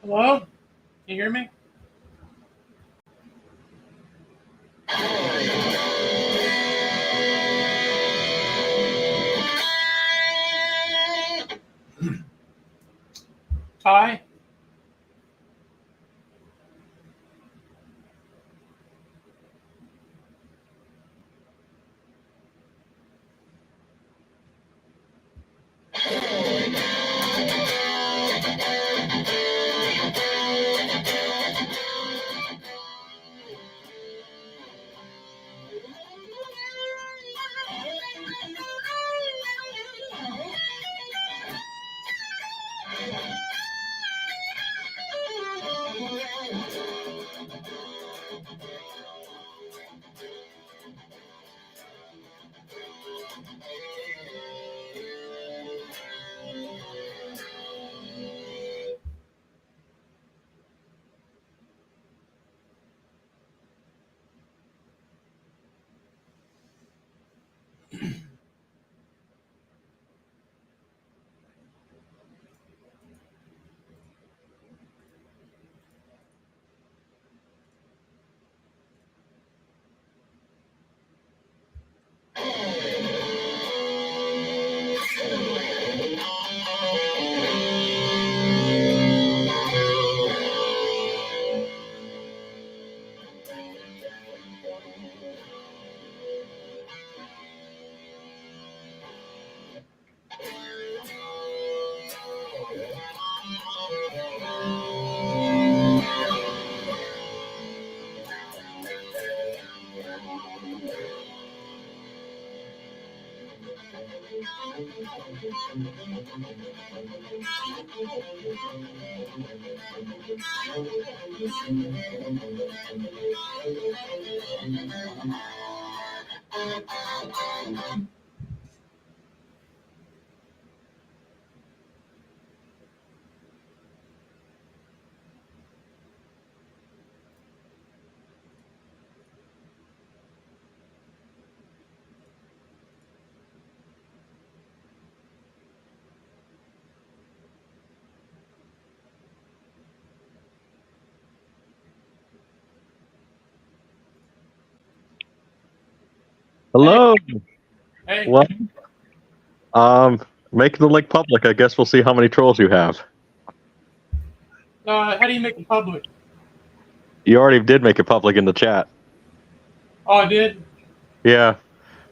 Hello? Can you hear me? Ty? Hey, Hello. hey. Well, make the link public. I guess we'll see how many trolls you have. How do you make it public? You already did make it public in the chat. Oh, I did? Yeah.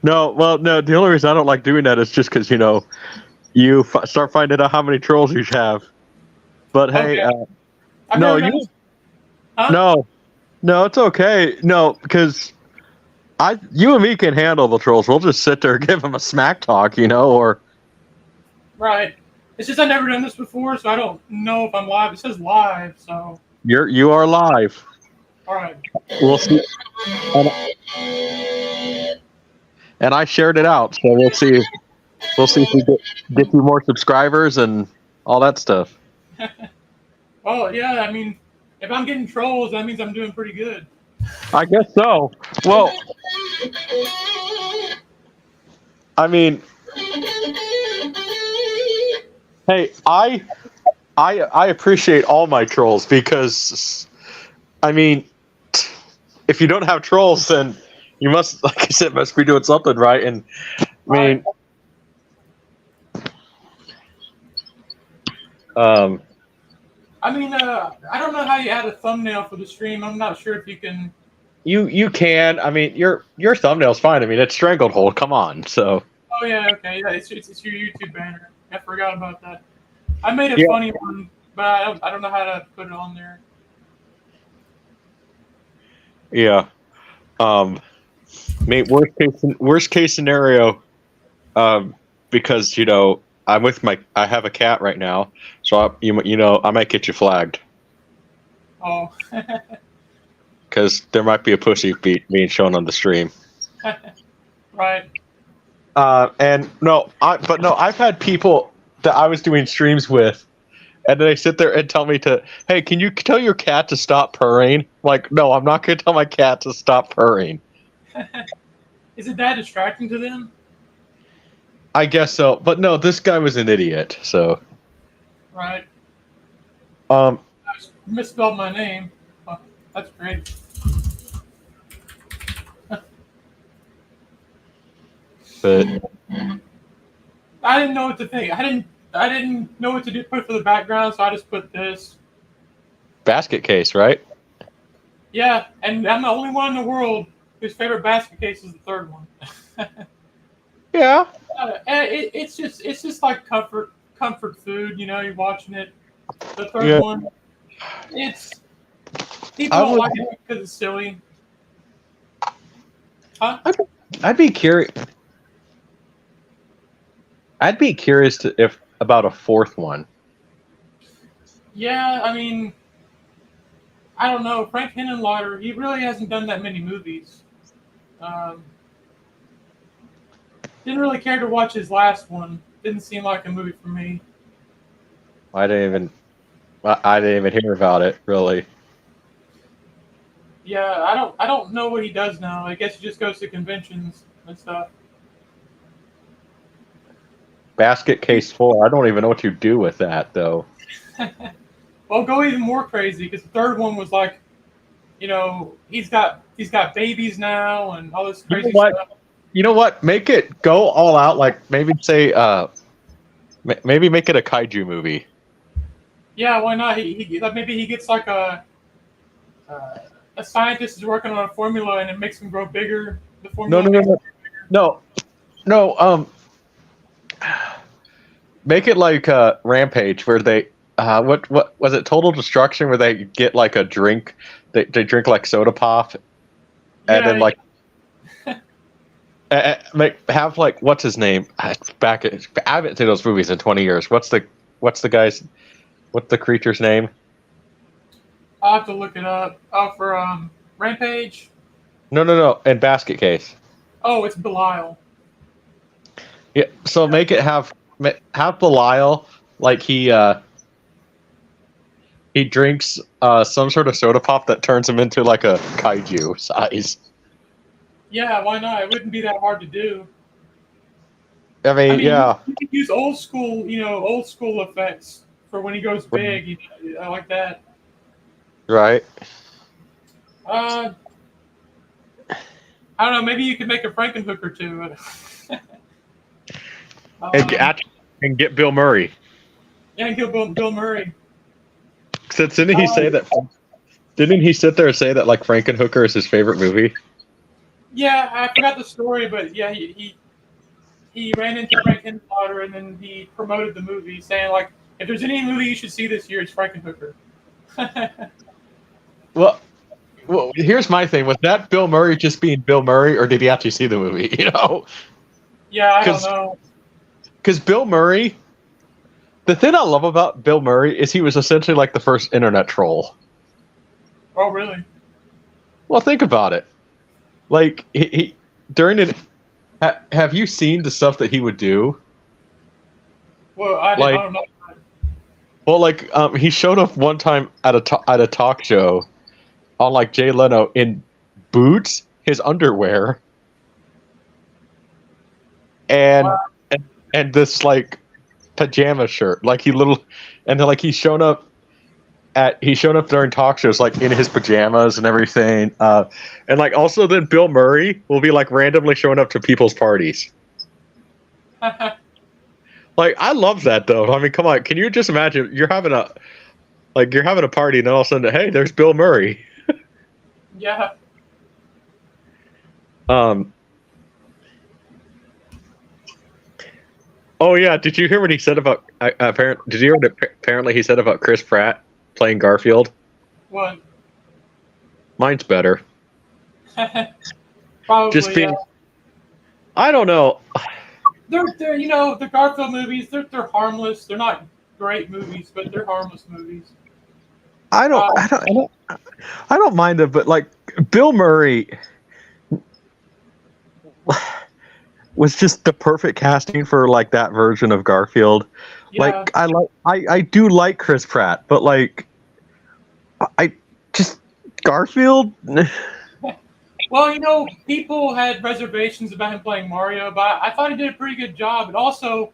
No, well, no. The only reason I don't like doing that is just because you start finding out how many trolls you have. But hey, Okay. I've no, never done this. Huh? no, no, it's okay. No, because you and me can handle the trolls. We'll just sit there and give them a smack talk, or Right. It's just I've never done this before, so I don't know if I'm live. It says live, so. you are live. Alright. We'll see. And I shared it out, so we'll see. We'll see if we get you more subscribers and all that stuff. Well, yeah, I mean, if I'm getting trolls, that means I'm doing pretty good. I guess so. Well, I mean, hey, I appreciate all my trolls because, I mean, if you don't have trolls, then you must, like I said, must be doing something right. And I mean, I don't know how you add a thumbnail for the stream. I'm not sure if you can. you can. I mean, your thumbnail's fine. I mean, it's Stranglehold. Come on. So. Oh, yeah, okay. Yeah, it's your YouTube banner. I forgot about that. I made a Yeah. funny one, but I don't know how to put it on there. Yeah. Mate, worst case scenario, because I have a cat right now, so I might get you flagged Oh. because there might be a pussy being shown on the stream. Right. And no, I've had people that I was doing streams with, and they sit there and tell me hey, can you tell your cat to stop purring? Like, no, I'm not going to tell my cat to stop purring. Is it that distracting to them? I guess so, but no, this guy was an idiot. So, Right. um, misspelled my name. Oh, that's great. But I didn't know what to think. I didn't know what to do put for the background, so I just put this. basket case, right? Yeah, and I'm the only one in the world whose favorite basket case is the third one. Yeah. It's just like comfort food. You know, you're watching it. The third Yeah. one, it's people I don't would. like it because it's silly, huh? I'd be curious. I'd be curious to, if about a fourth one. Yeah, I mean, I don't know. Frank Henenlotter, he really hasn't done that many movies. Um, didn't really care to watch his last one. Didn't seem like a movie for me. I didn't even. I didn't even hear about it really. Yeah, I don't know what he does now. I guess he just goes to conventions and stuff. Basket case 4. I don't even know what you do with that though. Well, go even more crazy because the third one was like, he's got babies now and all this You know crazy what? stuff. You know what? Make it go all out. Like maybe say, maybe make it a kaiju movie. Yeah, why not? Like, maybe he gets like a scientist is working on a formula and it makes him grow bigger. The No, formula no, no, makes him no, no, no. Make it like Rampage, where they what was it? Total Destruction, where they get like a drink. They drink like soda pop, and then yeah, like have like what's his name back. I haven't seen those movies in 20 years. What's the creature's name? I'll have to look it up. Oh, for Rampage. No, no, no. And Basket Case. Oh, it's Belial. Yeah. So make it have Belial like he drinks some sort of soda pop that turns him into like a kaiju size. Yeah, why not? It wouldn't be that hard to do. I I mean, mean, yeah, you could use old school effects for when he goes big. I like that. right. Uh, I don't know. Maybe you could make a Frankenhooker too. And um, and get Bill Murray. yeah, and kill Bill Murray. Since didn't he say that? Didn't he sit there and say that like Frankenhooker is his favorite movie? Yeah, I forgot the story, but yeah, he ran into Frank Henenlotter and then he promoted the movie, saying like, if there's any movie you should see this year, it's Frankenhooker. Well, here's my thing: was that Bill Murray just being Bill Murray, or did he actually see the movie? You know, Yeah, I don't know. because Bill Murray. The thing I love about Bill Murray is he was essentially like the first internet troll. Oh, really? Well, think about it. Like he during it. Have you seen the stuff that he would do? Well, I Like, don't know. well, like he showed up one time at a talk show on like Jay Leno in boots, his underwear, and Wow. and this like pajama shirt. Like and then like he's shown up during talk shows like in his pajamas and everything. And like also then Bill Murray will be like randomly showing up to people's parties. Like I love that though. I mean, come on, can you just imagine you're having a party and then all of a sudden, hey, there's Bill Murray. Yeah. Oh yeah, did you hear what he said about Did you hear what apparently he said about Chris Pratt playing Garfield? What? Mine's better. Probably. Just being. I don't know. They're the Garfield movies. They're harmless. They're not great movies, but they're harmless movies. I don't mind it, but like Bill Murray was just the perfect casting for like that version of Garfield. Yeah. Like I do like Chris Pratt, but like I just Garfield. Well, people had reservations about him playing Mario, but I thought he did a pretty good job. And also,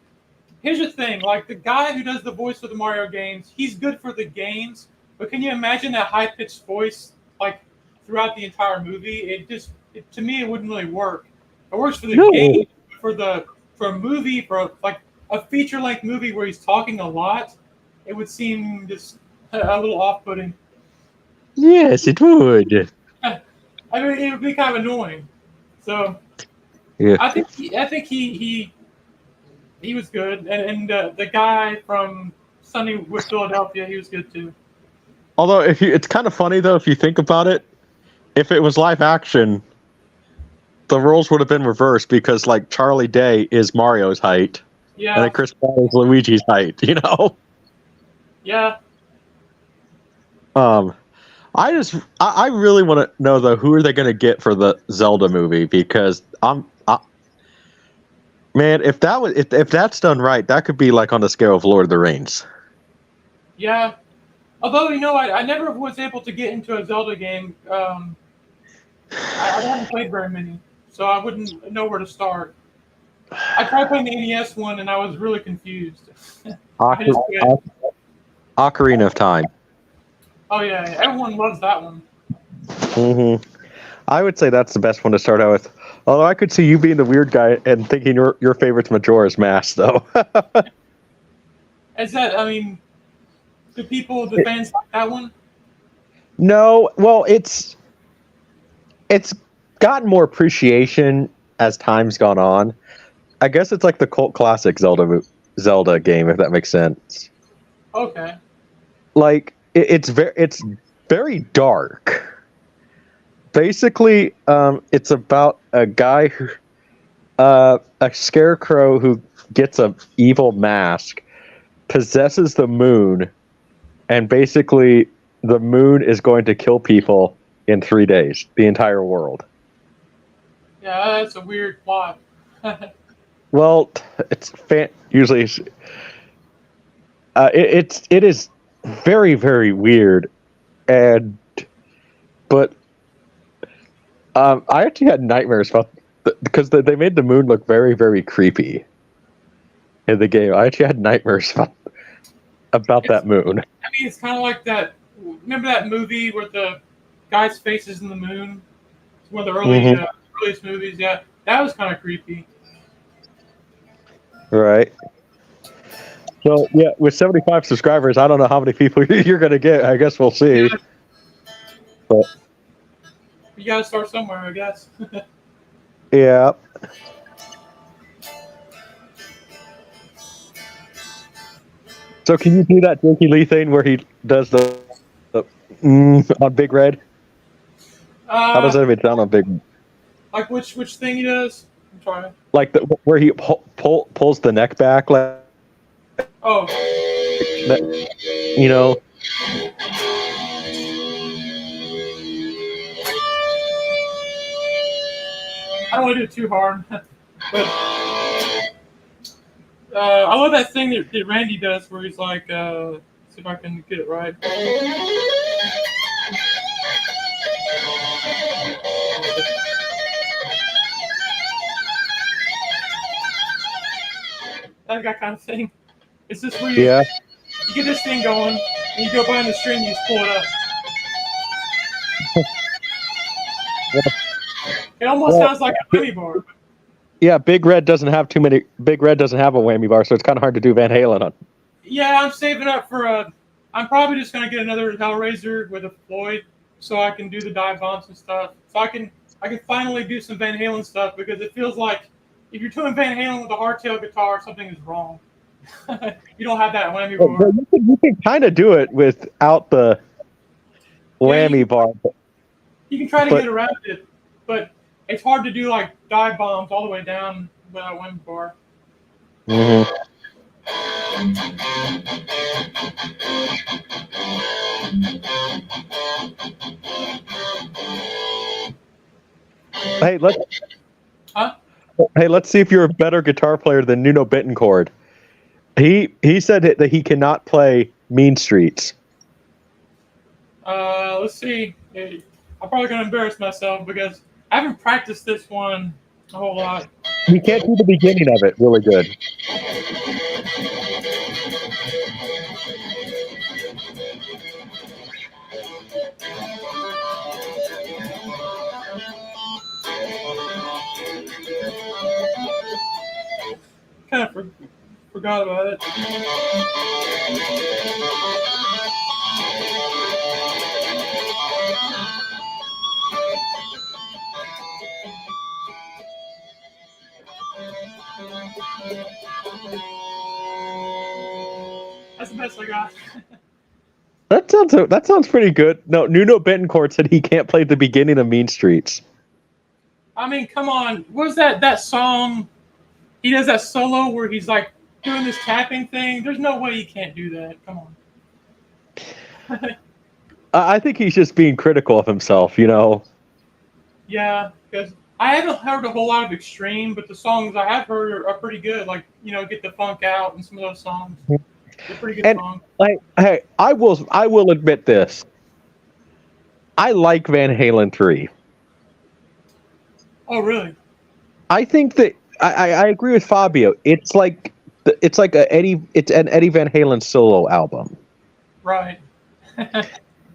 here's the thing: like the guy who does the voice for the Mario games, he's good for the games, But can you imagine that high pitched voice like throughout the entire movie? To me, it wouldn't really work. It works for the No. game, for a movie, like a feature length movie where he's talking a lot. It would seem just a little off putting. Yes, it would. I mean, it would be kind of annoying. So Yeah. I think he was good, and the guy from Sunny with Philadelphia, he was good too. Although, it's kind of funny though if you think about it. If it was live action, the roles would have been reversed because like Charlie Day is Mario's height, and then Yeah, Chris Pratt is Luigi's height. yeah. Um, I really want to know though who are they going to get for the Zelda movie because man, if that's done right, that could be like on the scale of Lord of the Rings. Yeah. Although, I never was able to get into a Zelda game. I haven't played very many, so I wouldn't know where to start. I tried playing the NES one, and I was really confused. I just quit. Ocarina of Time. Oh, yeah. Everyone loves that one. I would say that's the best one to start out with. Although I could see you being the weird guy and thinking your favorite's Majora's Mask, though. I mean, the fans like that one? No, well, it's gotten more appreciation as time's gone on. I guess it's like the cult classic Zelda game, if that makes sense. Okay. Like it's very dark. Basically, it's about a guy who, a scarecrow who gets a evil mask, possesses the moon, and basically the moon is going to kill people in 3 days, the entire world. Yeah, that's a weird plot. Well, usually it is very, very weird, but I actually had nightmares because they made the moon look very, very creepy in the game. I actually had nightmares about that moon. I mean, it's kind of like that. Remember that movie where the guy's face is in the moon? It's one of the earliest movies. Yeah, that was kind of creepy. Right. So yeah, with 75 subscribers, I don't know how many people you're gonna get. I guess we'll see. Yeah. But you gotta start somewhere, I guess. yeah. So can you do that Jakey Lee thing where he does the on Big Red? How does that even sound on Big? Like which thing he does? I'm trying. Like where he pulls the neck back, like. Oh. You know. I don't want to do it too hard, but I love that thing that Randy does where he's like, let's see if I can get it right. That kind of thing. It's just where you get this thing going, and you go behind the string, and you just pull it up. It almost sounds like a whammy bar. Yeah, Big Red doesn't have a whammy bar, so it's kind of hard to do Van Halen on. Yeah, I'm saving up for I'm probably just gonna get another Hellraiser with a Floyd, so I can do the dive bombs and stuff. So I can finally do some Van Halen stuff because it feels like if you're doing Van Halen with a hardtail guitar, something is wrong. You don't have that whammy bar. Well, you can kind of do it without the whammy bar. You can try to get around it, but it's hard to do like dive bombs all the way down without whammy bar. Mm-hmm. Hey, let's see if you're a better guitar player than Nuno Bittencourt. He said that he cannot play Mean Streets. Let's see. I'm probably gonna embarrass myself because I haven't practiced this one a whole lot. You can't do the beginning of it really good. Kind of forgot about it. That's the best I got. That sounds pretty good. No, Nuno Betancourt said he can't play the beginning of Mean Streets. I mean, come on. What was that song? He does that solo where he's like doing this tapping thing. There's no way you can't do that. Come on. I think he's just being critical of himself, you know. Yeah, because I haven't heard a whole lot of Extreme, but the songs I have heard are pretty good. Like, Get the Funk Out and some of those songs. They're pretty good songs. Like, hey, I will admit this. I like Van Halen 3. Oh, really? I think that I agree with Fabio. It's like an Eddie Van Halen solo album. Right.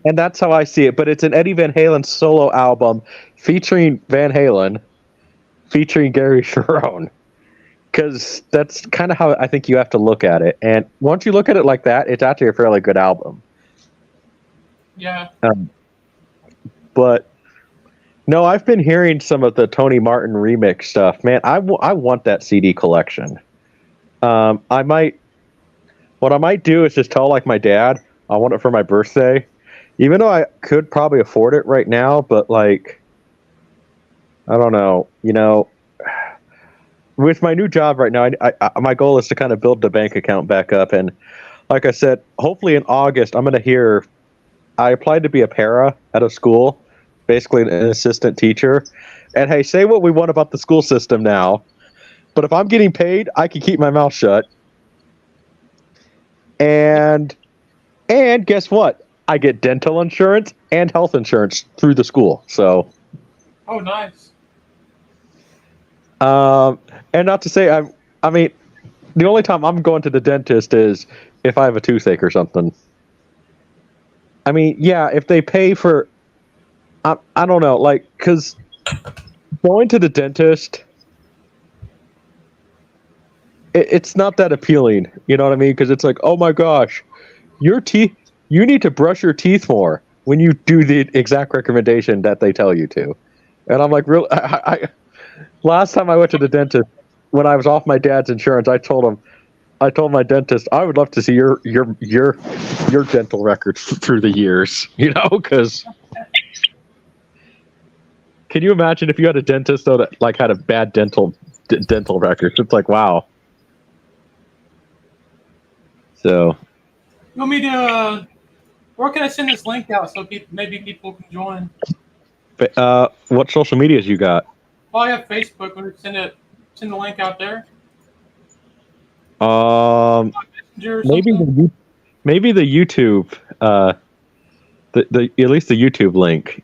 And that's how I see it. But it's an Eddie Van Halen solo album featuring Van Halen, featuring Gary Cherone. Because that's kind of how I think you have to look at it. And once you look at it like that, it's actually a fairly good album. Yeah. But no, I've been hearing some of the Tony Martin remix stuff. Man, I want that CD collection. What I might do is just tell like my dad I want it for my birthday, even though I could probably afford it right now. But like, I don't know, with my new job right now, I my goal is to kind of build the bank account back up. And like I said, hopefully in August, I'm going to hear. I applied to be a para at a school, basically an assistant teacher. And hey, say what we want about the school system now, but if I'm getting paid, I can keep my mouth shut. And guess what? I get dental insurance and health insurance through the school. So. Oh, nice. And not to say I mean, the only time I'm going to the dentist is if I have a toothache or something. I mean, yeah, if they pay for, I don't know, like, because going to the dentist, it's not that appealing. You know what I mean? Because it's like, oh my gosh, your teeth, you need to brush your teeth more when you do the exact recommendation that they tell you to. And I'm like, really? Last time I went to the dentist, when I was off my dad's insurance, I told my dentist, I would love to see your dental records through the years, because can you imagine if you had a dentist though that like had a bad dental records? It's like, wow. So, You want me to? Where can I send this link out so maybe people can join? What social medias you got? Well, I have Facebook. Want to send the link out there? Maybe the YouTube, the at least the YouTube link,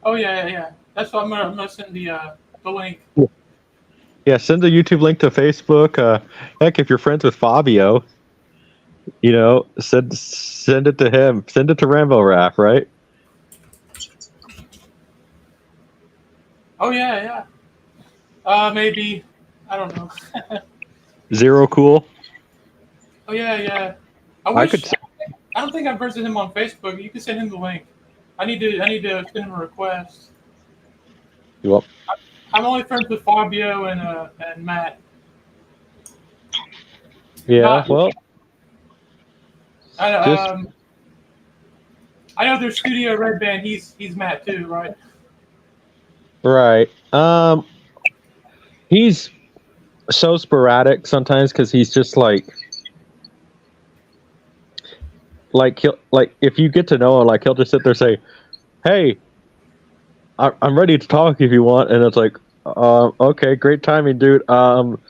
Oh yeah. That's what I'm gonna send the link. Yeah, send the YouTube link to Facebook. Heck, if you're friends with Fabio, send it to him. Send it to Rambo Raff, right? Oh yeah. Maybe, I don't know. Zero Cool. Oh yeah. I don't think I've visited him on Facebook. You can send him the link. I need to send him a request. Well, I'm only friends with Fabio and Matt. Yeah, well. I know their Studio Red Band. He's Matt too, right? Right. He's so sporadic sometimes because he's just like he'll if you get to know him, he'll just sit there and say, "Hey, I'm ready to talk if you want," and it's like, "Okay, great timing, dude. I'm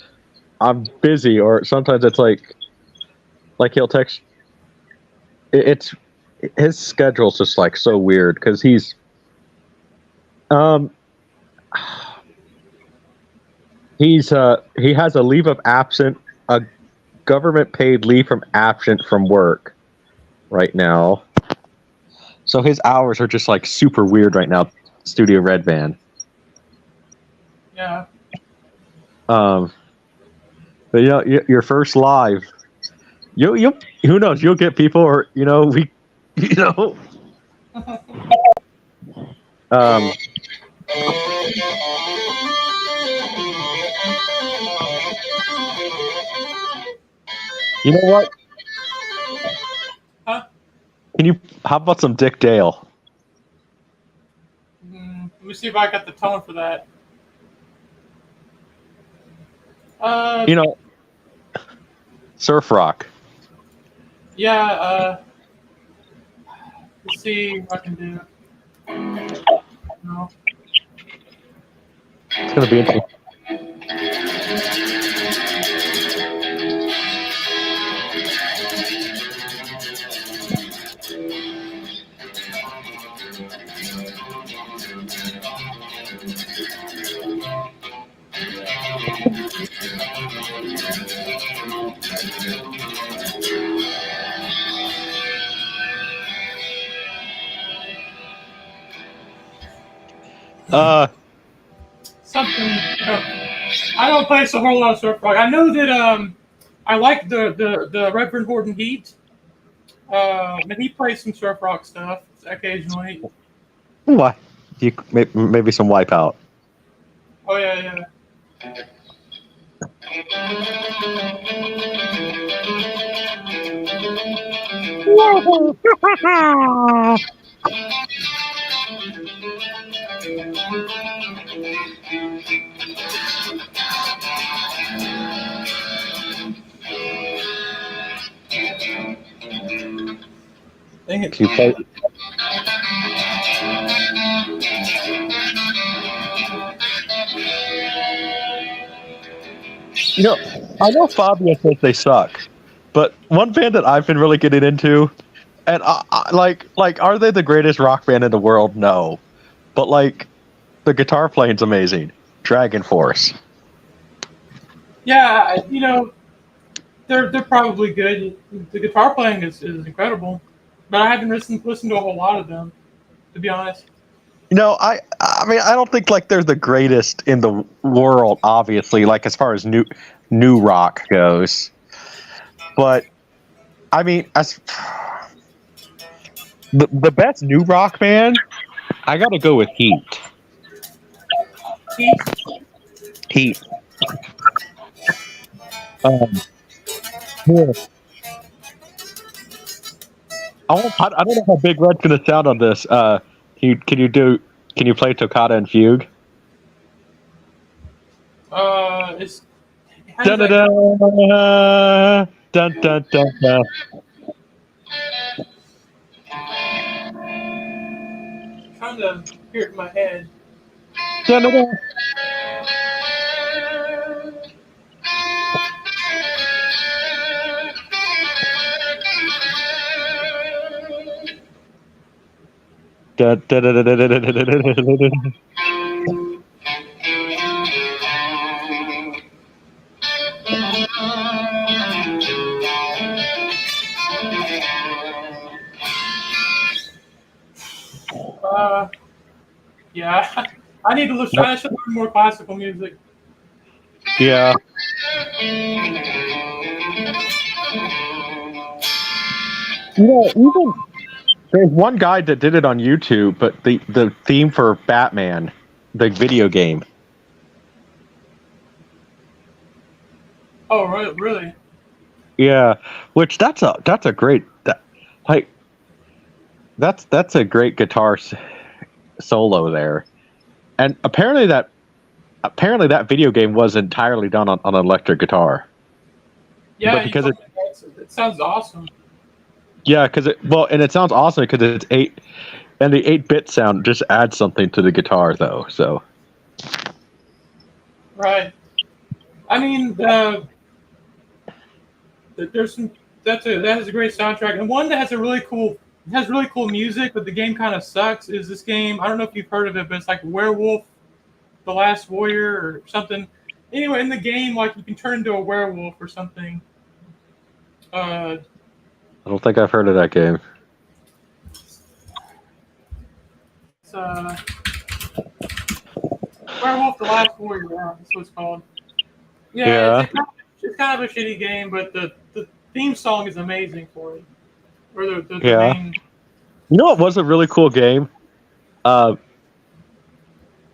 busy," or sometimes it's like he'll text. It's his schedule's just so weird because he's he has a leave of absence, a government paid leave from absence from work right now. So his hours are just like super weird right now. Studio Red Band. Yeah. But your first live, you who knows? You'll get people, or we, you know, um, you know what? Huh? Can you? How about some Dick Dale? Let me see if I got the tone for that. Surf rock. Yeah. Let's see what I can do. No. It's gonna be interesting. Something. I don't play a whole lot of surf rock. I know that I like the Reverend Horton Heat. And he plays some surf rock stuff occasionally. What? Maybe some Wipeout. Oh yeah. Dang it. Can you play? I know Fabio says they suck, but one band that I've been really getting into, and are they the greatest rock band in the world? No, but the guitar playing's amazing. Dragon Force. Yeah, they're probably good. The guitar playing is incredible, but I haven't listened to a whole lot of them, to be honest. I mean, I don't think they're the greatest in the world, obviously, as far as new rock goes. But I mean, as the best new rock band, I got to go with Heat. Heat. Yeah. I don't know how Big Red's gonna sound on this. Can you play Toccata and Fugue? It's Dun dun dun dun dun dun dun. trying to hear it in my head. Dun dun dun. Dun dun dun dun dun dun dun dun dun dun. Yeah, I need to listen. I should learn more classical music. Yeah. Even there's one guy that did it on YouTube, but the theme for Batman, the video game. Oh, really? Yeah, which that's a great that's a great guitar solo there, and apparently that video game was entirely done on electric guitar. Yeah, because it sounds awesome. Yeah, and it sounds awesome because it's 8, and the 8-bit sound just adds something to the guitar though. So. Right. I mean, there's some that has a great soundtrack, and one that has really cool music, but the game kind of sucks. Is this game? I don't know if you've heard of it, but it's like Werewolf, the Last Warrior, or something. Anyway, in the game, you can turn into a werewolf or something. I don't think I've heard of that game. Werewolf: The Last Warrior. Yeah, that's what it's called. Yeah, Yeah. it's kind of a shitty game, but the theme song is amazing for it. Or the Yeah. main. You know what was a really cool game? Uh,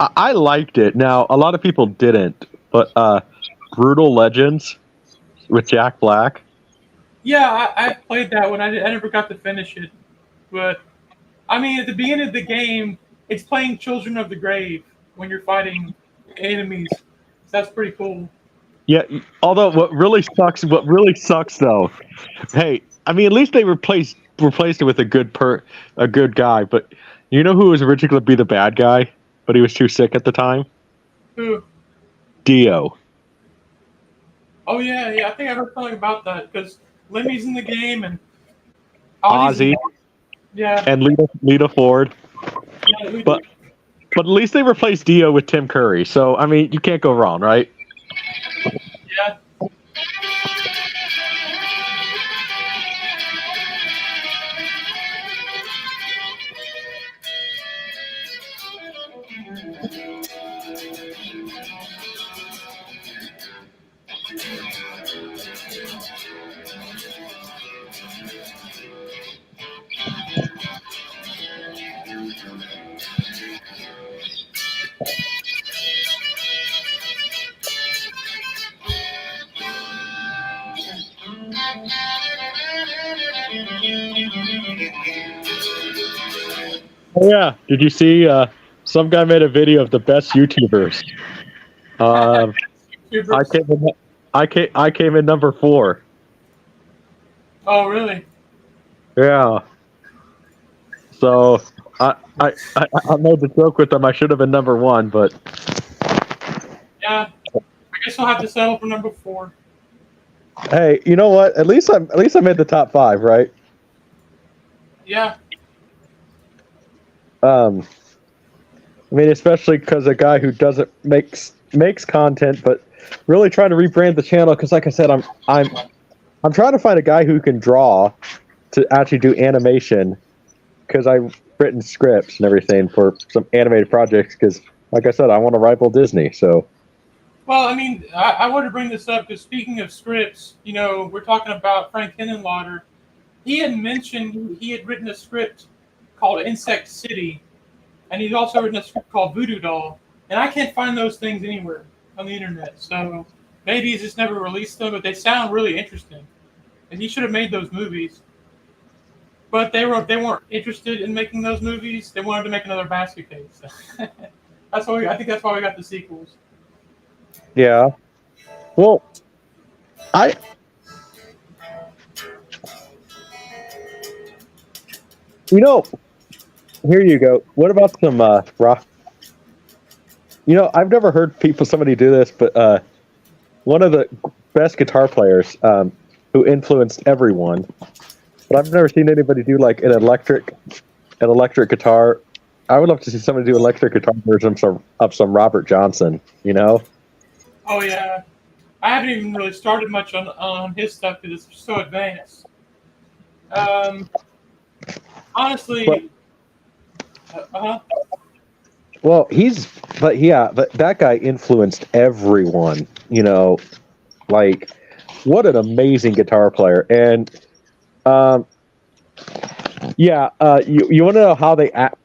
I liked it. Now a lot of people didn't, but Brutal Legends with Jack Black. Yeah, I played that one. I never got to finish it, but I mean, at the beginning of the game, it's playing Children of the Grave when you're fighting enemies. So that's pretty cool. Yeah. Although what really sucks though. Hey, I mean, at least they replaced it with a good guy. But you know who was originally going to be the bad guy, but he was too sick at the time? Ooh. Dio. Oh yeah. I think I heard something about that because Lemmy's in the game and Ozzy yeah. and Lita Ford. Yeah, But at least they replaced Dio with Tim Curry. So I mean, you can't go wrong, right? yeah. Oh yeah. Did you see? Some guy made a video of the best YouTubers. I came in. I came in number 4. Oh really? Yeah. So I made the joke with them. I should have been number 1, but Yeah. I guess I'll have to settle for number 4. hey, you know what? At least I made the top 5, right? Yeah. I mean, especially because a guy who doesn't makes content, but really trying to rebrand the channel. Because, like I said, I'm trying to find a guy who can draw to actually do animation. Because I've written scripts and everything for some animated projects. Because, like I said, I want to rival Disney. So, Well, I mean, I want to bring this up because speaking of scripts, we're talking about Frank Henenlotter. He had mentioned he had written a script called Insect City, and he's also written a script called Voodoo Doll. And I can't find those things anywhere on the internet. So maybe he's just never released them, but they sound really interesting. And he should have made those movies. But they weren't interested in making those movies. They wanted to make another basket case. I think that's why we got the sequels. yeah. Well, I. Here you go. What about some rock? I've never heard somebody do this, but one of the best guitar players who influenced everyone, but I've never seen anybody do like an electric guitar. I would love to see somebody do electric guitar versions of some Robert Johnson. Oh yeah, I haven't even really started much on his stuff because it's so advanced. Honestly, Well, but that guy influenced everyone. Like what an amazing guitar player. And you want to know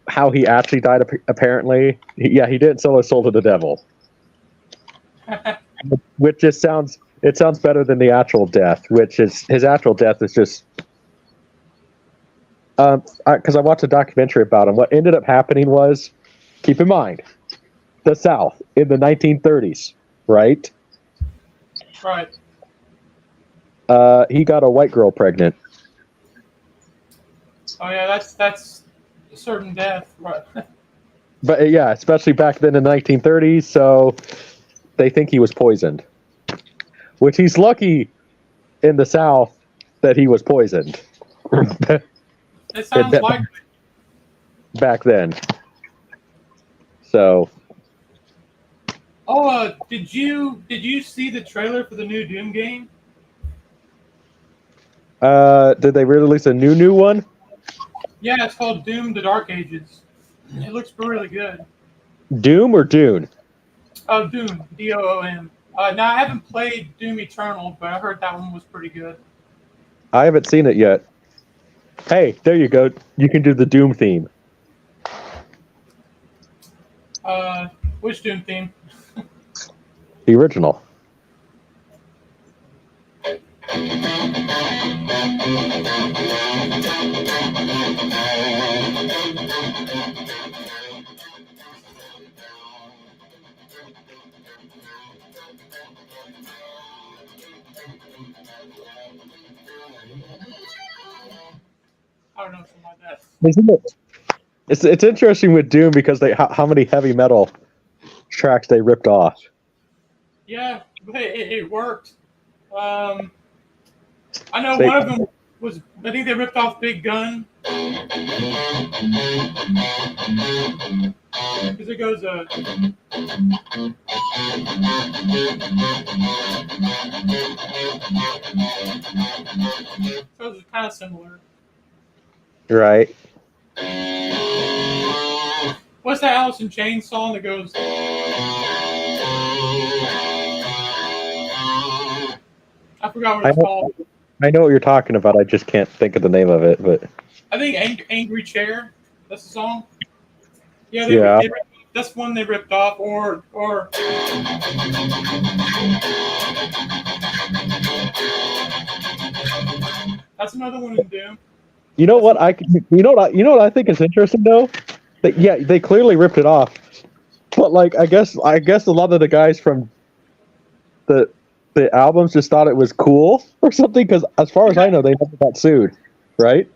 how he actually died? Apparently, he didn't sell his soul to the devil, which just sounds better than the actual death. Which is his actual death is just because I watched a documentary about him. What ended up happening was, keep in mind, the South in the 1930s, right? right. He got a white girl pregnant. Oh yeah, that's a certain death, right? But yeah, especially back then in the 1930s, so they think he was poisoned. Which he's lucky in the South that he was poisoned. It sounds likely. Back then. So. Oh, did you see the trailer for the new Doom game? Did they release a new one? Yeah, it's called Doom: The Dark Ages. It looks really good. Doom or Dune? Oh, Doom, Doom. Now I haven't played Doom Eternal, but I heard that one was pretty good. I haven't seen it yet. Hey, there you go. You can do the Doom theme. Which Doom theme? The original. I don't know, something like that. Isn't it? It's interesting with Doom because how many heavy metal tracks they ripped off. Yeah, but it worked. I know one of them was, I think they ripped off Big Gun. Because it goes, so it's kind of similar. Right. What's that Alice in Chains song that goes? I forgot what it's called. I know what you're talking about. I just can't think of the name of it. But I think Angry Chair. That's the song. Yeah, that's one they ripped off. Or that's another one in Doom. You know what I I think is interesting though? They clearly ripped it off. But like I guess a lot of the guys from the albums just thought it was cool or something, because as far as I know, they never got sued, right?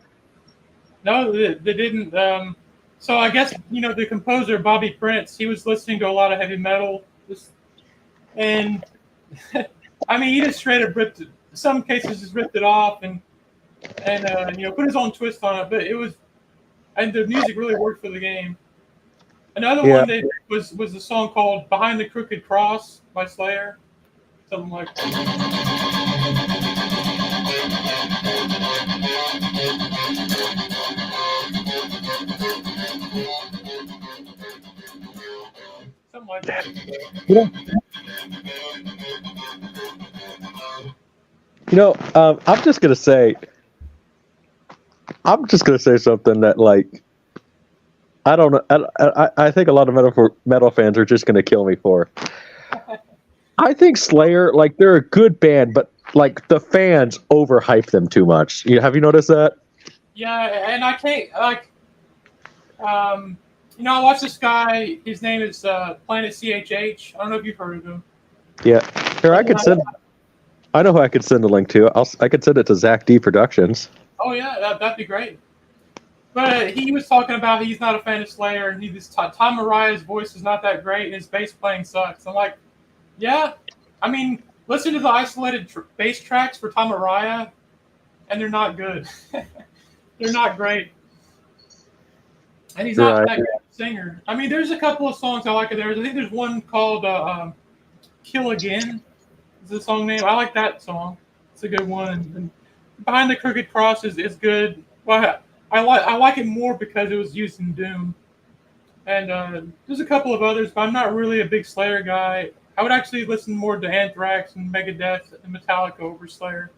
No, they didn't. So I guess the composer Bobby Prince, he was listening to a lot of heavy metal, and I mean he just straight up ripped it. Some cases just ripped it off and put his own twist on it. But the music really worked for the game. Another one that was a song called "Behind the Crooked Cross" by Slayer. Something like that. Something like that. I'm just gonna say something that, like, I don't know. I think a lot of metal fans are just gonna kill me for. I think Slayer, like, they're a good band, but like the fans overhype them too much. Have you noticed that? Yeah, and I can't I watched this guy. His name is Planet CHH. I don't know if you've heard of him. Yeah, here I know who I could send a link to. I could send it to Zach D Productions. Oh yeah, that'd be great. But he was talking about he's not a fan of Slayer, and Tom Mariah's voice is not that great, and his bass playing sucks. I'm like, yeah, I mean, listen to the isolated bass tracks for Tom Mariah, and they're not good. They're not great. And he's not that great a singer. I mean, there's a couple of songs I like of theirs. I think there's one called Kill Again is the song name. I like that song. It's a good one. And Behind the Crooked Cross is good. Well, I like it more because it was used in Doom. And there's a couple of others, but I'm not really a big Slayer guy. I would actually listen more to Anthrax and Megadeth and Metallica over Slayer.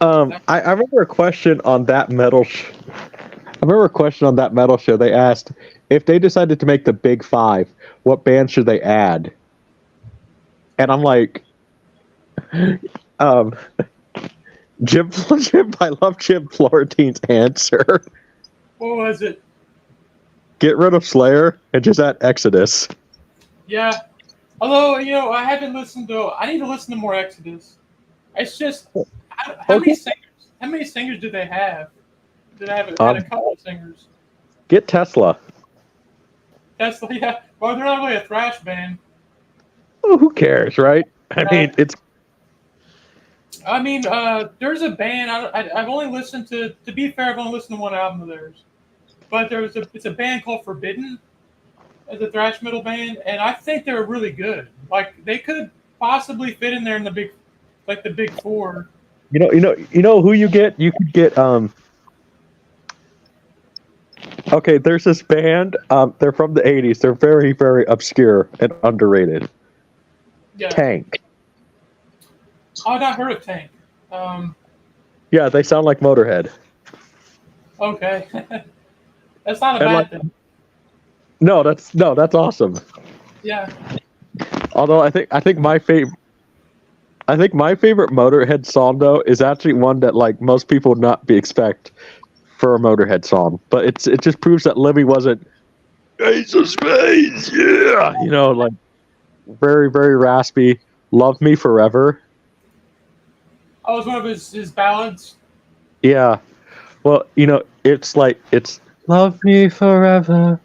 I remember a question on that metal. Show. They asked if they decided to make the Big Five, what band should they add? And I'm like, Jim. I love Jim Florentine's answer. What was it? Get rid of Slayer and just add Exodus. Yeah. Although, I need to listen to more Exodus. It's just, how many singers do they have? Did I have a couple of singers? Get Tesla. Tesla, yeah. Well, they're not really a thrash band. Oh, who cares, right? I mean, there's a band. I've only listened to be fair, I've only listened to one album of theirs. But it's a band called Forbidden, as a thrash metal band, and I think they're really good. Like, they could possibly fit in there in the big four. You know who you get? You could get Okay, there's this band. They're from the '80s. They're very, very obscure and underrated. Yeah. Tank. Oh, I've not heard of Tank. Yeah, they sound like Motorhead. Okay. That's not a And bad like, thing. that's awesome. Yeah. Although I think my favorite Motorhead song though is actually one that like most people would not be expect for a Motorhead song, but it just proves that Lemmy wasn't Ace of Spades, yeah, like very very raspy. Love Me Forever. Oh, it was one of his ballads. Yeah, well, it's Love Me Forever.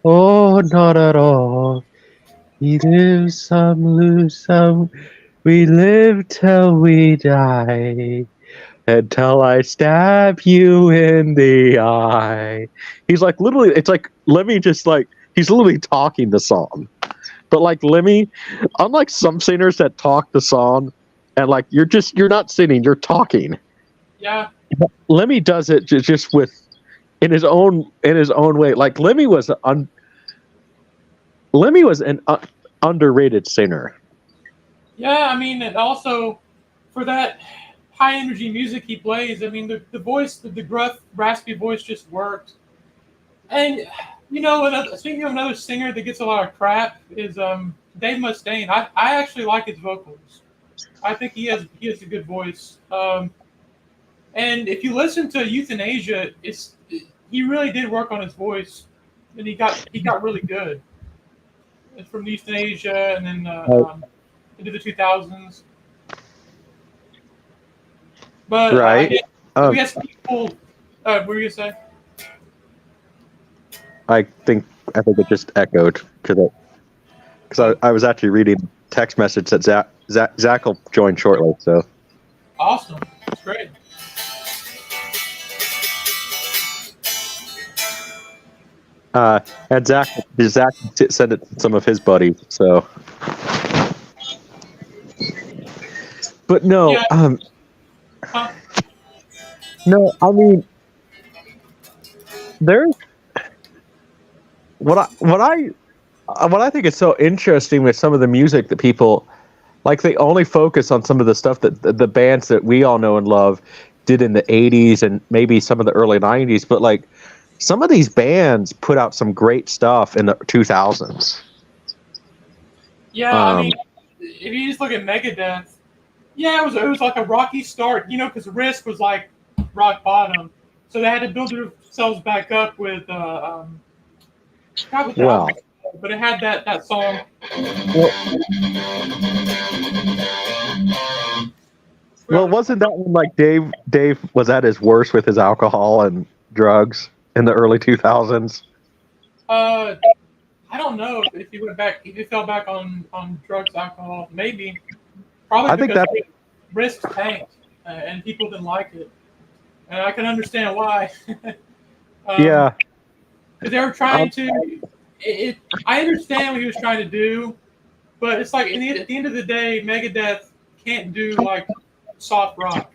Oh, not at all. We live some, lose some. We live till we die. Until I stab you in the eye. He's like literally, it's like Lemmy just like, he's literally talking the song. But like Lemmy, unlike some singers that talk the song and like you're not singing, you're talking. Yeah. Lemmy does it just with in his own way. Like Lemmy was an underrated singer. Yeah, I mean, and also for that high energy music he plays, I mean, the voice, the gruff, raspy voice just worked. And speaking of another singer that gets a lot of crap is Dave Mustaine. I actually like his vocals. I think he has a good voice. And if you listen to Euthanasia, he really did work on his voice, and he got really good. It's from Euthanasia, and then into the 2000s. But Right. we have some people. What were you gonna say? I think it just echoed to the because I was actually reading a text message that Zach will join shortly. So Awesome, that's great. and Zach sent it to some of his buddies. So, but no, Yeah. Huh? no, I mean, there's what I think is so interesting with some of the music that people like. They only focus on some of the stuff that the bands that we all know and love did in the '80s and maybe some of the early '90s, but like some of these bands put out some great stuff in the 2000s. Yeah, I mean, if you just look at Megadeth, yeah, it was like a rocky start, because Risk was like rock bottom, so they had to build themselves back up with God, Well, but it had that song. Well, wasn't that when like Dave was at his worst with his alcohol and drugs in the early 2000s? I don't know if he fell back on drugs, alcohol, maybe. Probably I think because that Risk tanked and people didn't like it, and I can understand why. yeah. They were trying to. I understand what he was trying to do, but it's like at the end of the day, Megadeth can't do like soft rock.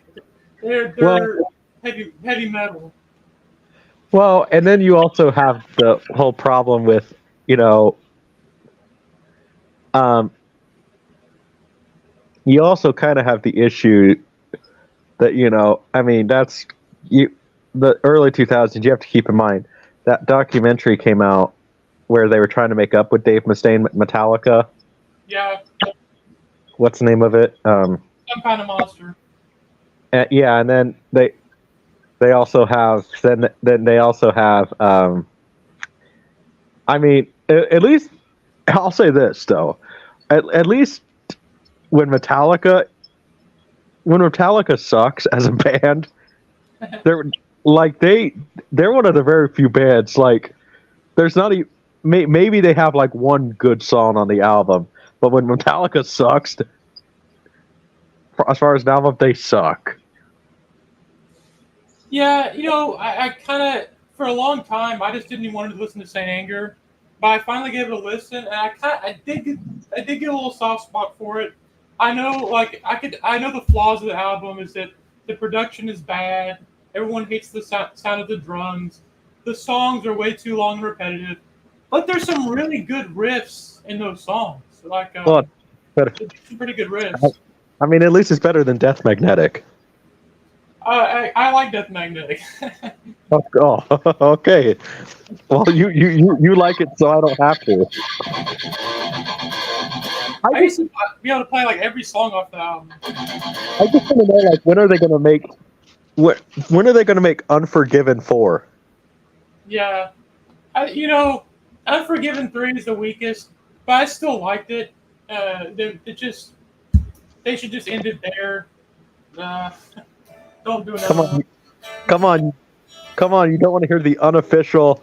They're heavy metal. Well, and then you also have the whole problem with, you also kind of have the issue that, I mean, that's the early 2000s. You have to keep in mind that documentary came out where they were trying to make up with Dave Mustaine, Metallica. Yeah. What's the name of it? Some kind of monster. Yeah, and then they also have I mean, at least I'll say this though, at least when Metallica sucks as a band, they're one of the very few bands like there's not a maybe they have like one good song on the album, but when Metallica sucks, as far as an album, they suck. Yeah, I kind of for a long time I just didn't even want to listen to Saint Anger, but I finally gave it a listen, and I did get a little soft spot for it. I know, I know the flaws of the album is that the production is bad. Everyone hates the sound of the drums. the songs are way too long and repetitive. But there's some really good riffs in those songs. Like, Well, but some pretty good riffs. I mean, at least it's better than Death Magnetic. I like Death Magnetic. Oh, okay. Well, you like it, so I don't have to. I used to be able to play like every song off the album. I just want to know, like, when are they going to make? When are they going to make Unforgiven 4? Yeah, Unforgiven 3 is the weakest, but I still liked it. They should just end it there. Don't do another one. Come on! You don't want to hear the unofficial,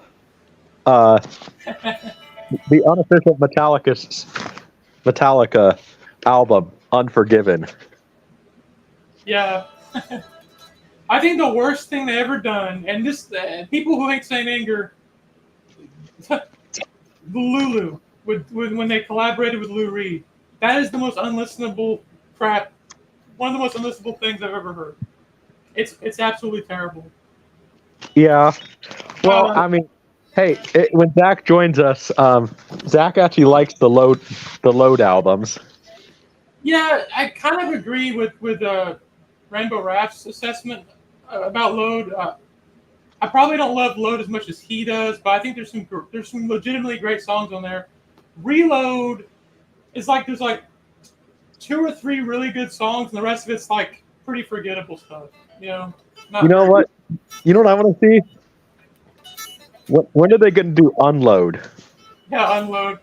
Metallica album, Unforgiven. Yeah. I think the worst thing they ever done, and this people who hate Saint Anger, Lulu, when they collaborated with Lou Reed, that is the most unlistenable crap. One of the most unlistenable things I've ever heard. It's absolutely terrible. Yeah. Well, I mean, hey, when Zach joins us, Zach actually likes the Load albums. Yeah, I kind of agree with Rainbow Raft's assessment about Load. I probably don't love Load as much as he does, but I think there's some legitimately great songs on there. Reload is like there's like 2 or 3 really good songs, and the rest of it's like pretty forgettable stuff. You know. You know what? You know what I want to see? When are they going to do Unload? Yeah, Unload.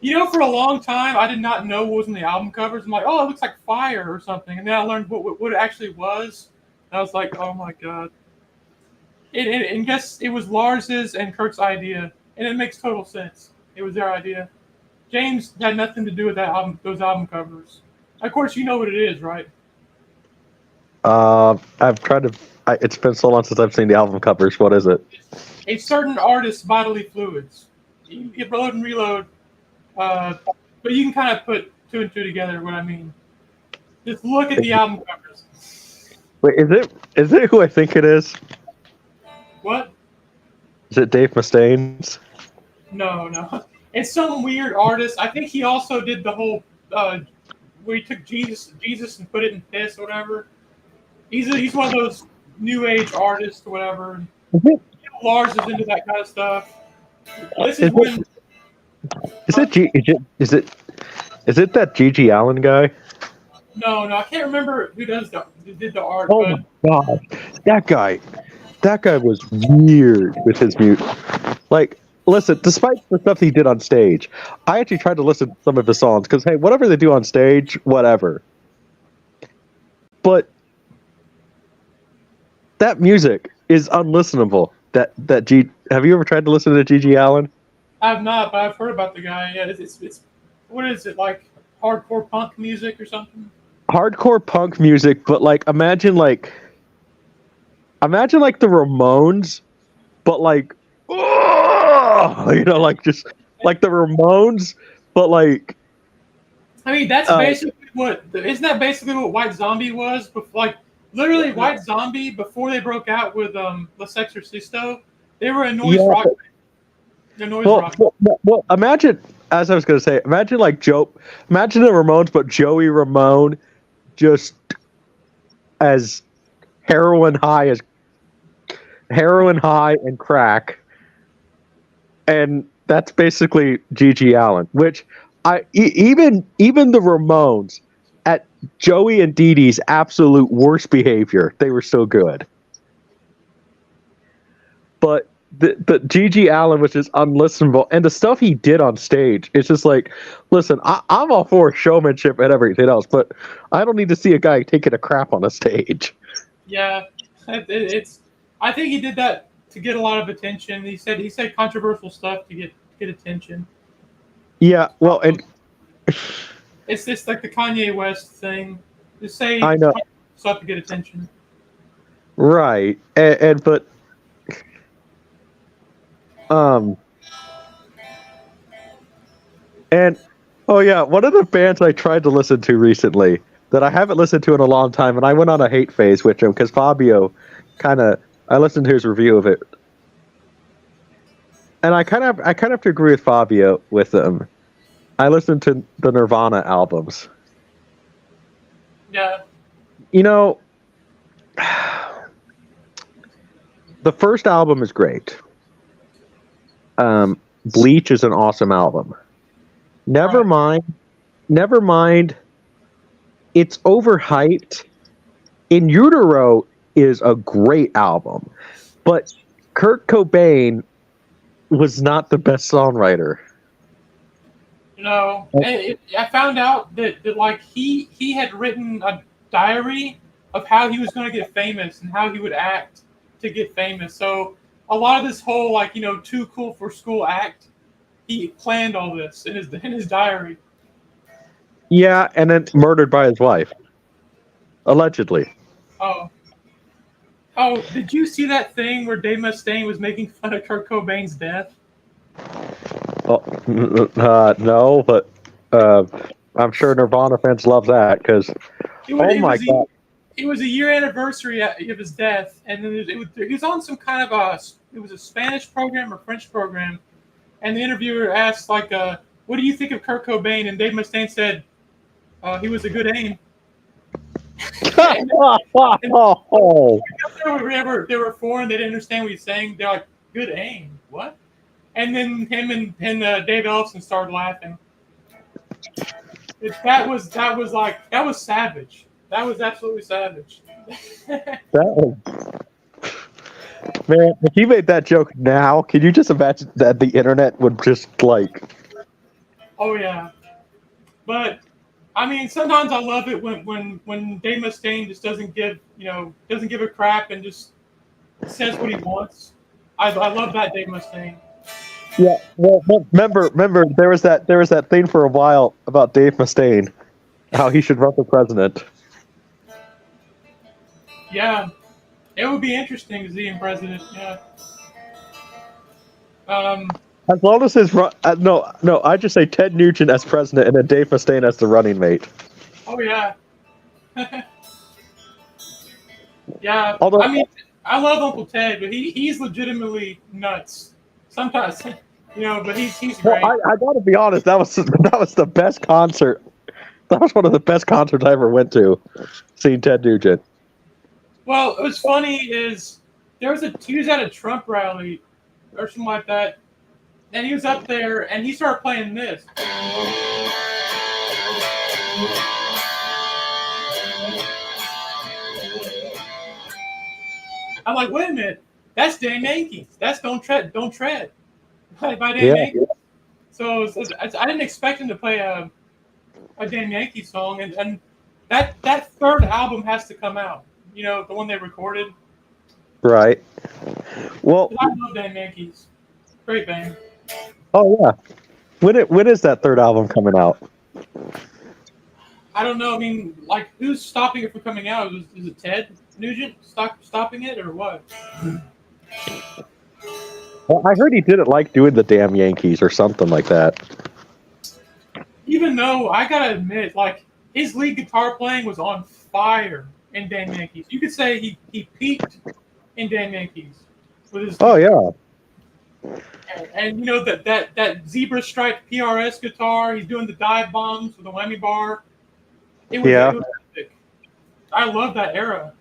For a long time, I did not know what was in the album covers. I'm like, oh, it looks like fire or something. And then I learned what it actually was. And I was like, oh my God. And guess it was Lars's and Kurt's idea. And it makes total sense. It was their idea. James had nothing to do with those album covers. Of course, you know what it is, right? I've tried to. It's been so long since I've seen the album covers. What is it? A certain artist's bodily fluids. You can Load and Reload. But you can kind of put 2 and 2 together. What I mean, just look at the album covers. Wait, is it who I think it is? What? Is it Dave Mustaine's? No. It's some weird artist. I think he also did the whole where he took Jesus and put it in piss or whatever. He's one of those new age artists or whatever. Lars is into that kind of stuff. This is when. Is it that G.G. Allen guy? No, I can't remember who did the art. Oh my God, that guy was weird with his mute. Like, listen, despite the stuff he did on stage, I actually tried to listen to some of his songs because hey, whatever they do on stage, whatever. But that music is unlistenable. Have you ever tried to listen to G.G. Allen? I have not, but I've heard about the guy. Yeah, it's what is it, like hardcore punk music or something? Hardcore punk music, but like imagine like the Ramones, but like just like the Ramones, but like. I mean, that's basically isn't that basically what White Zombie was? Like literally, White Zombie before they broke out with Les Exorcisto, they were a noise rock. Well, imagine, as I was going to say, imagine the Ramones, but Joey Ramone just as heroin high and crack. And that's basically G.G. Allen, which even the Ramones at Joey and Dee Dee's absolute worst behavior, they were so good. But the G.G. Allen was just unlistenable, and the stuff he did on stage, it's just like, listen, I'm all for showmanship and everything else, but I don't need to see a guy taking a crap on a stage. Yeah, I think he did that to get a lot of attention. He said controversial stuff to get attention. Yeah, well, and it's just like the Kanye West thing. Just say stuff to get attention. Right, but. And oh yeah, one of the bands I tried to listen to recently that I haven't listened to in a long time, and I went on a hate phase with him because Fabio I listened to his review of it. and I kind of have to agree with Fabio with them. I listened to the Nirvana albums. Yeah. You know, the first album is great. Bleach is an awesome album. Never Right. mind. Never mind. It's overhyped. In Utero is a great album, but Kurt Cobain was not the best songwriter. I found out that like he had written a diary of how he was going to get famous and how he would act to get famous. So a lot of this whole like too cool for school act, he planned all this in his diary. Yeah, and then murdered by his wife, allegedly. Oh, oh, did you see that thing where Dave Mustaine was making fun of Kurt Cobain's death? Well, no, but I'm sure Nirvana fans love that because, oh my god, it was a year anniversary of his death, and then he was on some kind of it was a Spanish program or French program, and the interviewer asked like, "What do you think of Kurt Cobain?" And Dave Mustaine said, "He was a good aim." oh. They were foreign, they didn't understand what he's saying. They're like, "Good aim, what?" And then him and Dave Ellefson started laughing. That was savage. That was absolutely savage. That was, man, if you made that joke now, can you just imagine that the internet would just like? Oh yeah, but I mean, sometimes I love it when Dave Mustaine just doesn't give a crap and just says what he wants. I love that Dave Mustaine. Yeah, well, remember, there was that thing for a while about Dave Mustaine, how he should run for president. Yeah, it would be interesting to see him president. Yeah. As long as his no, I just say Ted Nugent as president and then Dave Mustaine as the running mate. Oh yeah. Yeah. Although, I mean, I love Uncle Ted, but he's legitimately nuts. Sometimes, but he's great. well, I gotta be honest, that was the best concert. That was one of the best concerts I ever went to, seeing Ted Nugent. Well, it was funny is he was at a Trump rally or something like that, and he was up there and he started playing this. I'm like, wait a minute, that's Damn Yankees. That's Don't Tread by Damn Yankees. So I didn't expect him to play a Damn Yankees song, and that third album has to come out. The one they recorded. Right. Well, I love Damn Yankees. Great band. Oh yeah. When is that third album coming out? I don't know. I mean, like, who's stopping it from coming out? Is it Ted Nugent stopping it, or what? Well, I heard he didn't like doing the Damn Yankees or something like that. Even though I gotta admit, like, his lead guitar playing was on fire in Damn Yankees. You could say he peaked in Damn Yankees with his. Oh yeah. And that zebra striped PRS guitar. He's doing the dive bombs with the whammy bar. It was epic. I love that era.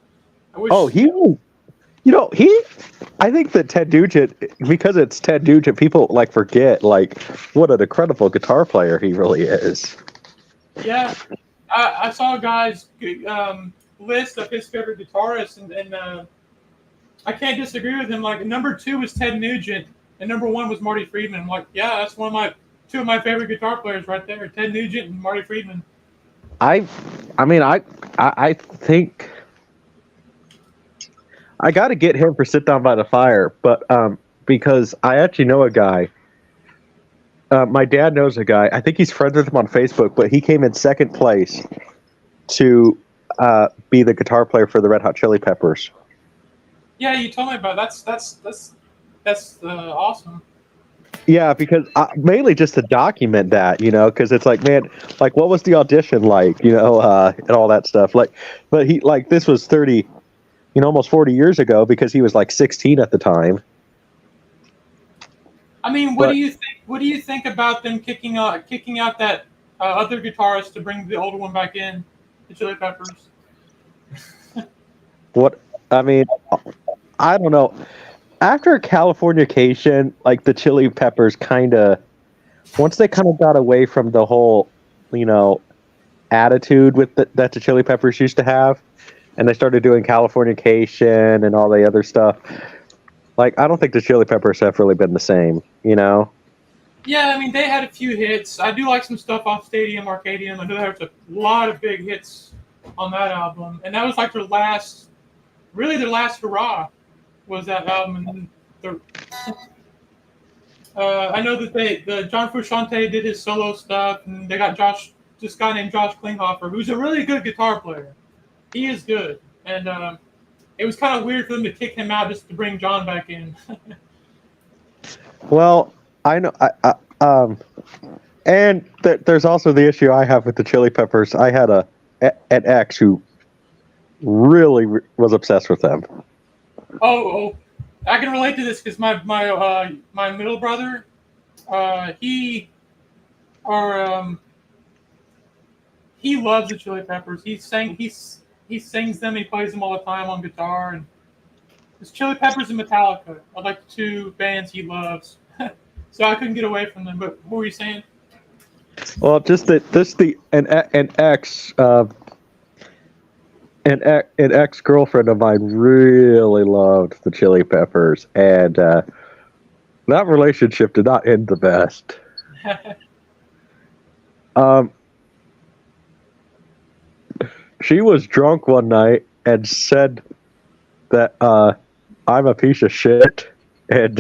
I think that Ted Nugent, because it's Ted Nugent, people like forget like what an incredible guitar player he really is. Yeah, I saw a guy's list of his favorite guitarists, and I can't disagree with him. Like, number 2 was Ted Nugent, and number 1 was Marty Friedman. I'm like, yeah, that's two of my favorite guitar players right there, Ted Nugent and Marty Friedman. I think I got to get him for Sit Down by the Fire, but because I actually know a guy. My dad knows a guy. I think he's friends with him on Facebook, but he came in second place to be the guitar player for the Red Hot Chili Peppers. Yeah, you told me about it. That's awesome. Yeah, because mainly just to document that, because it's like, man, like, what was the audition like, and all that stuff. Like, but he, like, this was 30, almost 40 years ago, because he was like 16 at the time. I mean, what But do you think? What do you think about them kicking out that other guitarist to bring the older one back in, the Chili Peppers? what I mean, I don't know. After Californication, like the Chili Peppers kind of once they kind of got away from the whole, you know, attitude that the Chili Peppers used to have, and they started doing Californication and all the other stuff. Like, I don't think the Chili Peppers have really been the same, you know? Yeah, I mean, they had a few hits. I do like some stuff off Stadium Arcadium. I know there was a lot of big hits on that album, and that was like really their last hurrah was that album. And the, I know that the John Frusciante did his solo stuff, and they got this guy named Josh Klinghoffer, who's a really good guitar player. He is good, and it was kind of weird for them to kick him out just to bring John back in. Well, I know. And there's also the issue I have with the Chili Peppers. I had an ex who really was obsessed with them. Oh, I can relate to this because my middle brother, he loves the Chili Peppers. He sings them. He plays them all the time on guitar, and it's Chili Peppers and Metallica are like the two bands he loves. So I couldn't get away from them. But what were you saying? Well, just an ex girlfriend of mine really loved the Chili Peppers, and that relationship did not end the best. She was drunk one night and said that I'm a piece of shit, and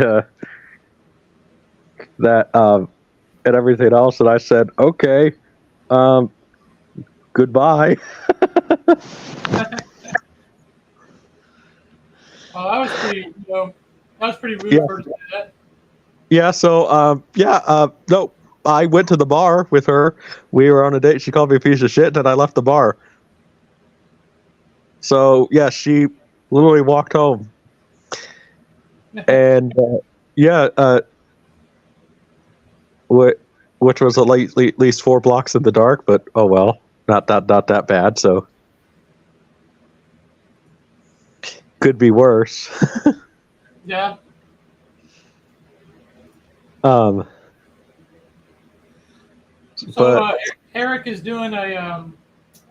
that and everything else, and I said, okay, goodbye. That was pretty, that was pretty rude Yeah. for her to do that. Yeah, so no, I went to the bar with her. We were on a date. She called me a piece of shit, and I left the bar. So yeah, she literally walked home, and which was at least 4 blocks in the dark. But oh well, not that bad. So could be worse. Yeah. Um. So But Eric is doing a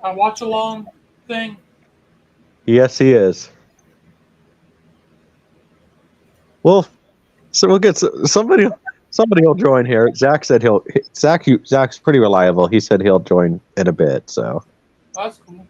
watch along thing. yes, he is. Well, so we'll get somebody. Somebody will join here. Zach said Zach's pretty reliable. He said he'll join in a bit. So. Oh, that's cool.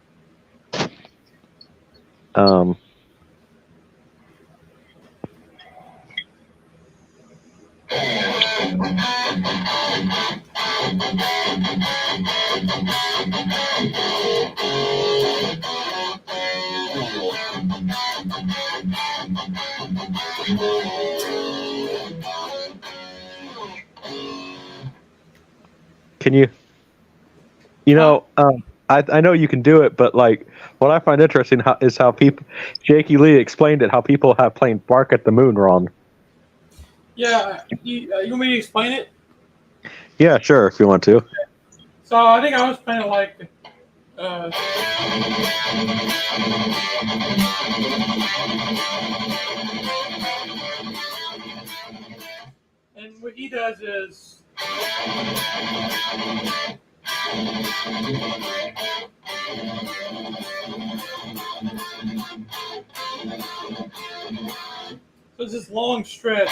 Can you? I know you can do it, but like what I find interesting is how people, Jakey Lee explained it, how people have playing Bark at the Moon wrong. Yeah, you want me to explain it? Yeah, sure, if you want to. So I think I was playing it like. And what he does is. So it's this long stretch.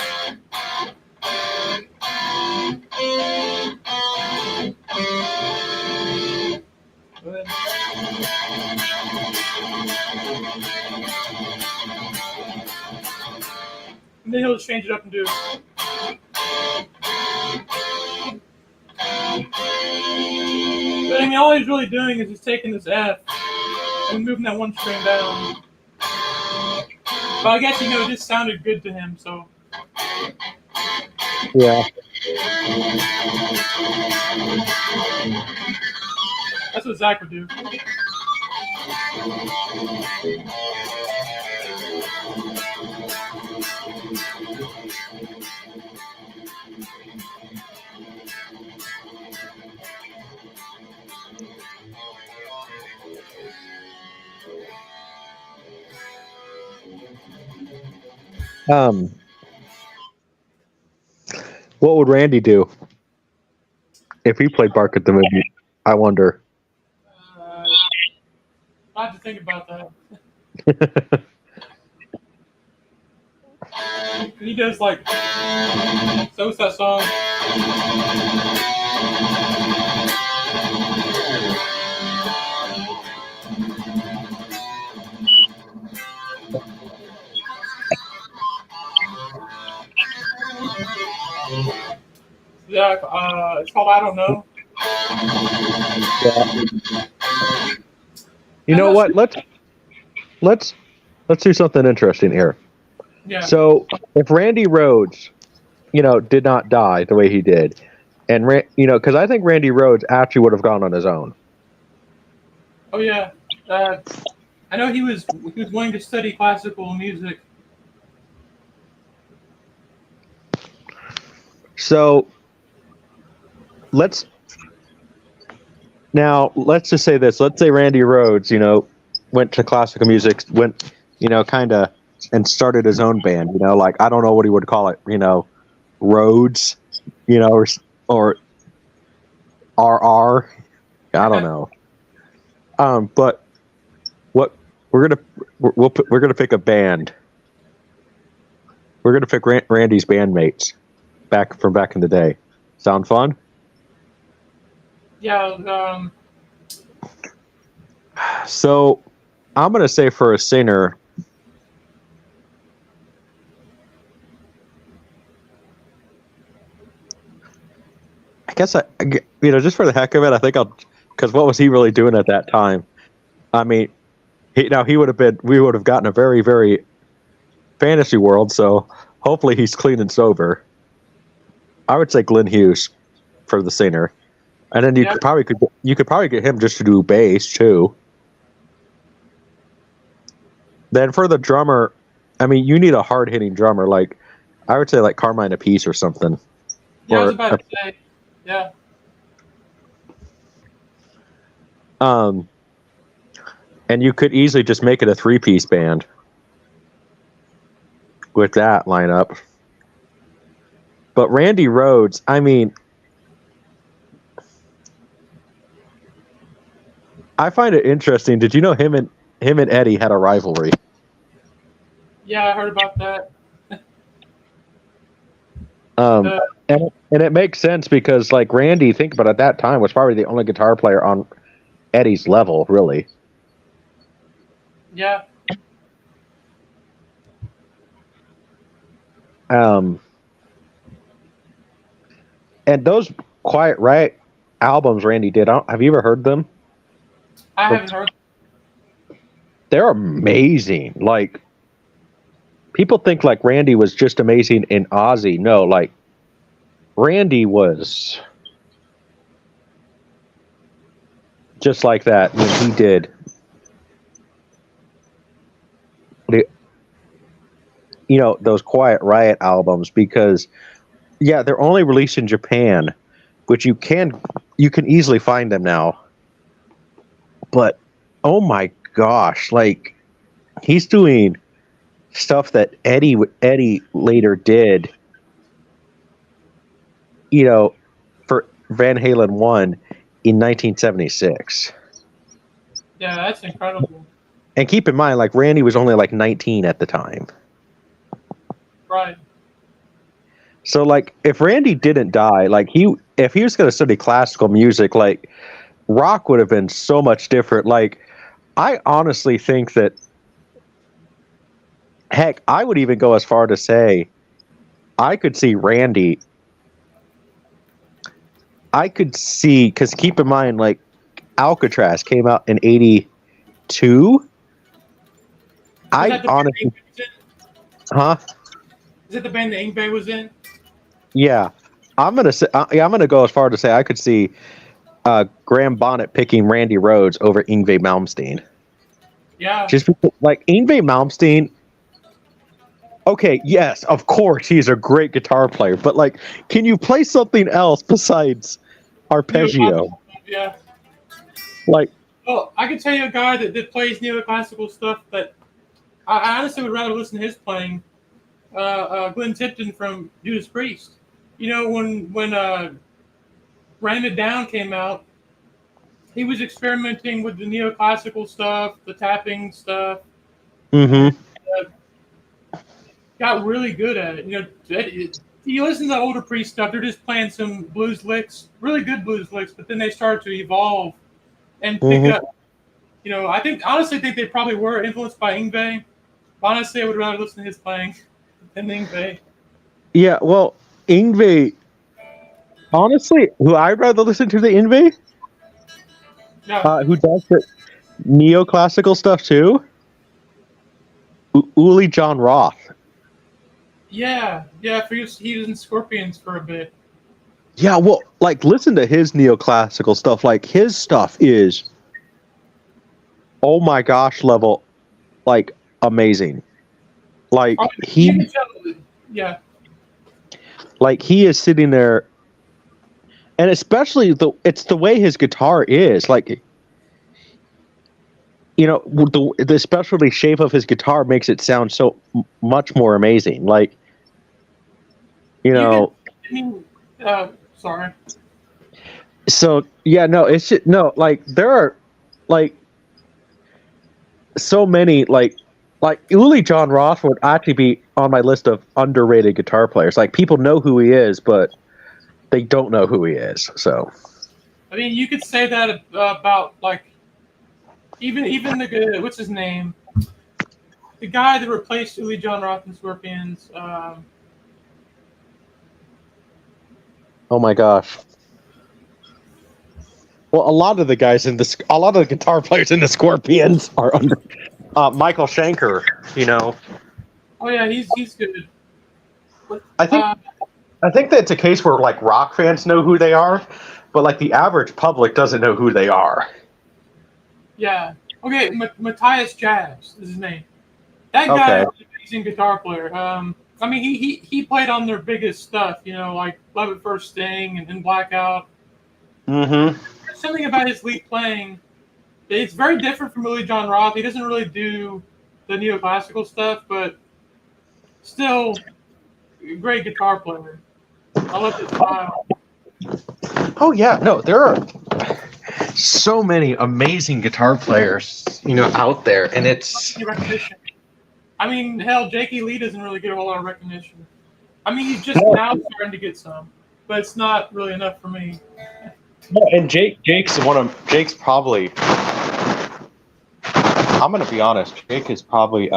And then he'll just change it up and do. But I mean, all he's really doing is just taking this F and moving that one string down. But I guess, it just sounded good to him, so. Yeah. That's what Zach would do. Um, what would Randy do if he played Bark at the movie? I wonder. Uh, I have to think about that. He does like so what's that song? Yeah, it's called I Don't Know. You know what? Let's do something interesting here. Yeah. So if Randy Rhoads, did not die the way he did, and because I think Randy Rhoads actually would have gone on his own. Oh yeah. I know he was willing to study classical music. So let's just say this. Let's say Randy Rhoads, went to classical music, went, kind of, and started his own band. Like I don't know what he would call it. Rhodes, or RR. I don't know. But what we're gonna pick a band. We're gonna pick Randy's bandmates back in the day. Sound fun? Yeah. So I'm gonna say for a singer, I guess just for the heck of it, I think because what was he really doing at that time? I mean, we would have gotten a very, very fantasy world. So hopefully he's clean and sober. I would say Glenn Hughes for the singer, and then you could probably get him just to do bass too. Then for the drummer, I mean, you need a hard hitting drummer. Like I would say, like Carmine Appice or something. Yeah, I was about to say. Yeah. And you could easily just make it a 3-piece band with that lineup. But Randy Rhoads, I mean, I find it interesting. Did you know him and Eddie had a rivalry? Yeah, I heard about that. And it makes sense because, like, Randy, think about it, at that time, was probably the only guitar player on Eddie's level, really. Yeah. And those Quiet Riot albums Randy did, have you ever heard them? I haven't heard. They're amazing. Like, people think like Randy was just amazing in Ozzy. No, like Randy was just like that when he did those Quiet Riot albums, because they're only released in Japan, which you can easily find them now. But oh my gosh, like he's doing stuff that Eddie later did, for Van Halen 1 in 1976. Yeah, that's incredible. And keep in mind, like Randy was only like 19 at the time. Right. So like if Randy didn't die, like if he was going to study classical music, like rock would have been so much different. Like I honestly think that, heck, I would even go as far to say I could see Randy. I could see, because keep in mind, like Alcatraz came out in '82. I honestly, huh? Is it the band that Ingve was in? Yeah, I'm gonna go as far to say I could see Graham Bonnet picking Randy Rhoads over Yngwie Malmsteen. Yeah. Just because, like Yngwie Malmsteen. Okay, yes, of course he's a great guitar player, but like, can you play something else besides arpeggio? Yeah. Like, oh, I can tell you a guy that plays neoclassical stuff that I honestly would rather listen to his playing. Glenn Tipton from Judas Priest. You know, when Ram It Down came out, he was experimenting with the neoclassical stuff, the tapping stuff, and Mm-hmm. got really good at it. You know, you listen to the older Priest stuff; they're just playing some blues licks, really good blues licks. But then they started to evolve and pick Mm-hmm. up. You know, honestly think they probably were influenced by Yngwie. Honestly, I would rather listen to his playing than Yngwie. Yeah, well, Ingve, honestly, who I'd rather listen to the Ingve, Yeah, who does the neoclassical stuff too, Uli John Roth. yeah. He was in Scorpions for a bit. Yeah, well, like, listen to his neoclassical stuff. Like, his stuff is, oh my gosh, level, like, amazing. Like, Oh, you he, can tell, yeah. like, he is sitting there, and especially it's the way his guitar is. Like, you know, the especially shape of his guitar makes it sound so much more amazing. Like, you You can. know, I mean, sorry. so yeah, no, it's just, no, like, there are, like, so many, like Uli John Roth would actually be on my list of underrated guitar players. Like, people know who he is, but they don't know who he is. So I mean, you could say that about like even the what's his name, the guy that replaced Uli John Roth in Scorpions. oh my gosh. Well, a lot of the guys in this, a lot of the guitar players in the Scorpions are under. Michael Schenker, you know, Oh yeah, he's good. But, I think I think that's a case where, like, rock fans know who they are, but like the average public doesn't know who they are. yeah. Okay, Matthias Jabs is his name. That guy Okay. is an amazing guitar player. I mean, he played on their biggest stuff, you know, like Love at First Sting and Blackout. Mm-hmm. There's something about his lead playing. It's very different from Louis John Roth. He doesn't really do the neoclassical stuff, but still a great guitar player. I love his style. Oh yeah, no, there are so many amazing guitar players, you know, out there, and it's Recognition. I mean, hell, Jakey Lee doesn't really get a whole lot of recognition. I mean, he's just now starting to get some, but it's not really enough for me. and Jake's probably. I'm gonna be honest. Jake is probably.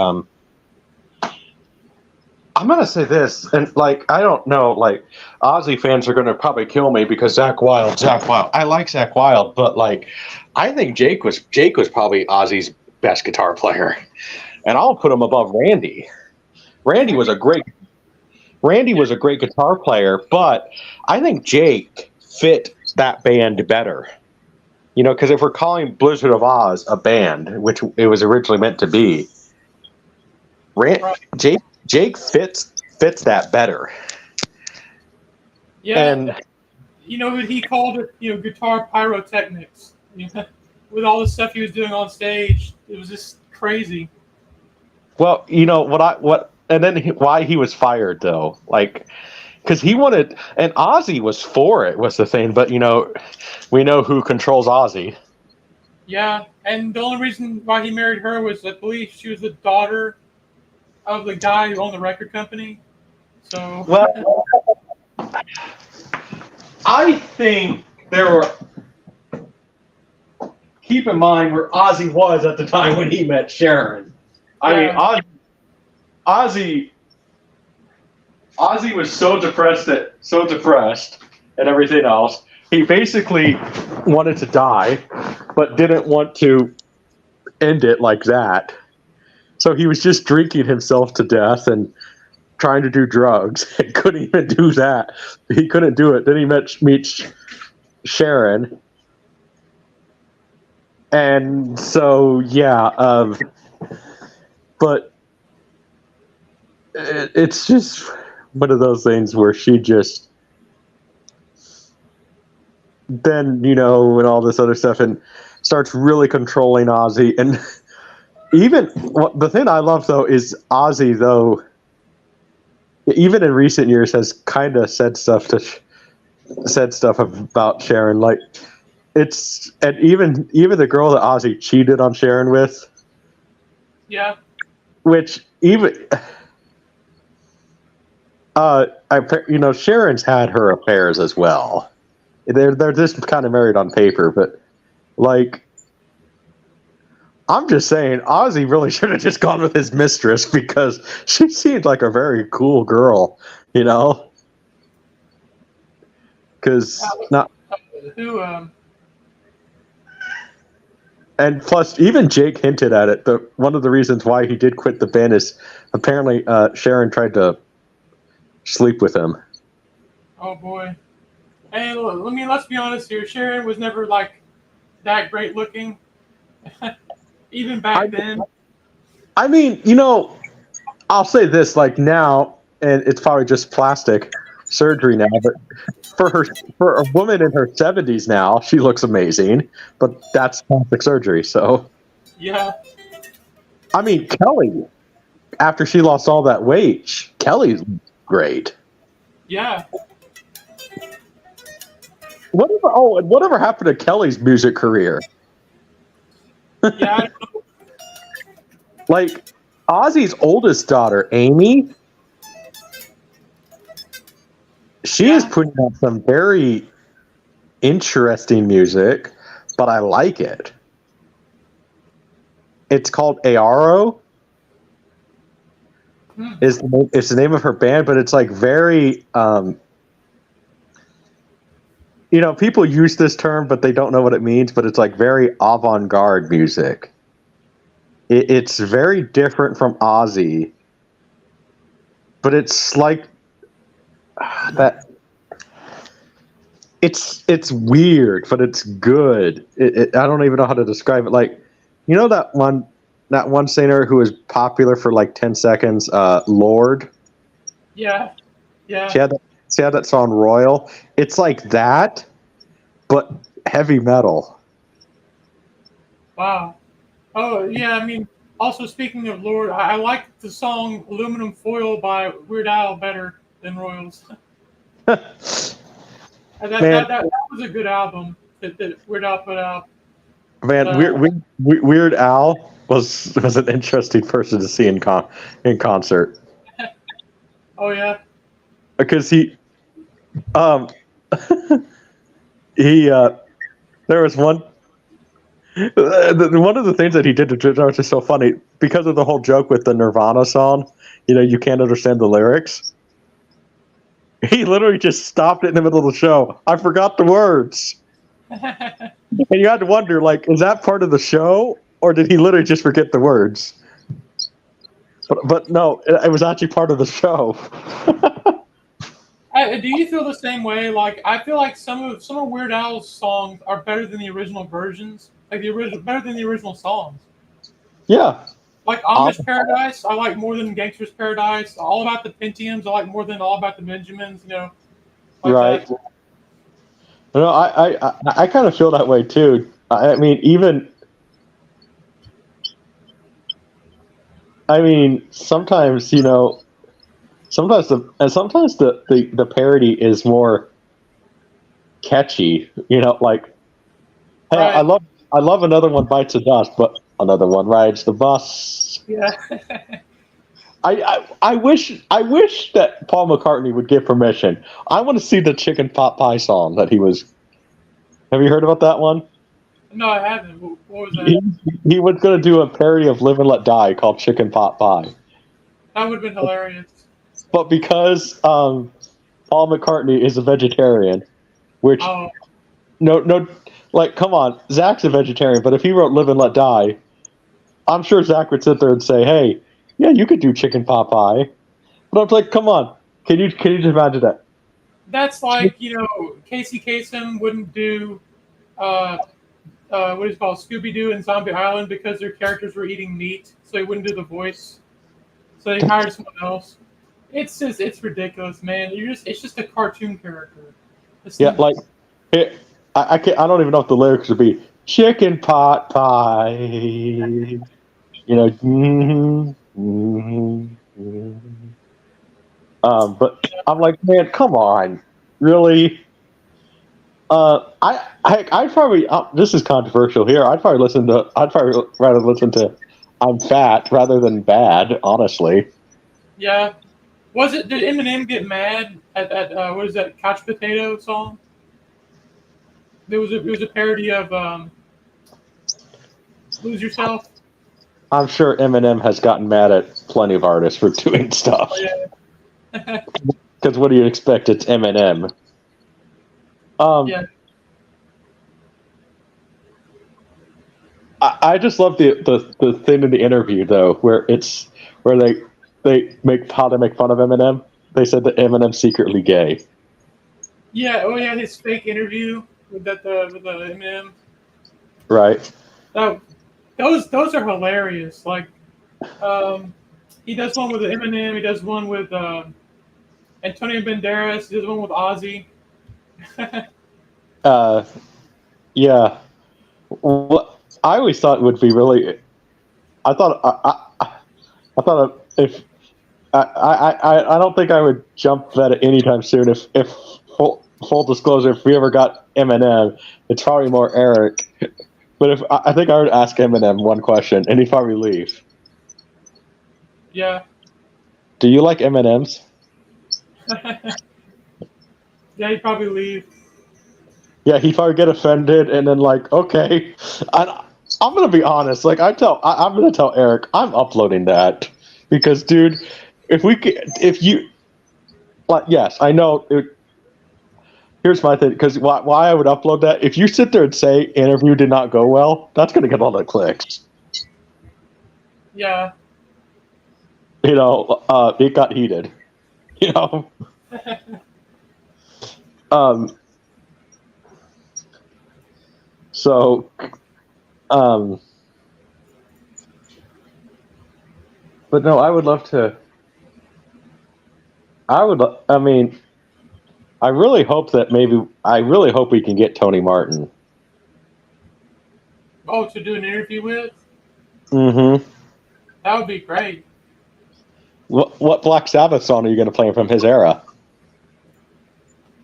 I'm gonna say this, and like, I don't know, like, Ozzy fans are gonna probably kill me because Zach Wild. I like Zach Wild, but like, I think Jake was probably Ozzy's best guitar player, and I'll put him above Randy. Randy was a great guitar player, but I think Jake fit that band better. You know, because if we're calling Blizzard of Oz a band, which it was originally meant to be, Right. Jake fits that better. Yeah, And you know, he called it, you know, guitar pyrotechnics. You know, with all the stuff he was doing on stage, it was just crazy. well, you know why he was fired though, like, because he wanted, and Ozzy was for it was the thing, but you know, we know who controls Ozzy. Yeah, and the only reason why he married her was, I believe, she was the daughter of the guy who owned the record company. So, Well, I think there were. Keep in mind where Ozzy was at the time when he met Sharon. I mean, yeah. Ozzy was so depressed and everything else. He basically wanted to die, but didn't want to end it like that. So he was just drinking himself to death and trying to do drugs. He couldn't even do that. He couldn't do it. Then he meets Sharon. And so, yeah, but it's just one of those things where she just, then, you know, and all this other stuff, and starts really controlling Ozzy. And even the thing I love though is Ozzy though. Even in recent years, has kind of said stuff about Sharon. Like and even the girl that Ozzy cheated on Sharon with. Yeah. Which even Sharon's had her affairs as well. They're just kind of married on paper, but like. I'm just saying, Ozzy really should have just gone with his mistress because she seemed like a very cool girl, you know? Because not. Who? And plus, even Jake hinted at it. One of the reasons why he did quit the band is apparently Sharon tried to sleep with him. Oh boy. And let's be honest here. Sharon was never like that great looking. Even back then. I mean, I'll say this, like now, and it's probably just plastic surgery now, but for a woman in her 70s now, she looks amazing, but that's plastic surgery, so. Yeah. I mean, Kelly, after she lost all that weight, Kelly's great. Yeah. Whatever happened to Kelly's music career? Yeah, I don't know. Like, Ozzy's oldest daughter, Amy, she is putting out some very interesting music, but I like it. It's called Aaro. It's the name of her band, but it's like very, people use this term, but they don't know what it means, but it's like very avant-garde music. It's very different from Ozzy, but it's like that. It's weird, but it's good. I don't even know how to describe it. Like, that one singer who was popular for like 10 seconds, Lord. Yeah. She had that song Royal. It's like that, but heavy metal. Wow. Oh, yeah, I mean, also speaking of Lord, I like the song Aluminum Foil by Weird Al better than Royals. that was a good album that Weird Al put out. Man, Weird Al was an interesting person to see in concert. Oh, yeah? Because he there was one of the things that he did that was just so funny because of the whole joke with the Nirvana song. You can't understand the lyrics. He literally just stopped it in the middle of the show. I forgot the words, and you had to wonder, like, is that part of the show, or did he literally just forget the words? But no, it was actually part of the show. Do you feel the same way? Like, I feel like some of Weird Al's songs are better than the original versions. Like better than the original songs. Yeah. Like Amish Paradise, I like more than Gangster's Paradise. All About the Pentiums, I like more than All About the Benjamins. Like right. That. No, I kind of feel that way too. I mean, sometimes sometimes the parody is more catchy. Like, hey, Right. I love Another One Bites the Dust, but another one rides the bus. Yeah. I wish that Paul McCartney would give permission. I want to see the chicken pot pie song that he was. Have you heard about that one? No, I haven't. What was that? He was going to do a parody of Live and Let Die called Chicken Pot Pie. That would have been hilarious. But because Paul McCartney is a vegetarian, which no, like, come on, Zach's a vegetarian, but if he wrote Live and Let Die, I'm sure Zach would sit there and say, hey, yeah, you could do chicken pot pie. But I'm like, come on, can you just imagine that? That's like, Casey Kasem wouldn't do what is it called, Scooby-Doo and Zombie Island because their characters were eating meat, so he wouldn't do the voice. So they hired someone else. It's ridiculous, man. It's just a cartoon character. Like, I don't even know if the lyrics would be chicken pot pie. you know, but I'm like, man, come on, really? I'd probably this is controversial here. I'd probably rather listen to "I'm Fat" rather than "Bad." Honestly, Yeah. Did Eminem get mad at what is that couch potato song? It was a parody of "Lose Yourself." I'm sure Eminem has gotten mad at plenty of artists for doing stuff. Oh yeah. Because what do you expect? It's Eminem. Yeah. I just love the thing in the interview though, where they make fun of Eminem. They said that Eminem's secretly gay. Yeah. Oh yeah. His fake interview with the Eminem. Right. That those are hilarious. Like, he does one with Eminem. He does one with Antonio Banderas. He does one with Ozzy. Yeah. What I always thought would be really, I thought I thought if I don't think I would jump that anytime soon. If full disclosure, if we ever got Eminem, it's probably more Eric. But if I think I would ask Eminem one question, and he'd probably leave. Yeah. Do you like M&Ms? Yeah, he'd probably leave. Yeah, he'd probably get offended, and then like, okay, I'm gonna be honest. Like I'm gonna tell Eric, I'm uploading that because, dude, if you, like, yes, I know. Here's my thing, because why I would upload that. If you sit there and say interview did not go well, that's gonna get all the clicks. Yeah. You know, it got heated. You know. So, but no, I would love to. I mean, I really hope that I really hope we can get Tony Martin. Oh, to do an interview with? Mm-hmm. That would be great. What Black Sabbath song are you going to play from his era?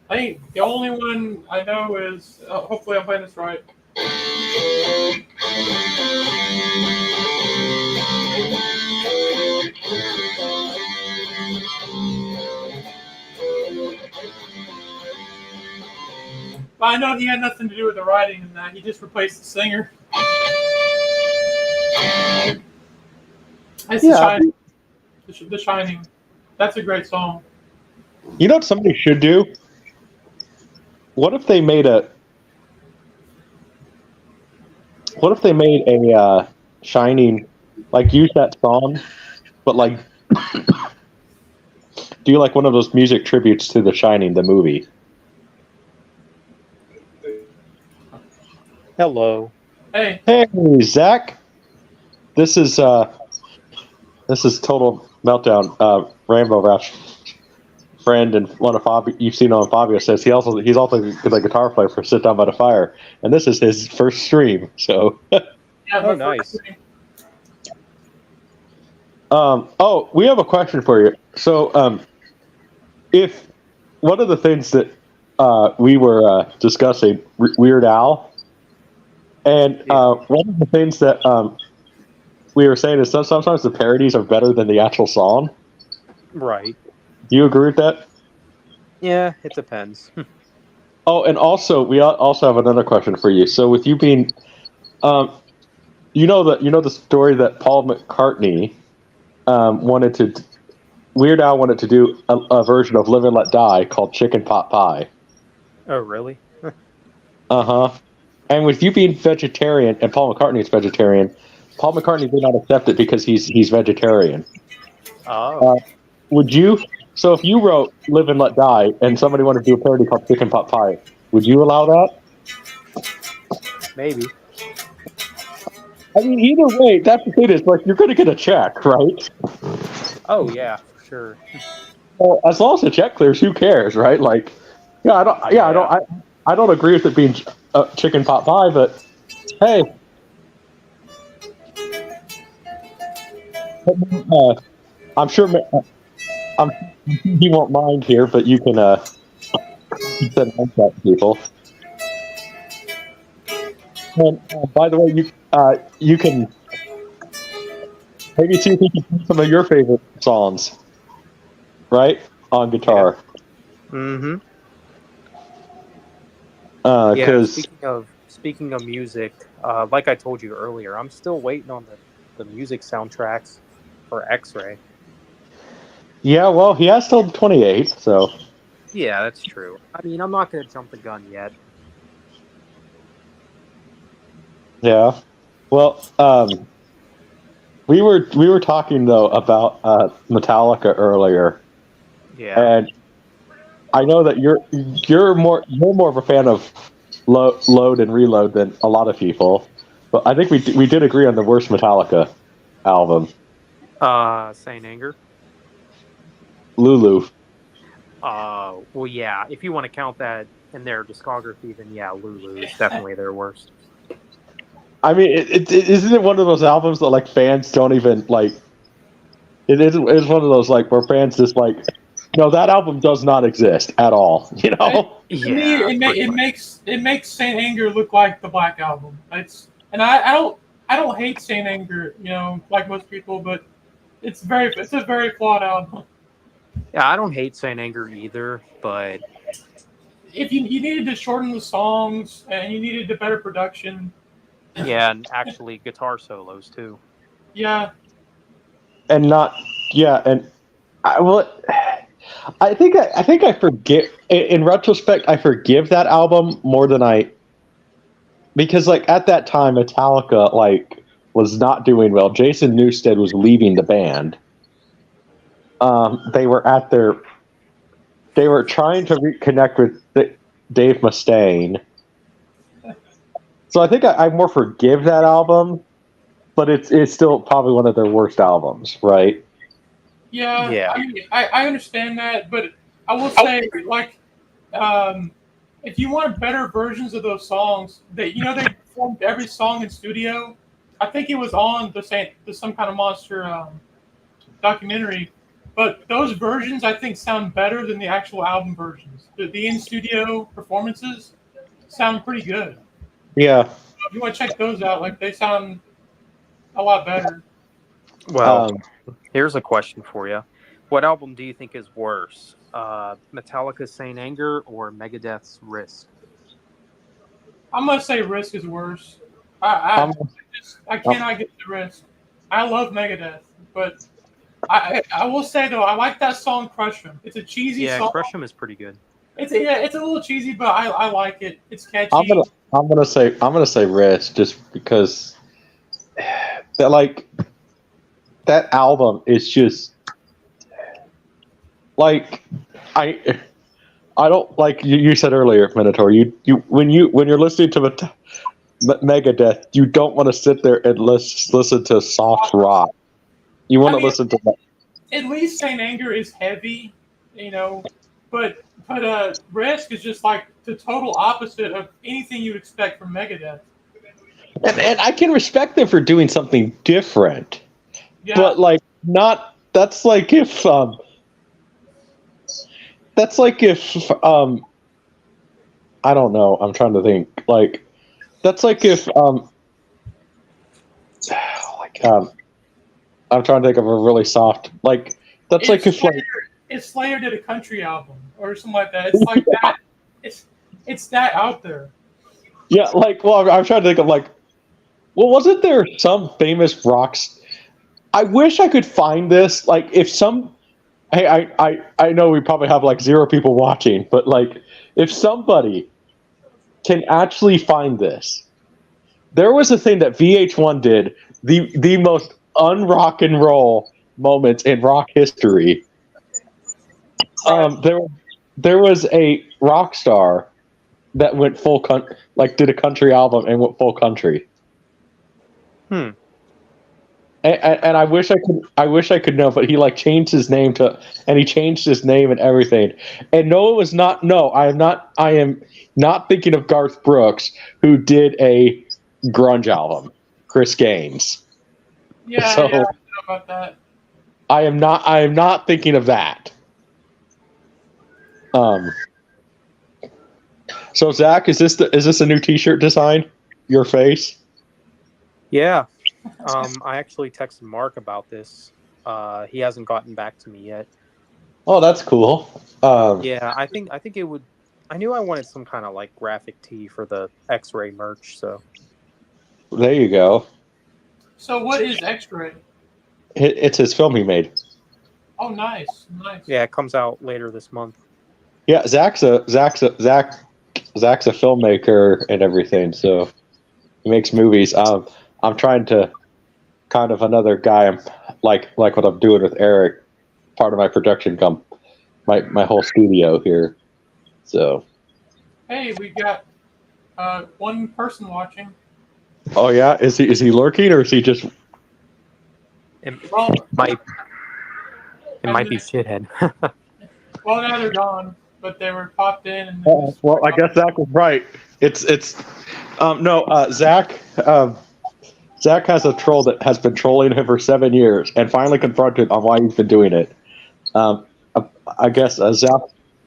I think the only one I know is, hopefully I'm playing this right. But I know he had nothing to do with the writing in that. He just replaced the singer. It's The Shining. The Shining. That's a great song. You know what somebody should do? What if they made a Shining, like, use that song, but like do like one of those music tributes to The Shining, the movie. Hello. Hey. Hey, Zach. This is Total Meltdown. Rambo Rash friend and one of Fabio, you've seen on Fabio, says he's also the guitar player for Sit Down by the Fire, and this is his first stream. So. Yeah, oh, nice. We have a question for you. So, if one of the things that we were discussing, Weird Al, and one of the things that we were saying is sometimes the parodies are better than the actual song. Right. Do you agree with that? Yeah, it depends. Oh, and also we also have another question for you. So, with you being, you know the story that Paul McCartney Weird Al wanted to do a version of Live and Let Die called Chicken Pot Pie. Oh, really? Uh-huh. And with you being vegetarian and Paul McCartney is vegetarian, Paul McCartney did not accept it because he's vegetarian. Oh. Would you? So if you wrote Live and Let Die and somebody wanted to do a parody called Chicken Pot Pie, would you allow that? Maybe. I mean, either way, that's the thing is, like, you're going to get a check, right? Oh, yeah, for sure. Well, as long as the check clears, who cares, right? Like, I don't agree with it being chicken pot pie, but hey, I'm sure I'm he won't mind here, but you can send links out to people. And by the way, you can maybe see if you can play some of your favorite songs, right, on guitar. Mm-hmm. Yeah. Because Speaking of music, like I told you earlier, I'm still waiting on the music soundtracks for X-Ray. yeah, well, he has till 28, so Yeah, that's true. I mean, I'm not gonna jump the gun yet. yeah. Well, we were talking though about Metallica earlier, Yeah. and I know that you're more of a fan of Load and Reload than a lot of people, but I think we did agree on the worst Metallica album, Saint Anger. Lulu. Well, yeah. If you want to count that in their discography, then yeah, Lulu is definitely their worst. I mean, isn't it one of those albums that like fans don't even like? It's one of those like where fans just like, no, that album does not exist at all. You know? To me, it makes Saint Anger look like the Black Album. I don't hate Saint Anger, like most people, but it's a very flawed album. Yeah, I don't hate Saint Anger either, but If you needed to shorten the songs and you needed a better production, yeah, and actually guitar solos too. yeah, And not and I think I forget in retrospect I forgive that album more than because like at that time Metallica like was not doing well. Jason Newsted was leaving the band. They were trying to reconnect with Dave Mustaine. So I think I more forgive that album, but it's still probably one of their worst albums, right? yeah. I understand that, but I will say like, if you want better versions of those songs, they performed every song in studio. I think it was on the Some Kind of Monster documentary. But those versions, I think, sound better than the actual album versions. The in-studio performances sound pretty good. Yeah. So if you want to check those out, like they sound a lot better. Well, here's a question for you. What album do you think is worse? Metallica's Saint Anger or Megadeth's Risk? I'm gonna say Risk is worse. I cannot get the Risk. I love Megadeth, but I will say though, I like that song "Crush 'Em." It's a cheesy song. Yeah, Crush 'Em is pretty good. It's a little cheesy, but I like it. It's catchy. I'm gonna say Risk just because that album is just like I don't like you said earlier, Minotaur. When you're listening to Megadeth, you don't want to sit there and listen to soft rock. You want to listen to that. At least Saint Anger is heavy, but Risk is just like the total opposite of anything you'd expect from Megadeth. And I can respect them for doing something different. Yeah. But like not that's like if I don't know, I'm trying to think. Like that's like if I'm trying to think of a really soft that's like if Slayer did a country album or something like that. It's like that. It's that out there. Yeah, I'm trying to think of wasn't there some famous rocks? I wish I could find this. Like if I know we probably have like 0 people watching, but like if somebody can actually find this, there was a thing that VH1 did, the most un-rock and roll moments in rock history. There was a rock star that went full did a country album and went full country. And I wish I could know, but he changed his name and everything. And I am not thinking of Garth Brooks, who did a grunge album, Chris Gaines. Yeah, So, yeah. about that. I am not thinking of that. So Zach, is this a new T-shirt design? Your face? Yeah. I actually texted Mark about this. He hasn't gotten back to me yet. Oh, that's cool. Yeah, I think it would. I knew I wanted some kind of like graphic tee for the X-ray merch. So There you go. So what is X-ray? It's his film he made. Oh, nice. yeah, it comes out later this month. Yeah, Zach's a filmmaker and everything, so he makes movies. I'm trying to kind of another guy. I'm like what I'm doing with Eric. Part of my production my whole studio here. So. Hey, we got one person watching. Oh yeah, is he lurking or is he just? Well, it might be shithead. Well, now they're gone, but they were popped in. And well, I guess Zach was right. Zach has a troll that has been trolling him for 7 years and finally confronted on why he's been doing it. I guess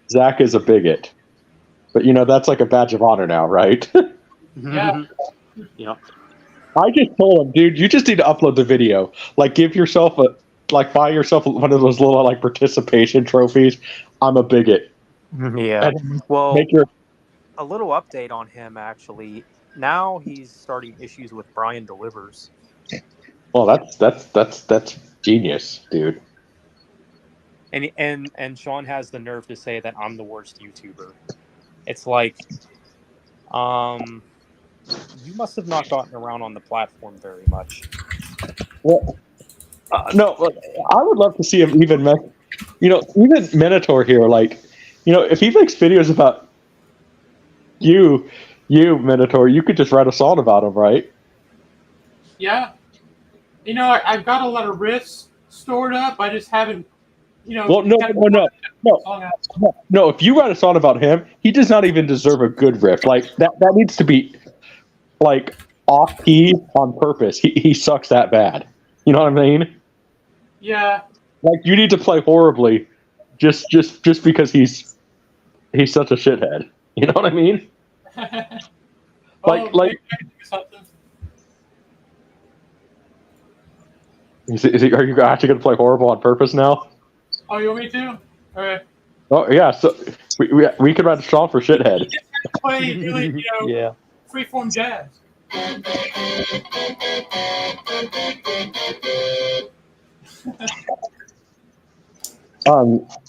Zach is a bigot, but that's like a badge of honor now, right? Yeah. Yeah. I just told him, dude, you just need to upload the video. Like, buy yourself one of those little like participation trophies. I'm a bigot. Yeah. Well, Make your a little update on him actually. Now he's starting issues with Brian Delivers. Well, that's genius, dude. And Sean has the nerve to say that I'm the worst YouTuber. It's like, you must have not gotten around on the platform very much. Well, no, I would love to see him even even Minotaur here. Like, if he makes videos about you Minotaur, you could just write a song about him, right? Yeah. I've got a lot of riffs stored up. I just haven't. Well, no. If you write a song about him, he does not even deserve a good riff. Like that needs to be like off key on purpose. He sucks that bad. You know what I mean? Yeah. Like you need to play horribly, just because he's such a shithead. You know what I mean? Like. Are you actually going to play horrible on purpose now? Oh, you want me to? All right. Oh yeah, so we could write a song for shithead. Play really, yeah. freeform jazz.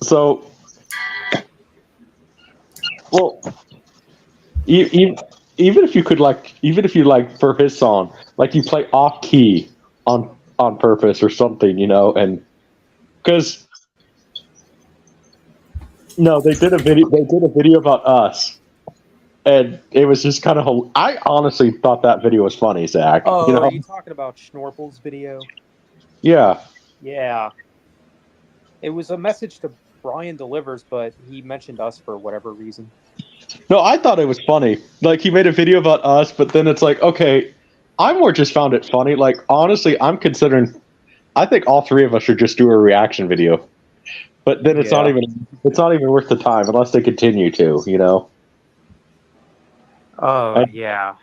So, well, even if you could even if you for his song, like you play off key on purpose or something, and because. No, they did a video about us, and it was just kind of. I honestly thought that video was funny, Zach. Oh, are you talking about Schnorpel's video? Yeah. Yeah. It was a message to Brian Delivers, but he mentioned us for whatever reason. No, I thought it was funny. Like he made a video about us, but then it's like, okay, I more just found it funny. Like honestly, I'm considering. I think all three of us should just do a reaction video. But then it's not even worth the time unless they continue to, Oh, yeah.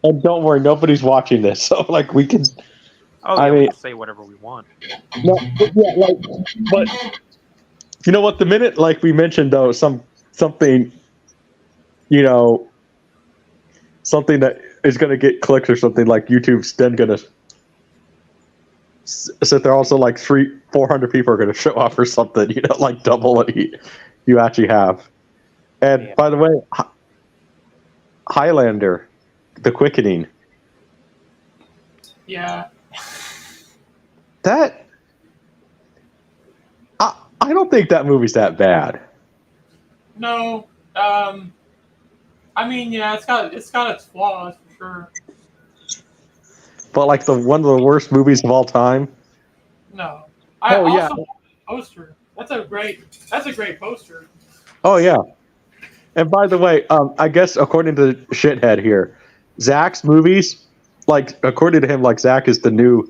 And don't worry, nobody's watching this, so we can. Oh, yeah, we can say whatever we want. No, but you know what? The minute we mentioned though something, something that is going to get clicks or something, like YouTube's then going to. So they're also 400 people are going to show up or something, double what you actually have. And yeah. By the way, Highlander, The Quickening. Yeah. That I don't think that movie's that bad. No. I mean, yeah, it's got its flaws for sure. But one of the worst movies of all time. No. I also yeah. love the poster. That's a great poster. Oh yeah. And by the way, I guess according to Shithead here, Zach's movies, according to him, Zach is the new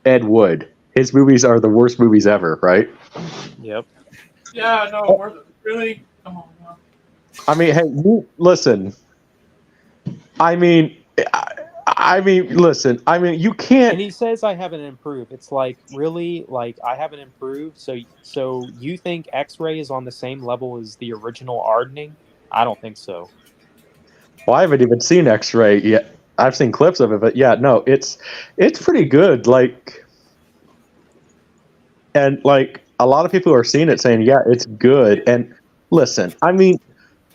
Ed Wood. his movies are the worst movies ever, right? Yep. Yeah, no, really? Come on, now. I mean, hey, listen. I mean, listen. I mean, you can't. And he says I haven't improved. It's like, really, like I haven't improved. So you think X-Ray is on the same level as the original Ardening? I don't think so. Well, I haven't even seen X-Ray yet. I've seen clips of it, but yeah, no, it's pretty good. Like, and like a lot of people are seeing it, saying, yeah, it's good. And listen, I mean,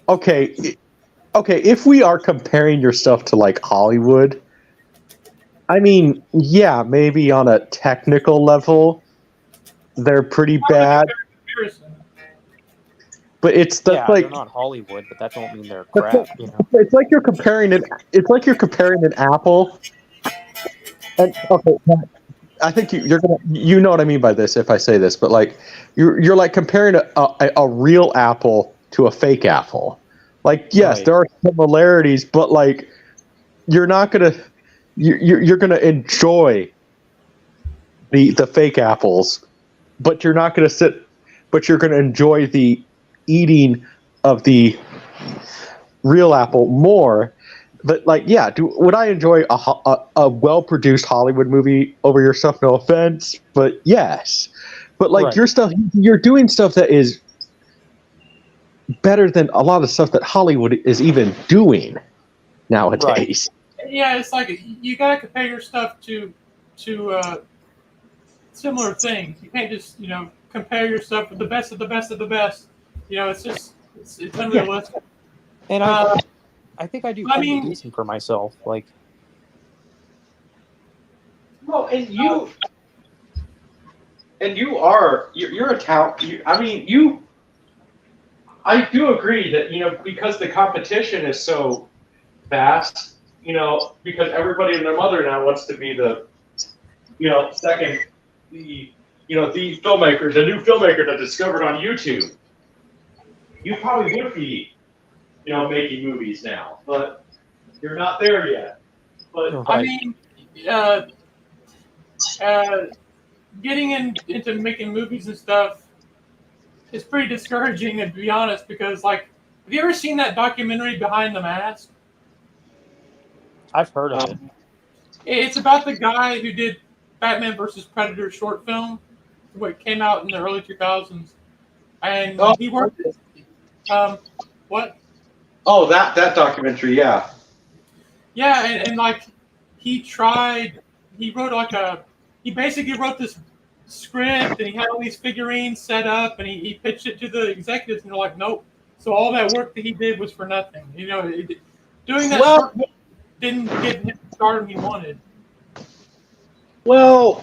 okay, if we are comparing your stuff to like Hollywood, I mean, yeah, maybe on a technical level, they're pretty bad. But it's Yeah, like they're not Hollywood, but that don't mean they're crap. You know. it's like you're comparing it. It's like you're comparing an apple. And okay, I think you're gonna know what I mean by this if I say this, but like you're like comparing a real apple to a fake apple. Like yes, Right. there are similarities, but like you're not gonna you're gonna enjoy the fake apples, but you're not gonna but you're gonna enjoy the eating of the real apple more. But like, yeah, would I enjoy a well-produced Hollywood movie over your stuff? No offense, but yes. But like Right. your stuff, you're doing stuff that is better than a lot of stuff that Hollywood is even doing nowadays. Yeah, it's like you gotta compare your stuff to similar things. You can't just compare your stuff with the best of the best of the best. It's just it's unrealistic. And I think I do I pretty mean- decent for myself. Like, Well, and you're a talent. I mean, I do agree that because the competition is so vast, because everybody and their mother now wants to be the second the filmmaker, the new filmmaker that discovered on YouTube. You probably would be making movies now, but you're not there yet. But I mean, getting into making movies and stuff is pretty discouraging, to be honest. Because, like, have you ever seen that documentary Behind the Mask? I've heard of it. It's about the guy who did Batman versus Predator short film, what came out in the early 2000s, and he worked. What? Oh, that documentary, yeah. Yeah, and like he basically wrote this script, and he had all these figurines set up, and he pitched it to the executives, and they're like, nope. So all that work that he did was for nothing. Doing that short film didn't get him the stardom he wanted. Well,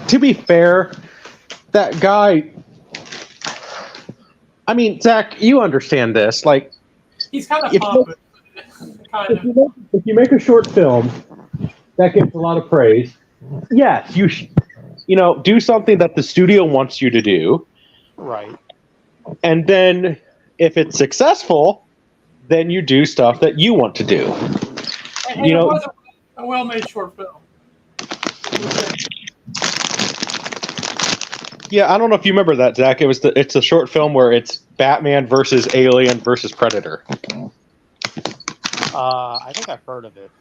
to be fair, that guy. I mean, Zach, you understand this. Like, He's kind of pompous. if you make a short film that gets a lot of praise, yes, you should, do something that the studio wants you to do, Right. and then if it's successful, then you do stuff that you want to do. And it was a well-made short film. Yeah, I don't know if you remember that, Zach. It's a short film where it's Batman versus Alien versus Predator. I think I've heard of it.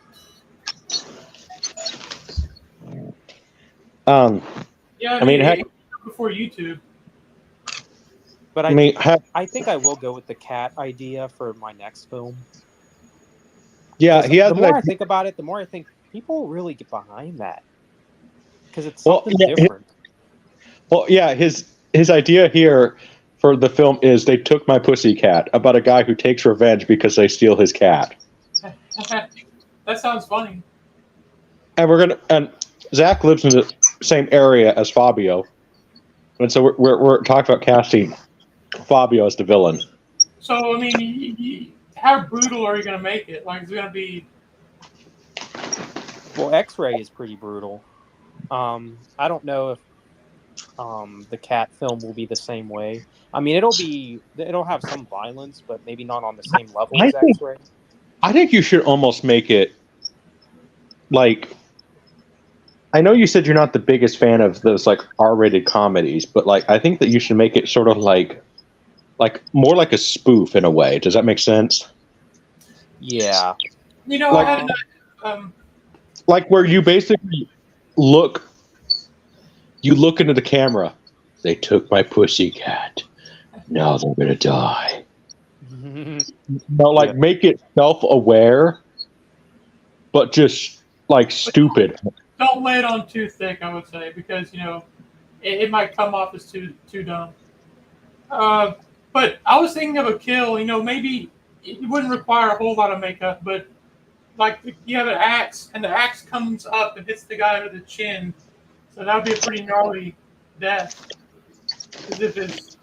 Yeah, I mean, heck, before YouTube. But I think I will go with the cat idea for my next film. yeah, he has The more I think about it, the more I think people really get behind that because it's something different. Well, yeah, his idea here for the film is They Took My Pussycat, about a guy who takes revenge because they steal his cat. That sounds funny. And Zach lives in the same area as Fabio, and so we're talking about casting Fabio as the villain. So I mean, how brutal are you going to make it? Like, it's going to be. Well, X-Ray is pretty brutal. I don't know if the cat film will be the same way. I mean, it'll have some violence, but maybe not on the same level as X-Ray. I think you should almost make it like I know you said you're not the biggest fan of those like R-rated comedies, but like I think that you should make it sort of like more like a spoof in a way. Does that make sense? Yeah. You know, Like- I had Like where you basically look into the camera. They took my pussycat. Now they're gonna die. No, like make it self-aware, but just like stupid. don't lay it on too thick, I would say, because you know it might come off as too dumb. But I was thinking of a kill. You know, maybe it wouldn't require a whole lot of makeup, but like you have an axe, and the axe comes up and hits the guy under the chin, so that would be a pretty gnarly death. As if his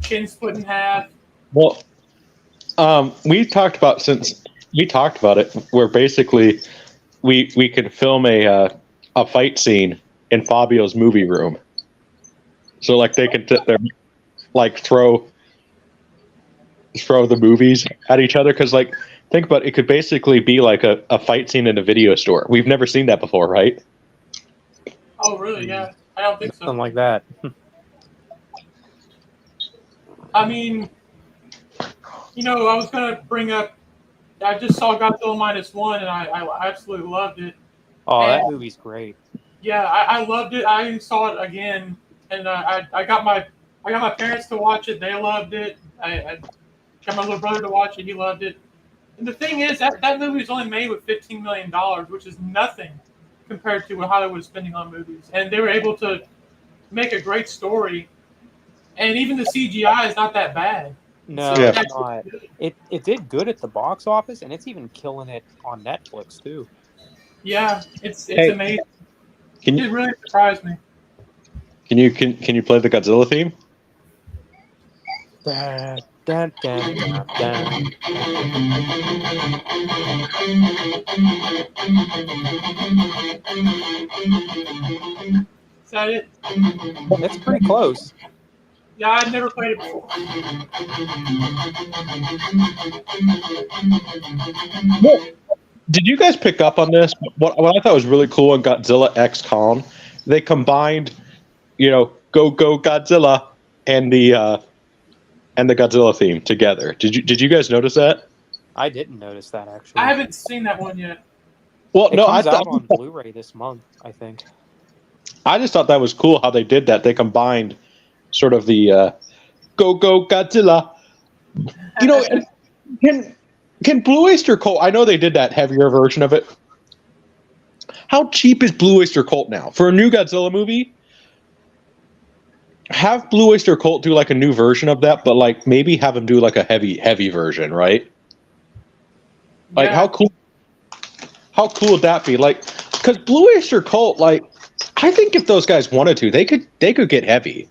chin split in half. Well, we talked about it, where basically we could film a fight scene in Fabio's movie room. So like they could sit there, like throw the movies at each other, because like think about it, it could basically be like a fight scene in a video store. We've never seen that before, right? Oh really? Yeah, I don't think so. Something like that. I mean, I was gonna bring up. I just saw Godzilla -1, and I absolutely loved it. Oh, that movie's great. Yeah, I loved it. I even saw it again, and I got my parents to watch it. They loved it. I got my little brother to watch it. He loved it. And the thing is, that movie was only made with $15 million, which is nothing compared to what Hollywood is spending on movies. And they were able to make a great story. And even the CGI is not that bad. No, Yeah. it's not. It did good at the box office, and it's even killing it on Netflix too. Yeah, it's Hey, amazing. Can It you really surprised me. can you play the Godzilla theme? Dun, dun, dun, dun, dun. Is that it? It's pretty close. Yeah, I'd never played it before. Did you guys pick up on this? What I thought was really cool in Godzilla X Kong, they combined, Go Go Godzilla and the Godzilla theme together. Did you guys notice that? I didn't notice that actually. I haven't seen that one yet. Well, It no, I comes out thought on Blu-ray this month, I think. I just thought that was cool how they did that. They combined sort of the Go Go Godzilla. Can Blue Oyster Cult? I know they did that heavier version of it. How cheap is Blue Oyster Cult now for a new Godzilla movie? Have Blue Oyster Cult do like a new version of that, but like maybe have them do like a heavy version, right? Like Yeah. how cool would that be? Like, because Blue Oyster Cult, like, I think if those guys wanted to, they could get heavy.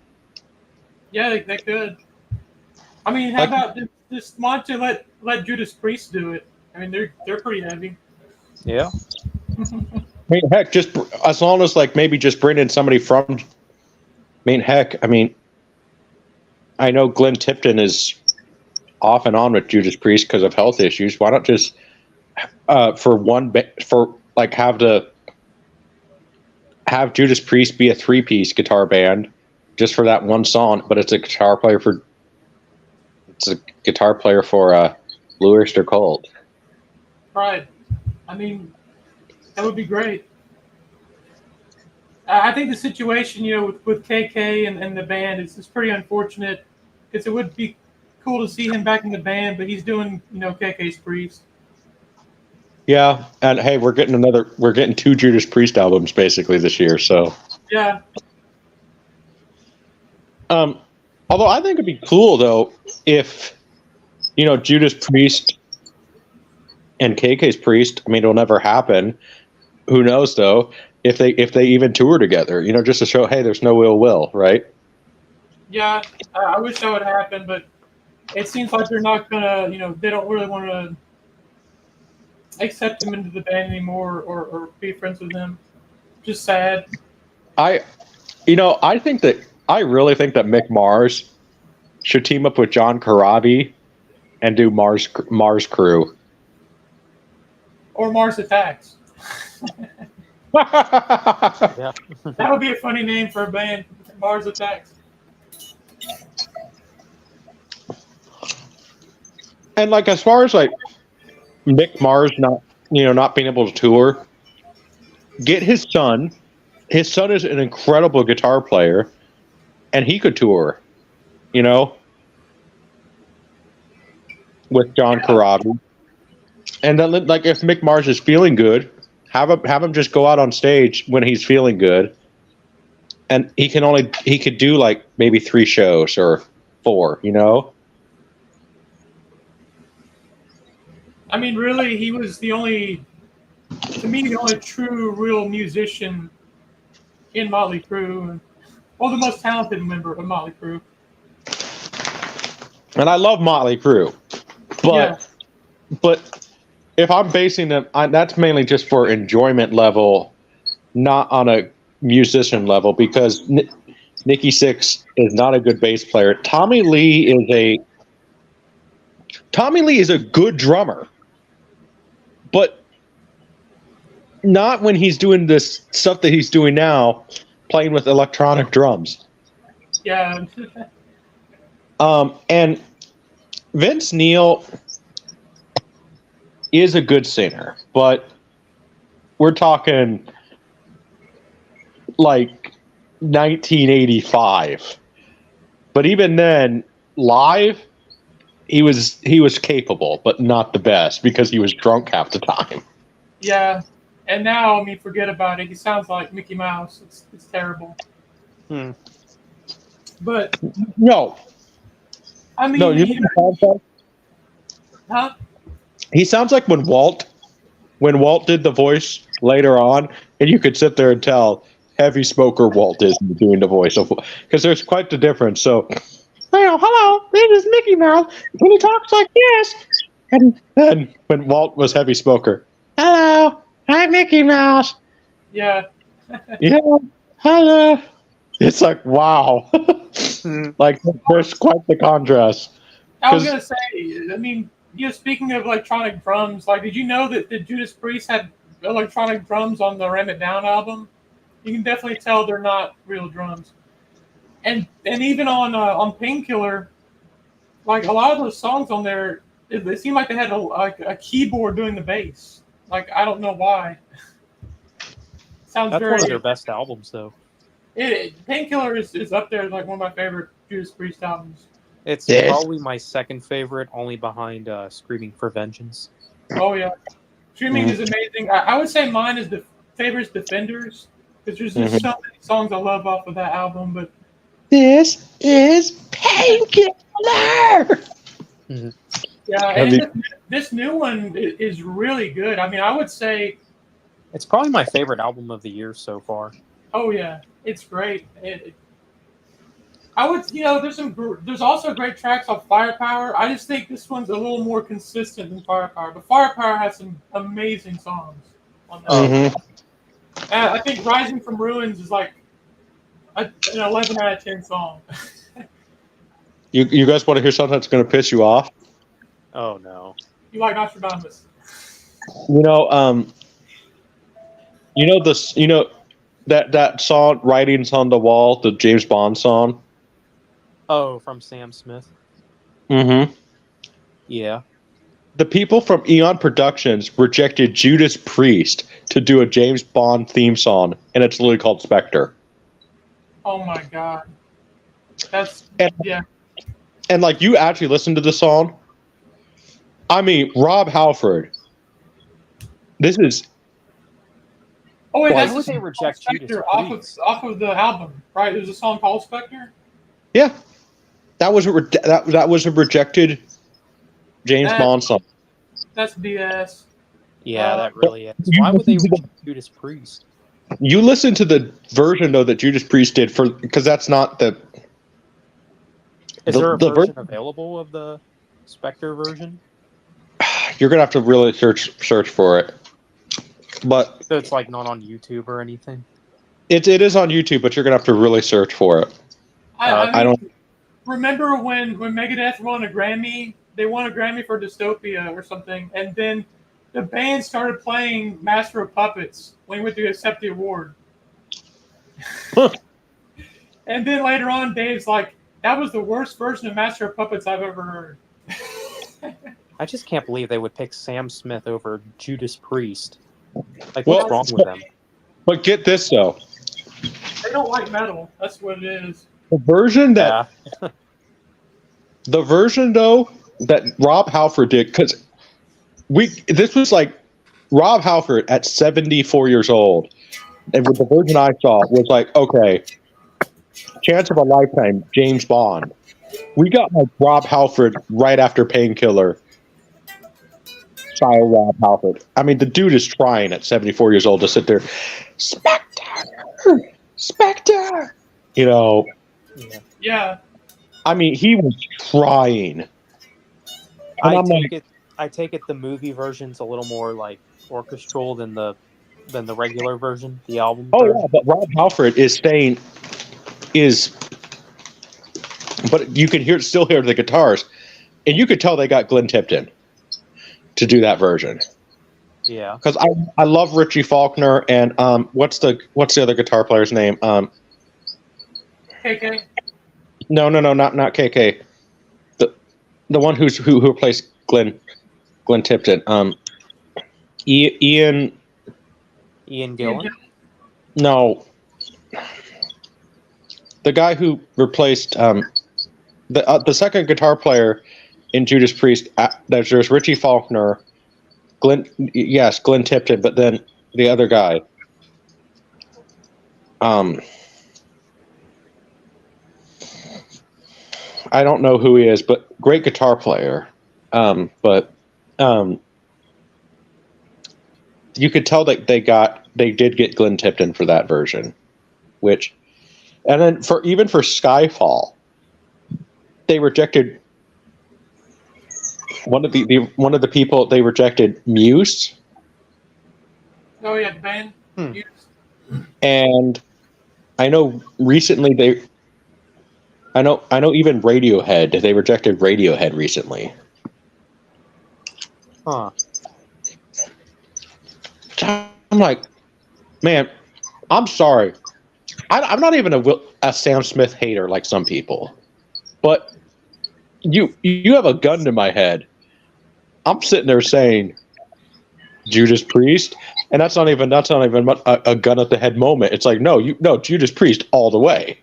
Yeah, they could. I mean, how about just want to let Judas Priest do it? I mean, they're pretty heavy. Yeah. I mean, heck, just as long as like maybe just bring in somebody from. I mean, heck, I know Glenn Tipton is off and on with Judas Priest because of health issues. Why not just have Judas Priest be a 3-piece guitar band just for that one song, but it's a guitar player for Blue Oyster Cult. Right. I mean, that would be great. I think the situation, with KK and the band is pretty unfortunate because it would be cool to see him back in the band, but he's doing, KK's Priest. Yeah, and hey, we're getting 2 Judas Priest albums basically this year, so. Yeah. Although I think it'd be cool though if, Judas Priest and KK's Priest. I mean, it'll never happen. Who knows though? If they even tour together, just to show, hey, there's no ill will, right? Yeah, I wish that would happen, but it seems like they're not gonna, they don't really want to accept him into the band anymore or be friends with him. Just sad. I really think that Mick Mars should team up with John Corabi and do Mars Crew. Or Mars Attacks. Yeah. That would be a funny name for a band, Mars Attacks. And like as far as like Mick Mars not being able to tour, get his son. His son is an incredible guitar player, and he could tour. You know, with John Corabi. And then, like, if Mick Mars is feeling good, have him just go out on stage when he's feeling good, and he could do like maybe 3 shows or 4. You know. I mean, really, he was the only true, real musician in Motley Crue, or the most talented member of Motley Crue. And I love Motley Crue, but if I'm basing them, that's mainly just for enjoyment level, not on a musician level, because Nikki Sixx is not a good bass player. Tommy Lee is a good drummer, but not when he's doing this stuff that he's doing now, playing with electronic drums. Yeah. And Vince Neil is a good singer, but we're talking like 1985. But even then, live, he was capable, but not the best because he was drunk half the time. Yeah. And now, I mean, forget about it. He sounds like Mickey Mouse. It's terrible. But no, I mean, no, you know, huh? He sounds like when Walt did the voice later on, and you could sit there and tell heavy smoker Walt is doing the voice of, because there's quite the difference. So, hello, this is Mickey Mouse, and he talks like this. And then when Walt was heavy smoker, hello, I'm Mickey Mouse. Yeah. Yeah, hello. It's like, wow. Like, there's quite the contrast. I was going to say, I mean, speaking of electronic drums, like, did you know that Judas Priest had electronic drums on the Ram It Down album? You can definitely tell they're not real drums. And even on Painkiller, like, a lot of those songs on there, it seemed like they had a keyboard doing the bass. Like, I don't know why. Sounds That's very. one of their best albums, though. Painkiller is up there, like one of my favorite Judas Priest albums. It's probably my second favorite, only behind Screaming for Vengeance. Oh yeah, Screaming is amazing. I would say mine is the favorite's Defenders, because there's just so many songs I love off of that album. But this is Painkiller. Yeah, and this new one is really good. I mean, I would say it's probably my favorite album of the year so far. Oh yeah, it's great. I would, there's also great tracks on Firepower. I just think this one's a little more consistent than Firepower. But Firepower has some amazing songs on that. And I think Rising from Ruins is like an 11 out of 10 song. You guys want to hear something that's going to piss you off? Oh no! You like Nostradamus? That song, Writings on the Wall, the James Bond song. Oh, from Sam Smith. Yeah. The people from Eon Productions rejected Judas Priest to do a James Bond theme song, and it's literally called Spectre. Oh my god. Yeah. And like, you actually listen to the song. I mean, Rob Halford. This is. Oh wait, why would they reject Judas Priest off of the album? Right? There's a song called Spectre. Yeah, that was a rejected James Bond song. That's BS. Yeah, that really is. Why would they reject Judas Priest? You listen to the version though that Judas Priest did because that's not the. Is there a version available of the Spectre version? You're gonna have to really search for it. But so it's like not on YouTube or anything. It is on YouTube, but you're gonna have to really search for it. I don't remember when Megadeth won a Grammy. They won a Grammy for Dystopia or something, and then the band started playing Master of Puppets when he went to accept the award. Huh. And then later on, Dave's like, that was the worst version of Master of Puppets I've ever heard. I just can't believe they would pick Sam Smith over Judas Priest. Like, Well, what's wrong with them? But get this though, They don't like metal. That's what it is. the version that Rob Halford did, because this was like Rob Halford at 74 years old, and with the version I saw was like, okay, chance of a lifetime, James Bond. We got like Rob Halford right after Painkiller. Style Rob Halford. I mean, the dude is trying at 74 years old to sit there, Spectre. You know. Yeah. I mean, he was trying. And I take it the movie version's a little more like orchestral than the regular version, the album. Oh version. yeah, but Rob Halford is staying. But you can still hear the guitars, and you could tell they got Glenn Tipton to do that version. Yeah, because I love Richie Faulkner and what's the other guitar player's name? KK. No, not KK. The one who replaced Glenn Tipton. Ian Gillan. No, the guy who replaced the second guitar player in Judas Priest. There's Richie Faulkner, Glenn Tipton, but then the other guy. I don't know who he is, but great guitar player. But you could tell that they did get Glenn Tipton for that version, and then for Skyfall, they rejected one of the people. They rejected Muse. Oh yeah, the band. Muse. And I know recently I know even Radiohead. They rejected Radiohead recently. Huh. I'm like, man, I'm sorry. I'm not even a Sam Smith hater like some people, but you have a gun to my head. I'm sitting there saying Judas Priest, and that's not even a gun at the head moment. It's like no, Judas Priest all the way.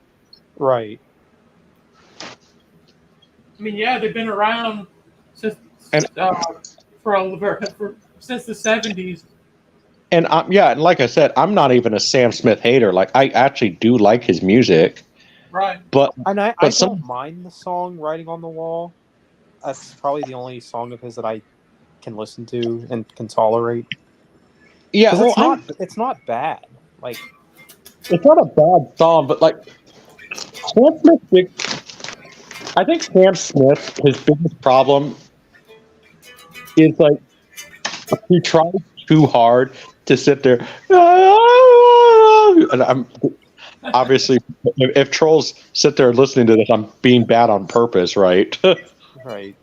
Right. I mean, yeah, they've been around since since the 70s. And and like I said, I'm not even a Sam Smith hater. Like I actually do like his music, Right. but I don't mind the song "Writing on the Wall." That's probably the only song of his that I can listen to and can tolerate. Yeah, it's not bad. Like, it's not a bad song, but like Sam Smith, I think Sam Smith, his biggest problem is like he tries too hard to sit there. And I'm obviously, if trolls sit there listening to this, I'm being bad on purpose, right? right.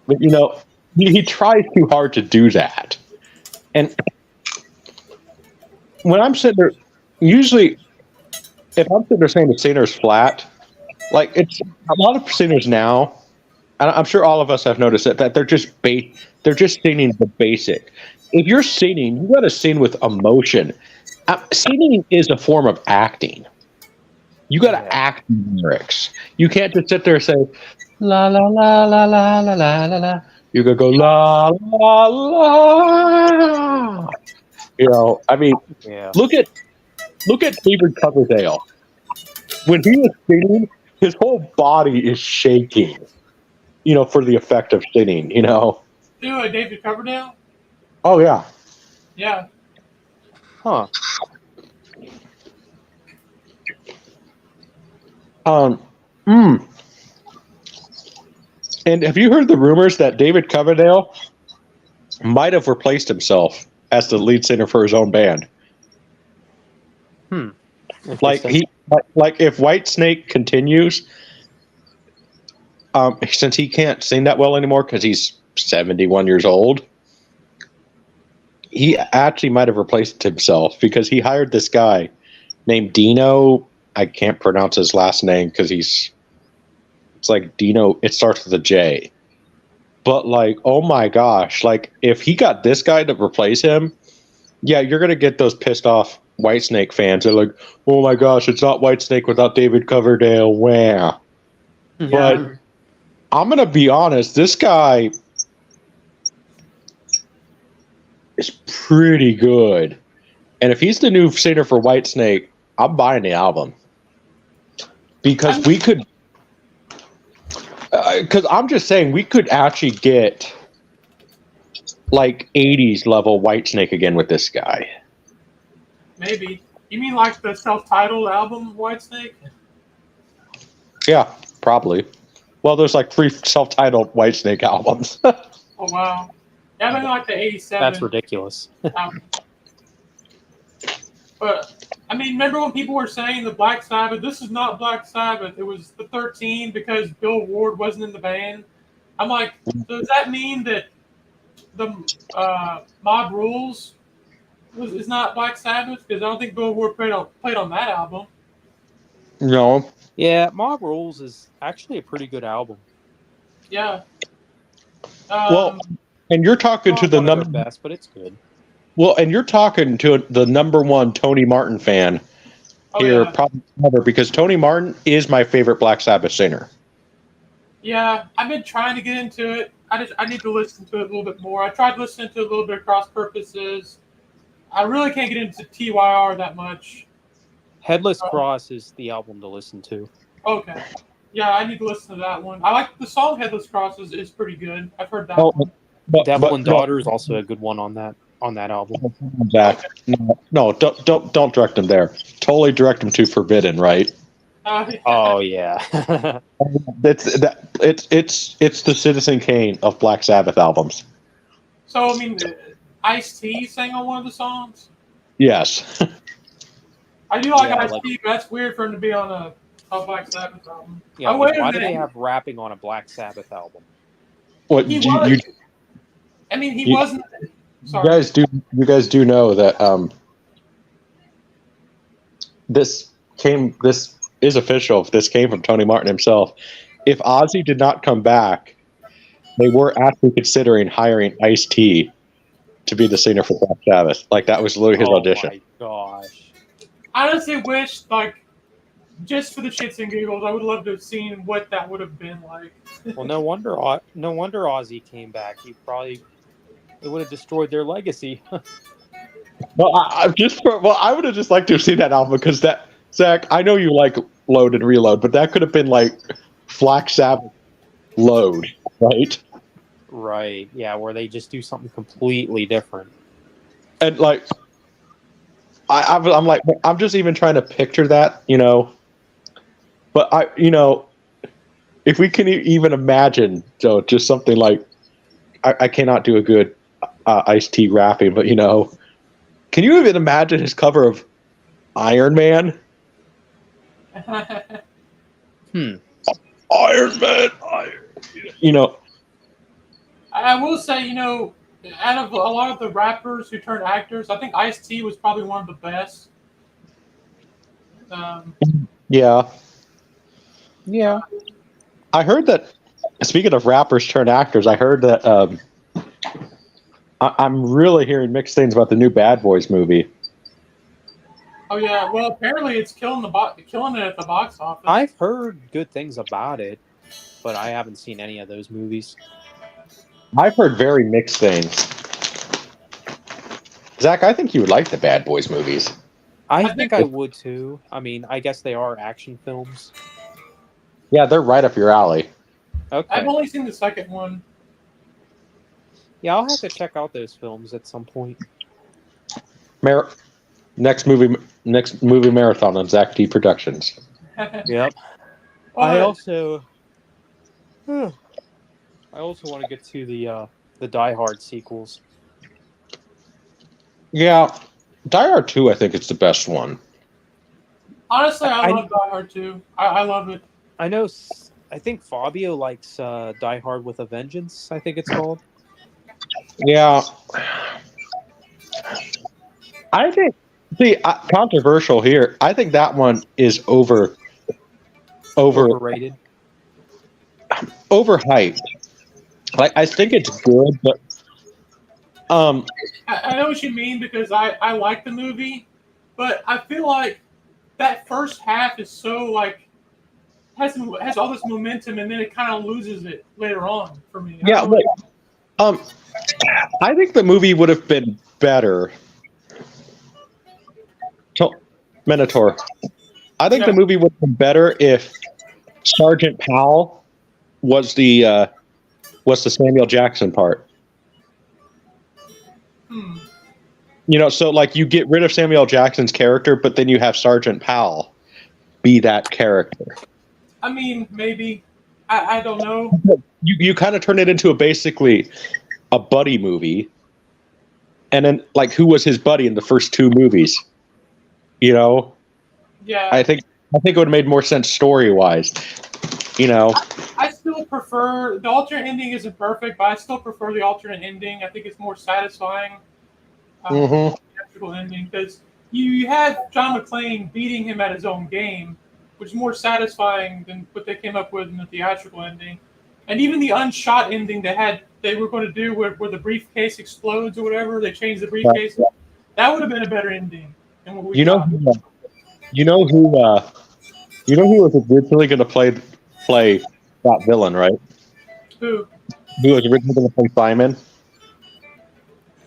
But he tries too hard to do that, and when I'm sitting there, usually, if I'm sitting there saying the singer's flat, like it's a lot of singers now, and I'm sure all of us have noticed that they're just singing the basic. If you're singing, you got to sing with emotion. Singing is a form of acting. You got to act lyrics. You can't just sit there and say la la la la la la la la la. You gotta go la la la. I mean, look at David Coverdale. When he was singing, his whole body is shaking. For the effect of singing. David Coverdale. Oh yeah. Yeah. Huh. And have you heard the rumors that David Coverdale might have replaced himself as the lead singer for his own band? Like if Whitesnake continues, since he can't sing that well anymore because he's 71 years old, he actually might have replaced himself because he hired this guy named Dino. I can't pronounce his last name because it's like Dino. It starts with a J. But like, oh my gosh, like if he got this guy to replace him, yeah, you're gonna get those pissed off Whitesnake fans. They're like, oh my gosh, it's not Whitesnake without David Coverdale. Wow. Yeah. But I'm gonna be honest, this guy is pretty good. And if he's the new singer for Whitesnake, I'm buying the album. Because we could because I'm just saying we could actually get like 80s level Whitesnake again with this guy. Maybe. You mean like the self-titled album, Whitesnake? Yeah, probably. Well, there's like 3 self-titled Whitesnake albums. Oh, wow. Yeah, maybe like the 87. That's ridiculous. album. But, I mean, remember when people were saying the Black Sabbath, this is not Black Sabbath, it was the 13 because Bill Ward wasn't in the band? I'm like, so does that mean that the Mob Rules is not Black Sabbath? Because I don't think Bill Ward played on that album. No. Yeah, Mob Rules is actually a pretty good album. Yeah. Well, and you're talking to the number best, but it's good. Well, and you're talking to the number 1 Tony Martin fan here, probably ever, because Tony Martin is my favorite Black Sabbath singer. Yeah, I've been trying to get into it. I need to listen to it a little bit more. I tried listening to a little bit of Cross Purposes. I really can't get into TYR that much. Headless Cross is the album to listen to. Okay. Yeah, I need to listen to that one. I like the song Headless Cross is pretty good. I've heard that one. Devil and Daughter is also a good one on that album. Zach, no, don't direct him there. Totally direct him to Forbidden, right? Yeah. Oh yeah. It's the Citizen Kane of Black Sabbath albums. So I mean, Ice-T sang on one of the songs. Yes. I do like Yeah, Ice-T, but that's weird for him to be on a Black Sabbath album. Yeah, oh, wait a why do minute. they have rapping on a Black Sabbath album? What He you wasn't. Sorry. You guys do know that this is official. This came from Tony Martin himself. If Ozzy did not come back, they were actually considering hiring Ice-T to be the singer for Black Sabbath. Like that was literally his audition. Oh my gosh. I honestly wish, like, just for the shits and giggles, I would love to have seen what that would have been like. Well, no wonder Ozzy came back. It would have destroyed their legacy. Well, I would have just liked to have seen that album because that Zach, I know you like Load and Reload, but that could have been like Black Sabbath Load, right? Right. Yeah, where they just do something completely different. And like, I'm like, I'm just even trying to picture that, you know. But if we can even imagine, so just something like, I cannot do a good Ice-T rapping, but can you even imagine his cover of Iron Man? Iron Man, I will say, out of a lot of the rappers who turned actors, I think Ice-T was probably one of the best. Yeah. Yeah. I heard that, speaking of rappers turned actors, I heard that I'm really hearing mixed things about the new Bad Boys movie. Oh, yeah. Well, apparently it's killing it at the box office. I've heard good things about it, but I haven't seen any of those movies. I've heard very mixed things. Zach, I think you would like the Bad Boys movies. I think I would too. I mean, I guess they are action films. Yeah, they're right up your alley. Okay. I've only seen the second one. Yeah, I'll have to check out those films at some point. Next movie marathon on Zach D Productions. Yep. I also want to get to the Die Hard sequels. Yeah, Die Hard 2, I think it's the best one. Honestly, I love Die Hard 2. I love it. I think Fabio likes Die Hard with a Vengeance, I think it's called. Yeah. I think, controversial here. I think that one is Overrated. overhyped. Like, I think it's good, but I know what you mean because I like the movie, but I feel like that first half is so like has all this momentum and then it kind of loses it later on for me. yeah, like, I think the movie would have been better. Minotaur. I think the movie would have been better if Sergeant Powell was the Samuel Jackson part. You know, so like you get rid of Samuel Jackson's character, but then you have Sergeant Powell be that character. I mean, maybe. I don't know. You kind of turn it into basically a buddy movie, and then like who was his buddy in the first two movies? You know. Yeah. I think it would have made more sense story wise. You know. I still prefer the alternate ending isn't perfect, but I still prefer the alternate ending. I think it's more satisfying. Theatrical ending because you have John McClane beating him at his own game, which is more satisfying than what they came up with in the theatrical ending. And even the unshot ending they were going to do where the briefcase explodes or whatever, they changed the briefcase. Yeah. That would have been a better ending than what we got. You know who was originally going to play that villain, right? Who was originally going to play Simon?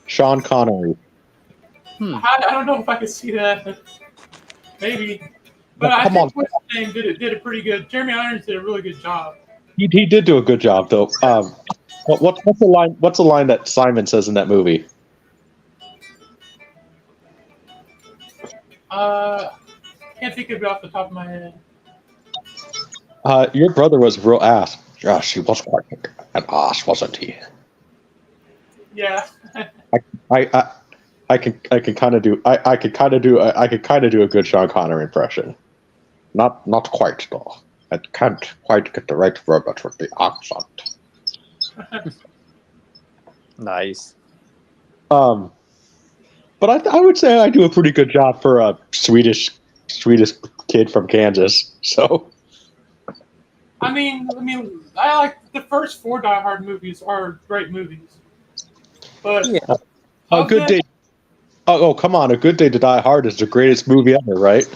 Sean Connery. I don't know if I could see that. Maybe. But I think what's his name did a pretty good. Jeremy Irons did a really good job. He did do a good job, though. What's the line? What's the line that Simon says in that movie? Can't think of it off the top of my head. Your brother was a real ass. Gosh, he was quite an ass, wasn't he? Yeah. I could kind of do a good Sean Connery impression. Not quite though. I can't quite get the right verbiage with the accent. Nice. But I would say I do a pretty good job for a Swedish kid from Kansas. So. I mean, I like the first 4 Die Hard movies are great movies, but yeah. A Good Day. Oh, come on! A Good Day to Die Hard is the greatest movie ever, right?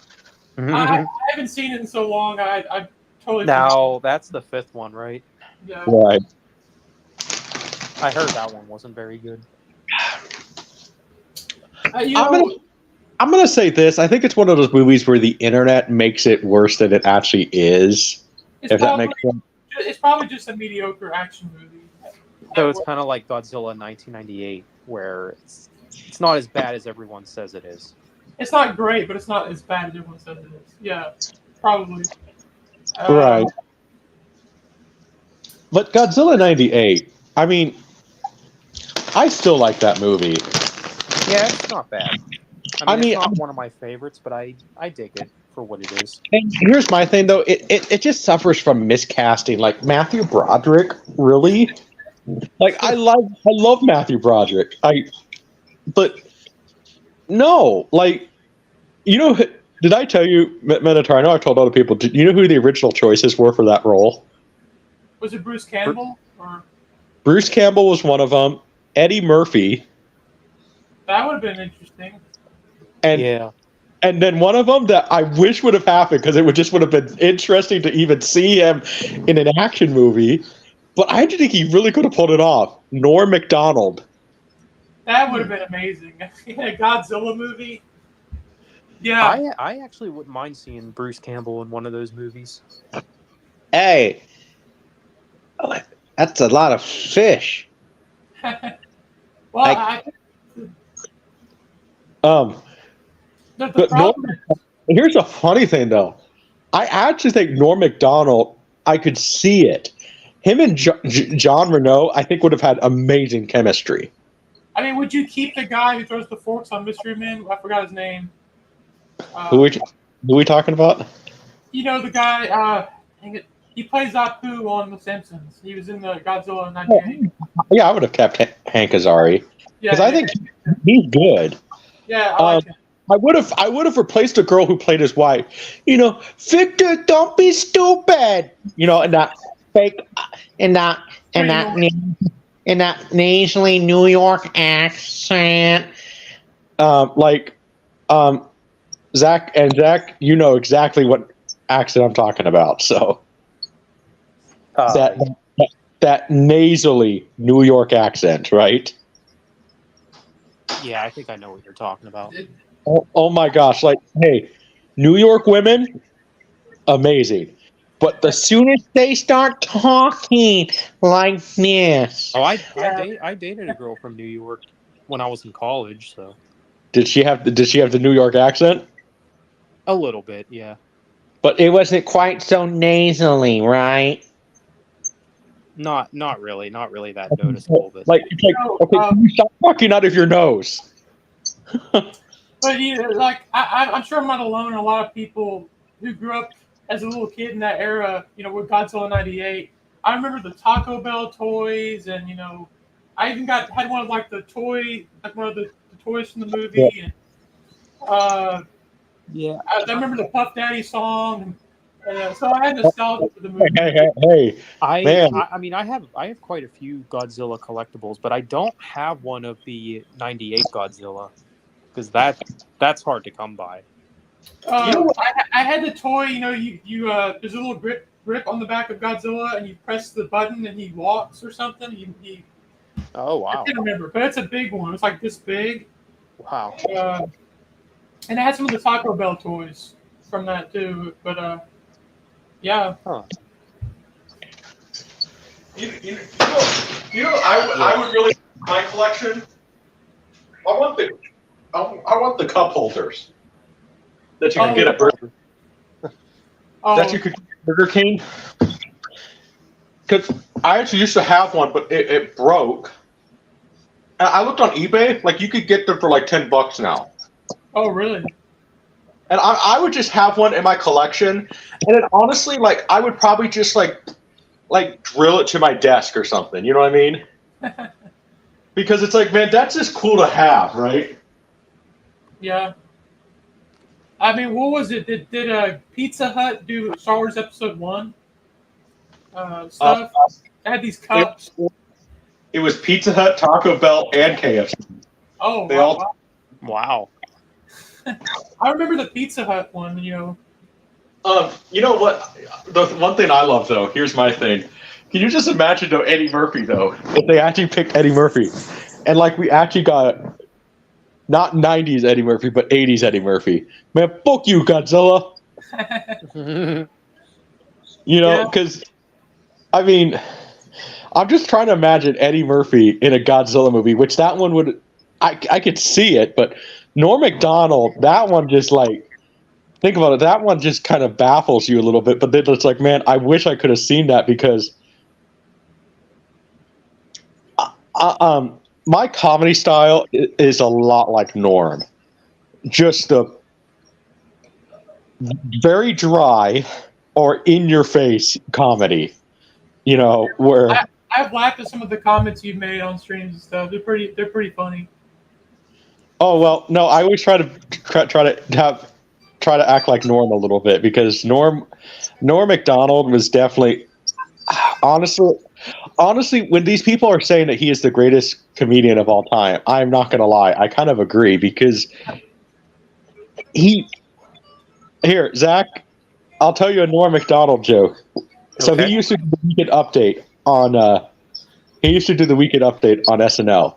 I haven't seen it in so long. I totally. Now that's the 5th one, right? Yeah. Right. I heard that one wasn't very good. I'm gonna say this. I think it's one of those movies where the internet makes it worse than it actually is. That makes sense. It's probably just a mediocre action movie. So it's kind of like Godzilla 1998, where it's not as bad as everyone says it is. It's not great, but it's not as bad as everyone says it is. Yeah, probably. Right. But Godzilla 98, I mean, I still like that movie. Yeah, it's not bad. I mean, it's not one of my favorites, but I dig it for what it is. And here's my thing, though. It just suffers from miscasting. Like, Matthew Broderick, really? Like, I love Matthew Broderick. But, no. Like, you know, did I tell you, Minotaur, I know I've told other people, do you know who the original choices were for that role? Was it Bruce Campbell? Bruce Campbell was one of them. Eddie Murphy. That would have been interesting. And then one of them that I wish would have happened because it would have been interesting to even see him in an action movie. But I think he really could have pulled it off. Norm Macdonald. That would have been amazing. A Godzilla movie. Yeah. I actually wouldn't mind seeing Bruce Campbell in one of those movies. Hey, that's a lot of fish. Well, here's a funny thing, though. I actually think Norm Macdonald, I could see it. Him and John Reno, I think, would have had amazing chemistry. I mean, would you keep the guy who throws the forks on Mystery Men? I forgot his name. Who are we talking about? You know, the guy, he plays Apu on The Simpsons. He was in the Godzilla 98. Yeah, I would have kept Hank Azaria. Because I think he's good. Yeah, I like it. I would have replaced the girl who played his wife. Victor, don't be stupid. And that fake, in that in that in that nasally New York accent. Like, Zach, you know exactly what accent I'm talking about. So that nasally New York accent, right? Yeah, I think I know what you're talking about. Oh my gosh! Like, hey, New York women, amazing. But the soonest they start talking like this, Oh, I dated a girl from New York when I was in college, so did she have the New York accent? a little bit, yeah. But it wasn't quite so nasally, right? Not really that noticeable, but Like, it's like, No, okay, can you stop talking out of your nose? but like I'm sure I'm not alone. A lot of people who grew up as a little kid in that era, with Godzilla '98. I remember the Taco Bell toys, and I even had one of like the one of the toys from the movie, Yeah. and yeah. I remember the Puff Daddy song, and so I had nostalgia for the movie. Hey, man. I mean I have quite a few Godzilla collectibles, but I don't have one of the '98 Godzilla because that's hard to come by. I had the toy. There's a little grip on the back of Godzilla, and you press the button, and he walks or something. Oh wow! I can't remember, but it's a big one. It's like this big. Wow. And it had some of the Taco Bell toys from that too. But yeah. Huh. I would really my collection. I want the cup holders that you can get at Burger. That you could get at Burger King. Because I actually used to have one, but it broke. And I looked on eBay, like you could get them for like $10 now. Oh really? And I would just have one in my collection, and then honestly, like I would probably just like drill it to my desk or something. You know what I mean? Because it's like, man, that's just cool to have, right? Yeah. I mean, what was it? Did Pizza Hut do Star Wars Episode 1 stuff? They had these cups. It was Pizza Hut, Taco Bell, and KFC. Oh, They wow. Wow. I remember the Pizza Hut one, You know what? The one thing I love, though, here's my thing. Can you just imagine, though, Eddie Murphy, though? If they actually picked Eddie Murphy. And, like, we actually got not 90s Eddie Murphy, but 80s Eddie Murphy. Man, fuck you, Godzilla. Because, I mean, I'm just trying to imagine Eddie Murphy in a Godzilla movie, which that one would, I could see it, but Norm Macdonald, that one just like, think about it, that one just kind of baffles you a little bit, but then it's like, man, I wish I could have seen that because my comedy style is a lot like Norm. Just the very dry or in-your-face comedy, where... I've laughed at some of the comments you've made on streams and stuff. They're pretty funny. Oh well, no. I always try to act like Norm a little bit because Norm Macdonald was definitely honestly when these people are saying that he is the greatest comedian of all time, I'm not gonna lie. I kind of agree because Zach, I'll tell you a Norm Macdonald joke. So Okay. he used to do the Weekend Update on SNL.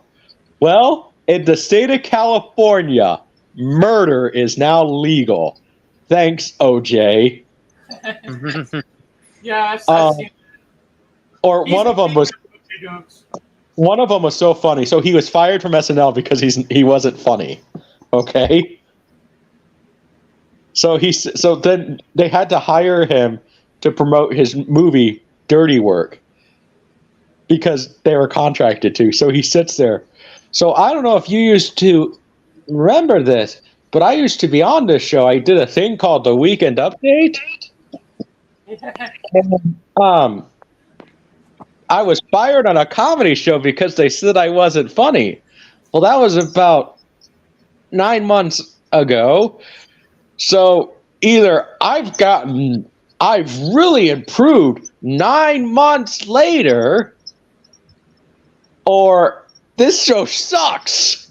Well, in the state of California, murder is now legal. Thanks, OJ. Yeah, I've seen. Or one of them was so funny. So he was fired from SNL because he wasn't funny. Okay. So then they had to hire him to promote his movie Dirty Work because they were contracted to. So he sits there. So I don't know if you used to remember this, but I used to be on this show. I did a thing called the Weekend Update. And, I was fired on a comedy show because they said I wasn't funny. Well, that was about 9 months ago. So either I've really improved 9 months later, or this show sucks.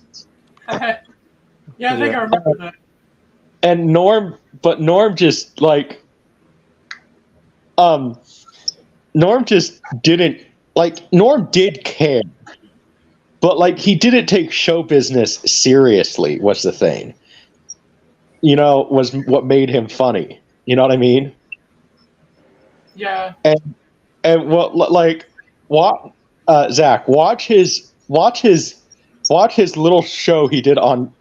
Yeah, I think I remember that. And Norm just like, Norm just didn't like. Norm did care, but like he didn't take show business seriously. Was the thing, was what made him funny. You know what I mean? Yeah. And what like what Zach, watch his little show he did on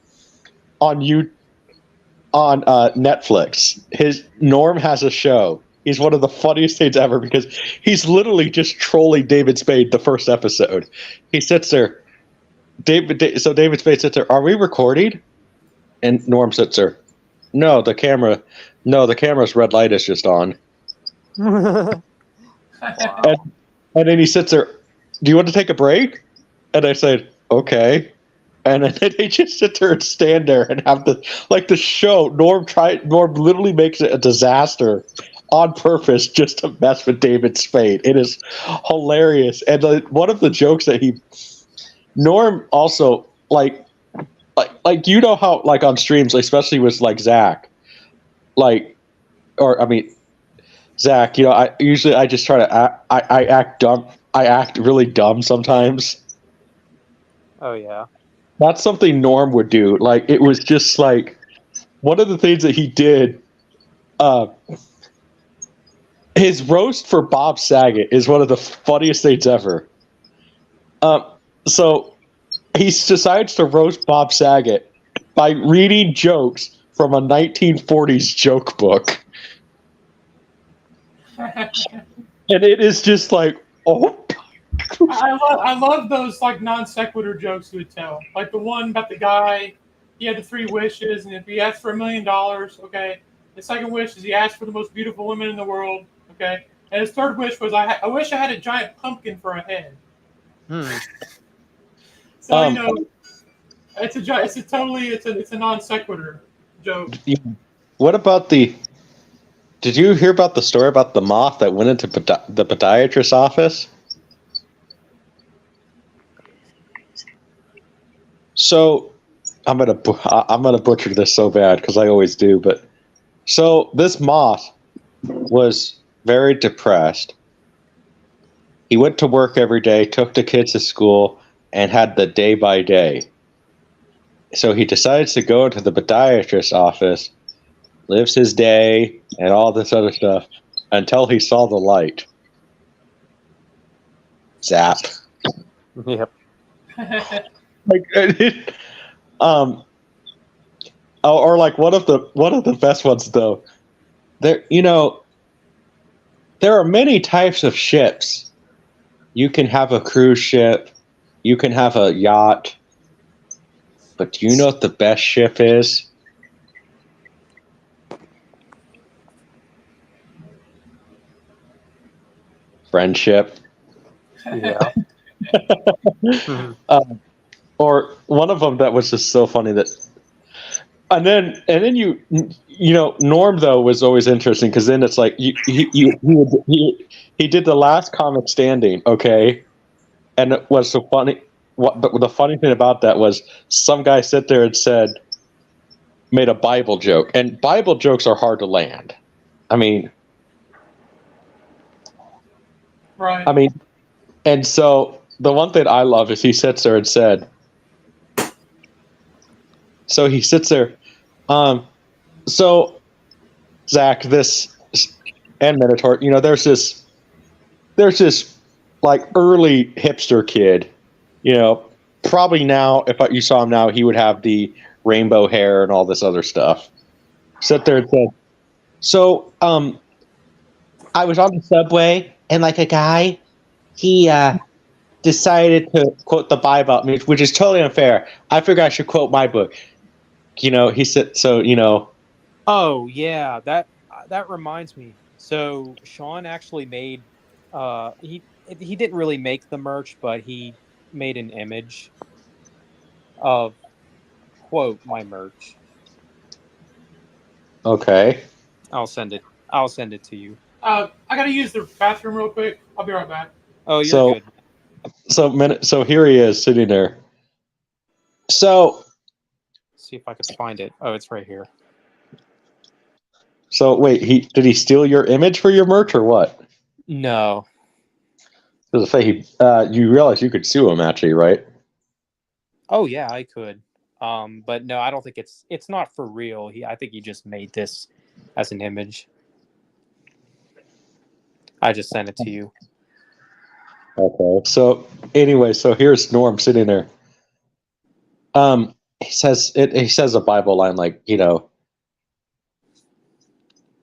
Netflix. His Norm has a show. He's one of the funniest things ever because he's literally just trolling David Spade the first episode. He sits there. So David Spade sits there. Are we recording? And Norm sits there. No, the camera's red light is just on. Wow. And then he sits there. Do you want to take a break? And I said, okay. And then they just sit there and stand there and have the show. Norm literally makes it a disaster on purpose just to mess with David Spade. It is hilarious. And one of the jokes that Norm also like how like on streams, especially with like Zach, Zach, I just try to act, I act dumb. I act really dumb sometimes. Oh yeah. That's something Norm would do. Like, it was just like one of the things that he did. His roast for Bob Saget is one of the funniest things ever. So he decides to roast Bob Saget by reading jokes from a 1940s joke book. And it is just like, oh. I love those like non sequitur jokes he would tell. Like the one about the guy, he had the 3 wishes, and if he asked for $1 million, okay. The second wish is he asked for the most beautiful woman in the world, okay. And his third wish was I wish I had a giant pumpkin for a head. So it's a non sequitur joke. What about did you hear about the story about the moth that went into the podiatrist's office? So I'm gonna butcher this so bad because I always do. But so this moth was very depressed. He went to work every day, took the kids to school, and had the day by day. So he decides to go into the podiatrist's office, lives his day, and all this other stuff until he saw the light. Zap. Yep. Or like one of the best ones though. There are many types of ships. You can have a cruise ship, you can have a yacht, but do you know what the best ship is? Friendship. Yeah. Or one of them that was just so funny that, and then Norm though was always interesting because then it's like he did the last comic standing, okay, and it was so funny. The funny thing about that was some guy sit there and made a Bible joke, and Bible jokes are hard to land. Right. And so the one thing I love is he sits there and said. So he sits there. So Zach, this and Minotaur, there's this like early hipster kid, probably now if you saw him now, he would have the rainbow hair and all this other stuff. Sit there and said, so I was on the subway and like a guy, he decided to quote the Bible at me, which is totally unfair. I figured I should quote my book. He said, so, Oh yeah, that reminds me. So Sean actually made he didn't really make the merch, but he made an image of quote my merch. Okay. I'll send it. I'll send it to you. I gotta use the bathroom real quick. I'll be right back. Oh, you're So, good. so here he is sitting there. So See if I can find it. Oh, it's right here. wait, did he steal your image for your merch or what? No. Because you realize you could sue him actually, right? Oh yeah, I could. But no, I don't think it's not for real. I think he just made this as an image. I just sent it to you. Okay. So anyway, so here's Norm sitting there. He says a Bible line like,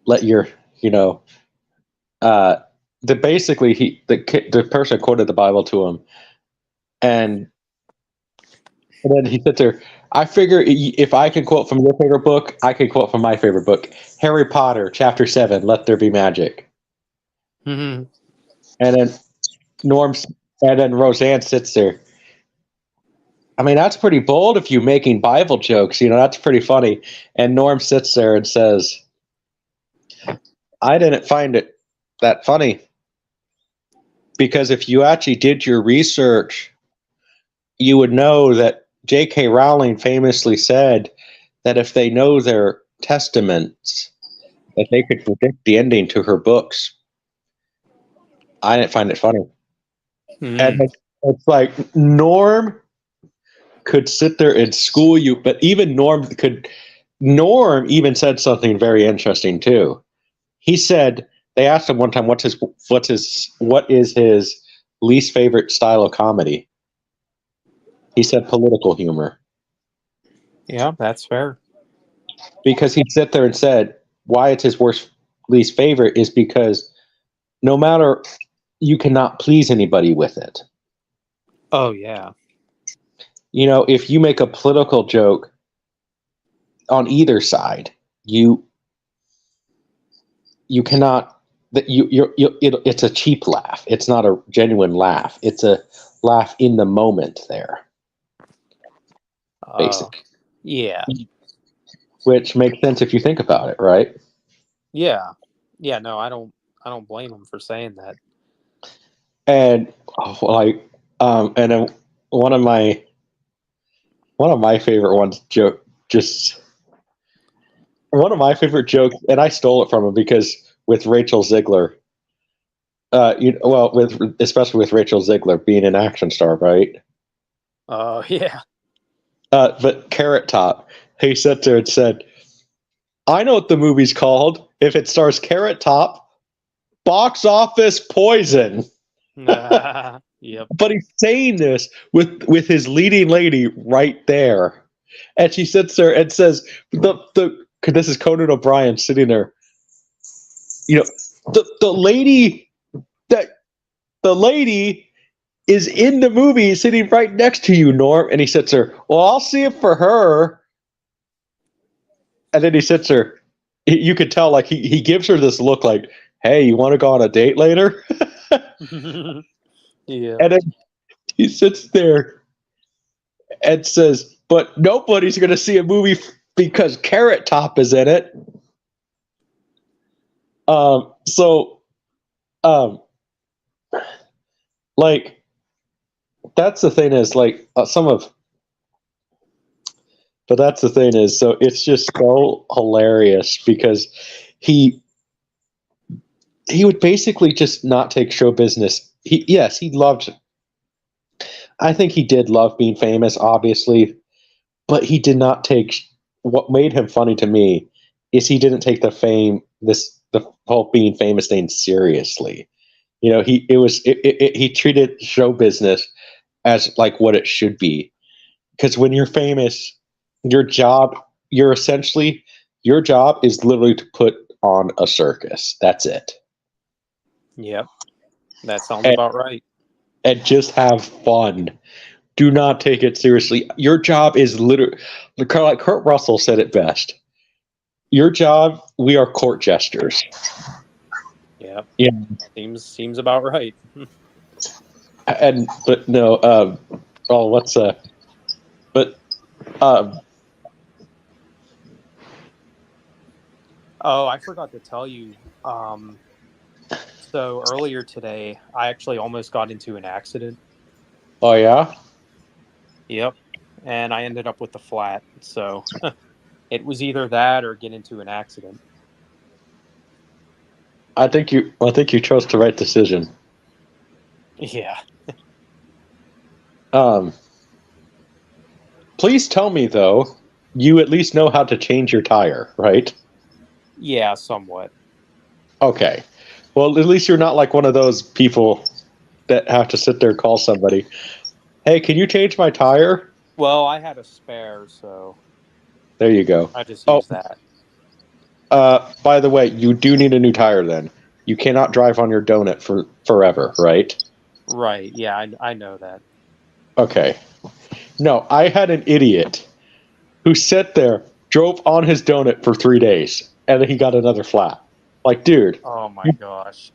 let your, the person quoted the Bible to him, and then he sits there. I figure if I can quote from your favorite book, I can quote from my favorite book, Harry Potter, Chapter 7, Let There Be Magic. Mm-hmm. And then Roseanne sits there. I mean, that's pretty bold if you're making Bible jokes. That's pretty funny. And Norm sits there and says, I didn't find it that funny. Because if you actually did your research, you would know that J.K. Rowling famously said that if they know their testaments, that they could predict the ending to her books. I didn't find it funny. Mm-hmm. And it's like Norm could sit there and school you, but even Norm even said something very interesting too. He said they asked him one time what is his least favorite style of comedy. He said political humor. Yeah, that's fair. Because he'd sit there and said why it's his least favorite is because no matter, you cannot please anybody with it. Oh yeah. If you make a political joke on either side, you cannot, it's a cheap laugh. It's not a genuine laugh. It's a laugh in the moment there. Basically. Yeah. Which makes sense if you think about it, right? Yeah. Yeah, no, I don't blame him for saying that. And and then one of my favorite ones one of my favorite jokes, and I stole it from him because with Rachel Ziegler, especially with Rachel Ziegler being an action star, right? Oh yeah. But Carrot Top, he sat there and said, I know what the movie's called. If it stars Carrot Top, box office poison. Yep. But he's saying this with his leading lady right there. And she sits there and says, this is Conan O'Brien sitting there. The lady is in the movie sitting right next to you, Norm. And he sits there, well, I'll see it for her. And then he sits there. You could tell, like, he gives her this look like, hey, you want to go on a date later? Yeah. And then he sits there and says, but nobody's going to see a movie because Carrot Top is in it. Like, that's the thing is, like, but that's the thing is, so it's just so hilarious because he would basically just not take show business. I think he did love being famous, obviously, but he did not take, what made him funny to me is he didn't take the whole being famous thing seriously. He treated show business as like what it should be. Because when you're famous, your job is literally to put on a circus. That's it. Yep. That sounds about right. And just have fun. Do not take it seriously. Your job is literally, like Kurt Russell said it best. Your job, we are court jesters. Yep. Yeah. Seems about right. Oh, I forgot to tell you. So earlier today, I actually almost got into an accident. Oh yeah. Yep. And I ended up with the flat. So it was either that or get into an accident. I think you chose the right decision. Yeah. Um, please tell me though, you at least know how to change your tire, right? Yeah, somewhat. Okay. Well, at least you're not like one of those people that have to sit there and call somebody. Hey, can you change my tire? Well, I had a spare, so There you go. I just Oh, used that. by the way, you do need a new tire then. You cannot drive on your donut for forever, right? Right. Yeah, I know that. Okay. No, I had an idiot who sat there, drove on his donut for 3 days, and then he got another flat. Like, dude, Oh my gosh.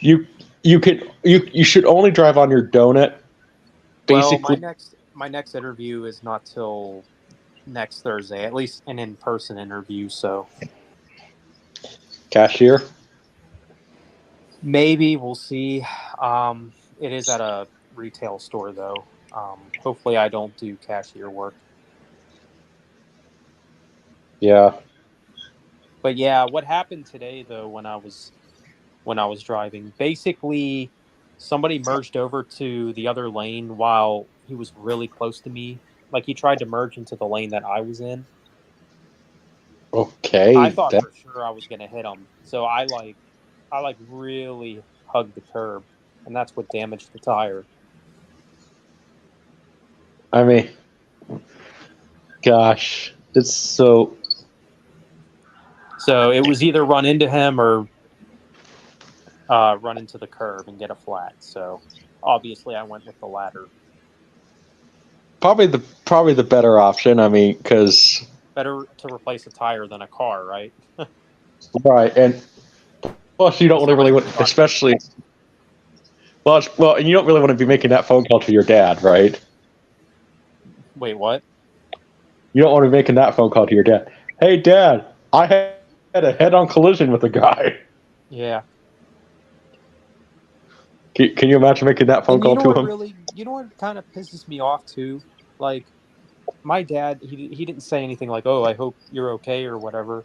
you should only drive on your donut. Well, Basically, my next interview is not till next Thursday, at least an in-person interview, so cashier. maybe we'll see. It is at a retail store though. Hopefully I don't do cashier work. Yeah. But yeah, what happened today though when I was driving, basically somebody merged over to the other lane while he was really close to me. Like he tried to merge into the lane that I was in. I Okay. thought for sure I was gonna hit him. So I really hugged the curb, and that's what damaged the tire. I mean, gosh, it's so. So it was either run into him or run into the curb and get a flat. So obviously I went with the latter. Probably the better option. I mean, because Better to replace a tire than a car, right? right, and plus you And don't really somebody want, was talking. especially well, and you don't really want to be making that phone call to your dad, right? Wait, what? You don't want to be making that phone call to your dad. Hey, Dad, I had a head-on collision with a guy. Yeah. Can you imagine making that phone And call to him? you know what kind of pisses me off too? Like my dad, he didn't say anything like, "Oh, I hope you're okay" or whatever.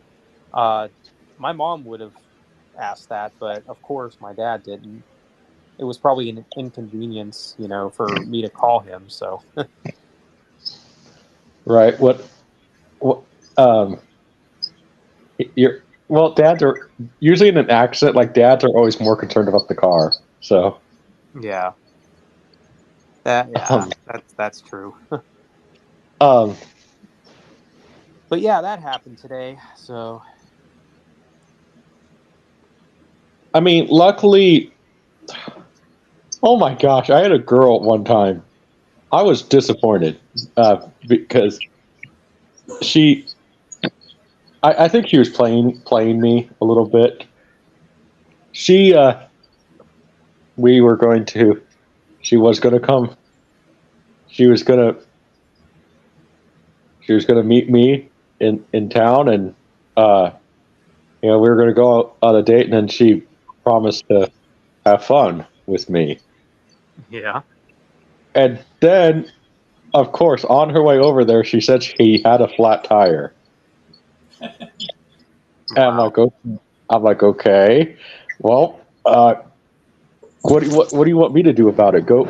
Uh, my mom would have asked that, but of course my dad didn't. It was probably an inconvenience, for me to call him. So Right. What um you're well, dads are usually in an accident. Like dads are always more concerned about the car. So yeah, yeah, um, that's true. um But yeah, that happened today. So I mean, luckily, oh my gosh, I had a girl at one time. I was disappointed because she, I think she was playing me a little bit. She, we were going to, she was going to come. She was gonna, she was gonna meet me in town, and uh, we were gonna go on a date, and then she promised to have fun with me. yeah, And then, of course, on her way over there, she said she had a flat tire. And wow. I'm like, okay, well, what do you want me to do about it? Go,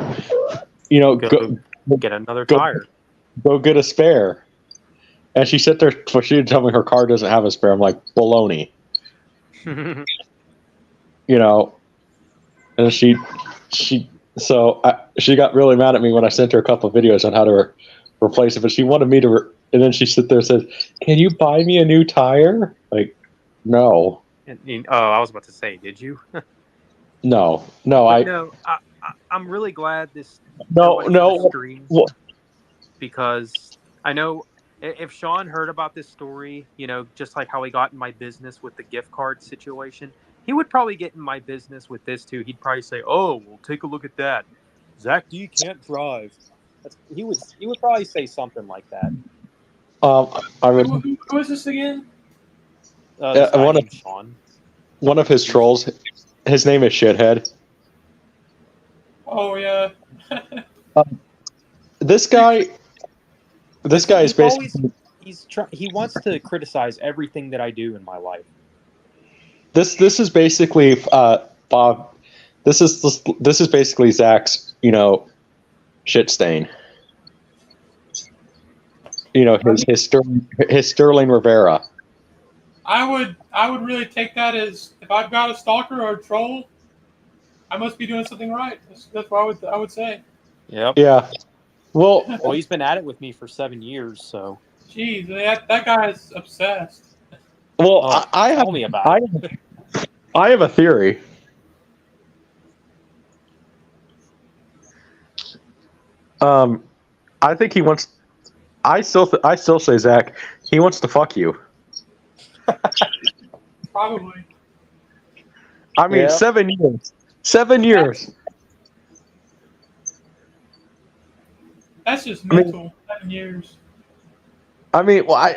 Go get another go, tire. go get a spare. And she sat there, for she to tell me her car doesn't have a spare. I'm like, baloney, you know. And she got really mad at me when I sent her a couple of videos on how to replace it. But she wanted me to, and then she sit there and says, "Can you buy me a new tire?" Like, no. Oh, I was about to say, did you? No, But no, I'm really glad no, nobody's in the no. stream Well, because I know if Sean heard about this story, just like how he got in my business with the gift card situation, he would probably get in my business with this too. He'd probably say, "Oh, well, take a look at that. Zach D can't drive." He would probably say something like that. I Wait, mean, who is this again? This guy one of named Sean. one of his trolls, his name is Shithead. Oh yeah. This guy is He's basically he wants to criticize everything that I do in my life. this is basically Bob. This is basically Zach's shit stain. His Sterling Rivera. I would really take that as if I've got a stalker or a troll, I must be doing something right. That's what I would say. Yep. Yeah. Well, He's been at it with me for 7 years, so. Jeez, that guy is obsessed. Well, Tell me about it. I have a theory. I think he wants. I still say, Zach, he wants to fuck you. Probably. I mean, Yeah. 7 years. 7 years. That's just mental. 7 years. I mean, well,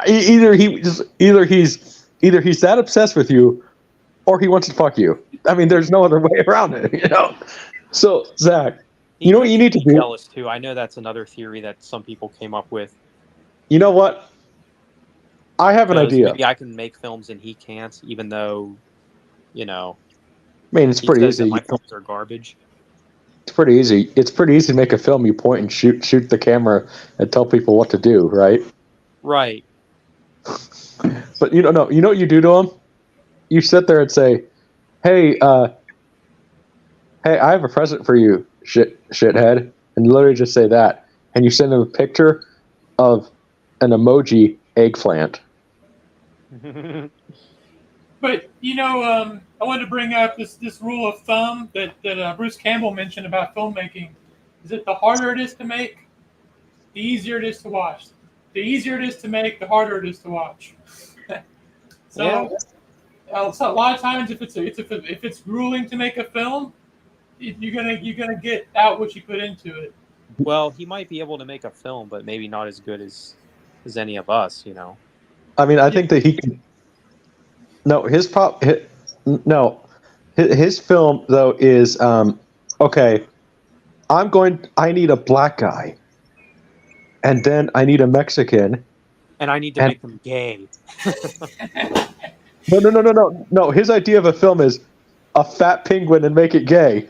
either he's that obsessed with you, or he wants to fuck you. I mean, there's no other way around it, So, Zach, you know what you need to do? Jealous too. I know that's another theory that some people came up with. You know what? I have an idea. Maybe I can make films and he can't, even though, I mean, it's pretty easy. My films are garbage. It's pretty easy. It's pretty easy to make a film. You point and shoot the camera and tell people what to do, right? Right. But you know what you do to them? You sit there and say, "Hey, I have a present for you, shithead," and literally just say that, and you send them a picture of an emoji eggplant. But I wanted to bring up this rule of thumb that Bruce Campbell mentioned about filmmaking. Is that the harder it is to make, the easier it is to watch. The easier it is to make, the harder it is to watch. So a lot of times, if it's grueling to make a film, you're gonna get out what you put into it. Well, he might be able to make a film, but maybe not as good as any of us, I mean, I think that he can. No, his film though is okay. I need a black guy, and then I need a Mexican, and I need to make them gay. No. His idea of a film is a fat penguin and make it gay.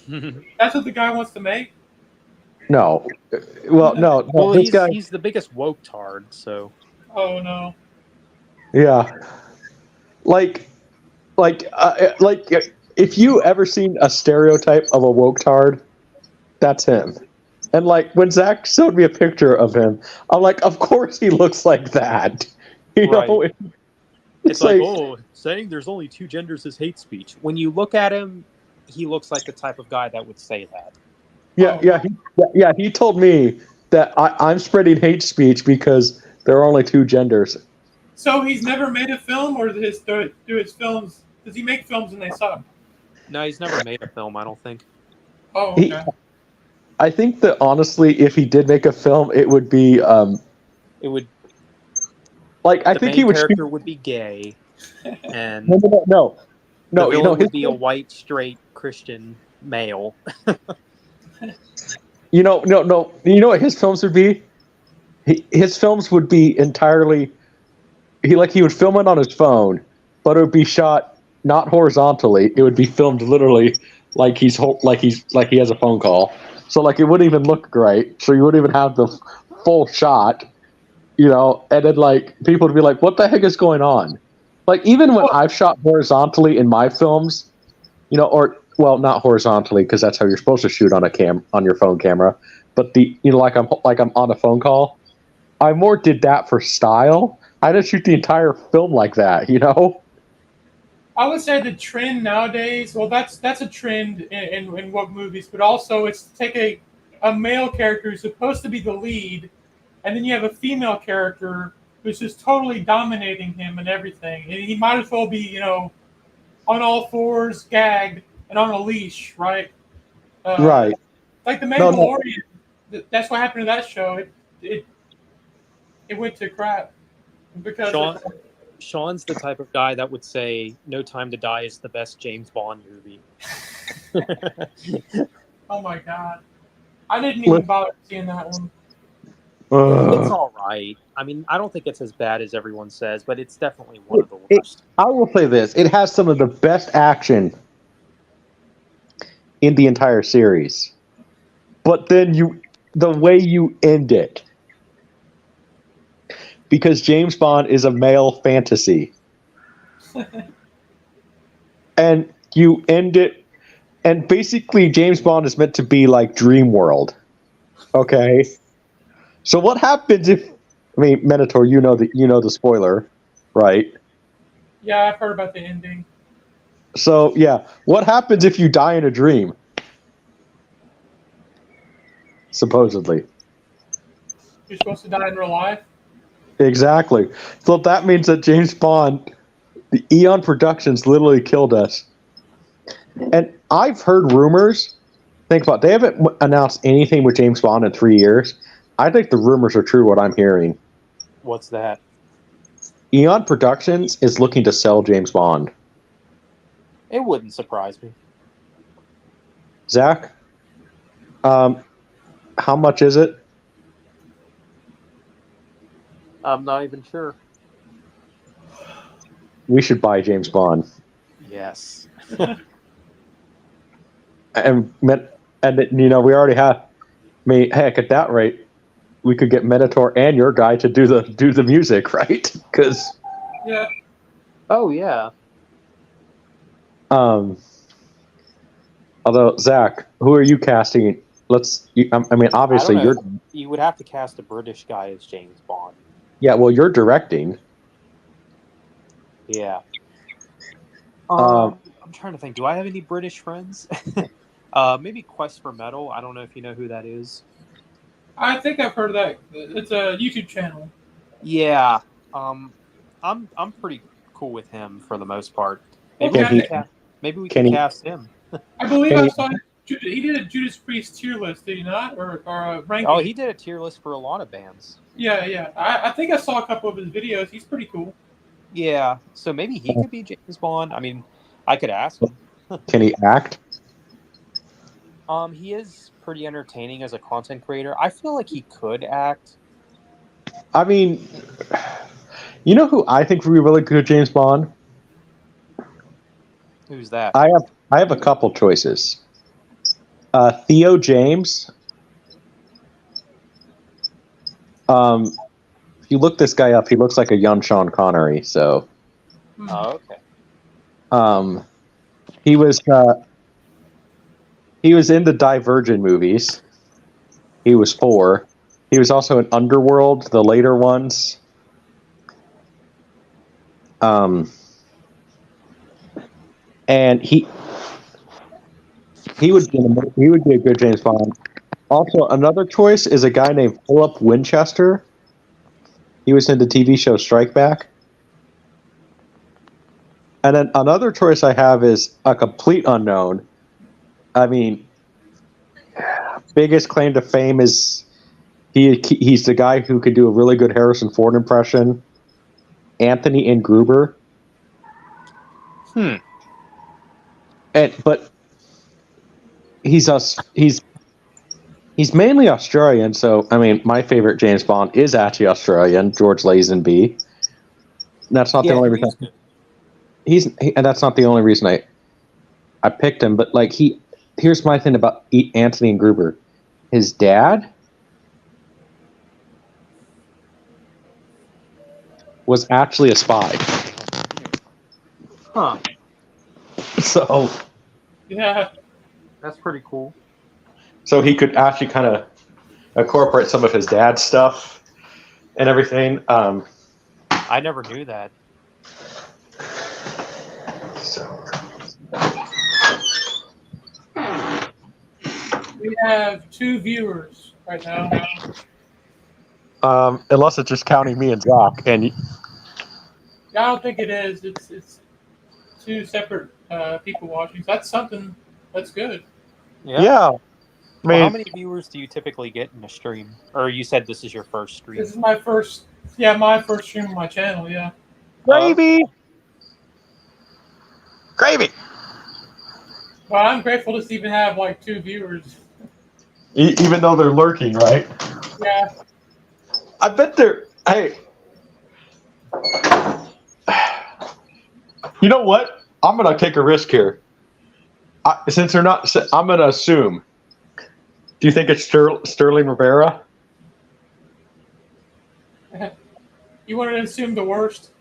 That's what the guy wants to make. No, well, no. Well, this guy. He's the biggest woke tard, so. Oh no. Yeah, like, if you ever seen a stereotype of a woke tard, that's him. And like when Zach showed me a picture of him, I'm like, of course he looks like that. Right. It's like, saying there's only two genders is hate speech. When you look at him, he looks like the type of guy that would say that. Yeah. He told me that I'm spreading hate speech because there are only two genders. So he's never made a film, or do his films? Does he make films and they suck? No, he's never made a film, I don't think. Oh, okay. I think that honestly, if he did make a film, it would be. It would. Like I think he would. The character would be gay, and no. The villain would be a white, straight Christian male. No. You know what his films would be? His films would be entirely. He would film it on his phone, but it would be shot not horizontally. It would be filmed literally like he has a phone call. So like it wouldn't even look great. So you wouldn't even have the full shot, and then like people would be like, "What the heck is going on?" Like even when I've shot horizontally in my films, not horizontally because that's how you're supposed to shoot on your phone camera, but like I'm on a phone call. I more did that for style. I didn't shoot the entire film like that, I would say the trend nowadays. Well, that's a trend in woke movies, but also it's to take a male character who's supposed to be the lead, and then you have a female character who's just totally dominating him and everything. And he might as well be, on all fours, gagged, and on a leash, right? Right. Like the Mandalorian. No. That's what happened to that show. It went to crap. because Sean's the type of guy that would say "No Time to Die" is the best James Bond movie. oh my god, I didn't even bother seeing that one. It's all right. I mean, I don't think it's as bad as everyone says, but it's definitely one of the worst. I will say this: it has some of the best action in the entire series, but then the way you end it, because James Bond is a male fantasy, and you end it, and basically James Bond is meant to be like Dream World, okay? So what happens if, I mean, Minotaur, you know the spoiler, right? Yeah, I've heard about the ending. So yeah, what happens if you die in a dream? Supposedly. You're supposed to die in real life? Exactly. So that means that James Bond, the Eon Productions literally killed us. And I've heard rumors. Think about it, they haven't announced anything with James Bond in 3 years. I think the rumors are true, what I'm hearing. What's that? Eon Productions is looking to sell James Bond. It wouldn't surprise me. Zach, how much is it? I'm not even sure. We should buy James Bond. Yes. And we already have. I mean, heck, at that rate, we could get Minotaur and your guy to do the music, right? Because yeah. Oh yeah. Although Zach, who are you casting? I mean, obviously You would have to cast a British guy as James Bond. Yeah, well, you're directing. Yeah. I'm trying to think. Do I have any British friends? Maybe Quest for Metal. I don't know if you know who that is. I think I've heard of that. It's a YouTube channel. Yeah. I'm pretty cool with him for the most part. Maybe we can cast him. I believe I saw he did a Judas Priest tier list, did he not? Or a ranking? Oh, he did a tier list for a lot of bands. Yeah. I think I saw a couple of his videos. He's pretty cool. Yeah, so maybe he could be James Bond. I mean, I could ask him. Can he act? He is pretty entertaining as a content creator. I feel like he could act. I mean, you know who I think would be really good at James Bond? Who's that? I have a couple choices. Theo James. If you look this guy up, he looks like a young Sean Connery. So. Oh, okay. He was in the Divergent movies. He was 4. He was also in Underworld, the later ones. And he would be a good James Bond. Also, another choice is a guy named Philip Winchester. He was in the TV show Strike Back. And then another choice I have is a complete unknown. I mean, biggest claim to fame is he's the guy who could do a really good Harrison Ford impression. Anthony N. Gruber. But he's mainly Australian, so I mean, my favorite James Bond is actually Australian, George Lazenby. That's not the only reason. And that's not the only reason I picked him. But like here's my thing about Anthony and Gruber. His dad was actually a spy. Huh. So. Yeah. That's pretty cool. So he could actually kind of incorporate some of his dad's stuff and everything. I never knew that. We have 2 viewers right now. Unless it's just counting me and Zach. And I don't think it is. It's 2 separate people watching. So that's something that's good. Yeah. Well, how many viewers do you typically get in a stream? Or you said this is your first stream? This is my first Yeah, my first stream on my channel. Yeah. Gravy. Gravy. Well, I'm grateful to even have like 2 viewers. Even though they're lurking, right? Yeah. I bet they're. Hey, you know what? I'm gonna take a risk here. Since they're not, I'm gonna assume. Do you think it's Sterling Rivera? You want to assume the worst?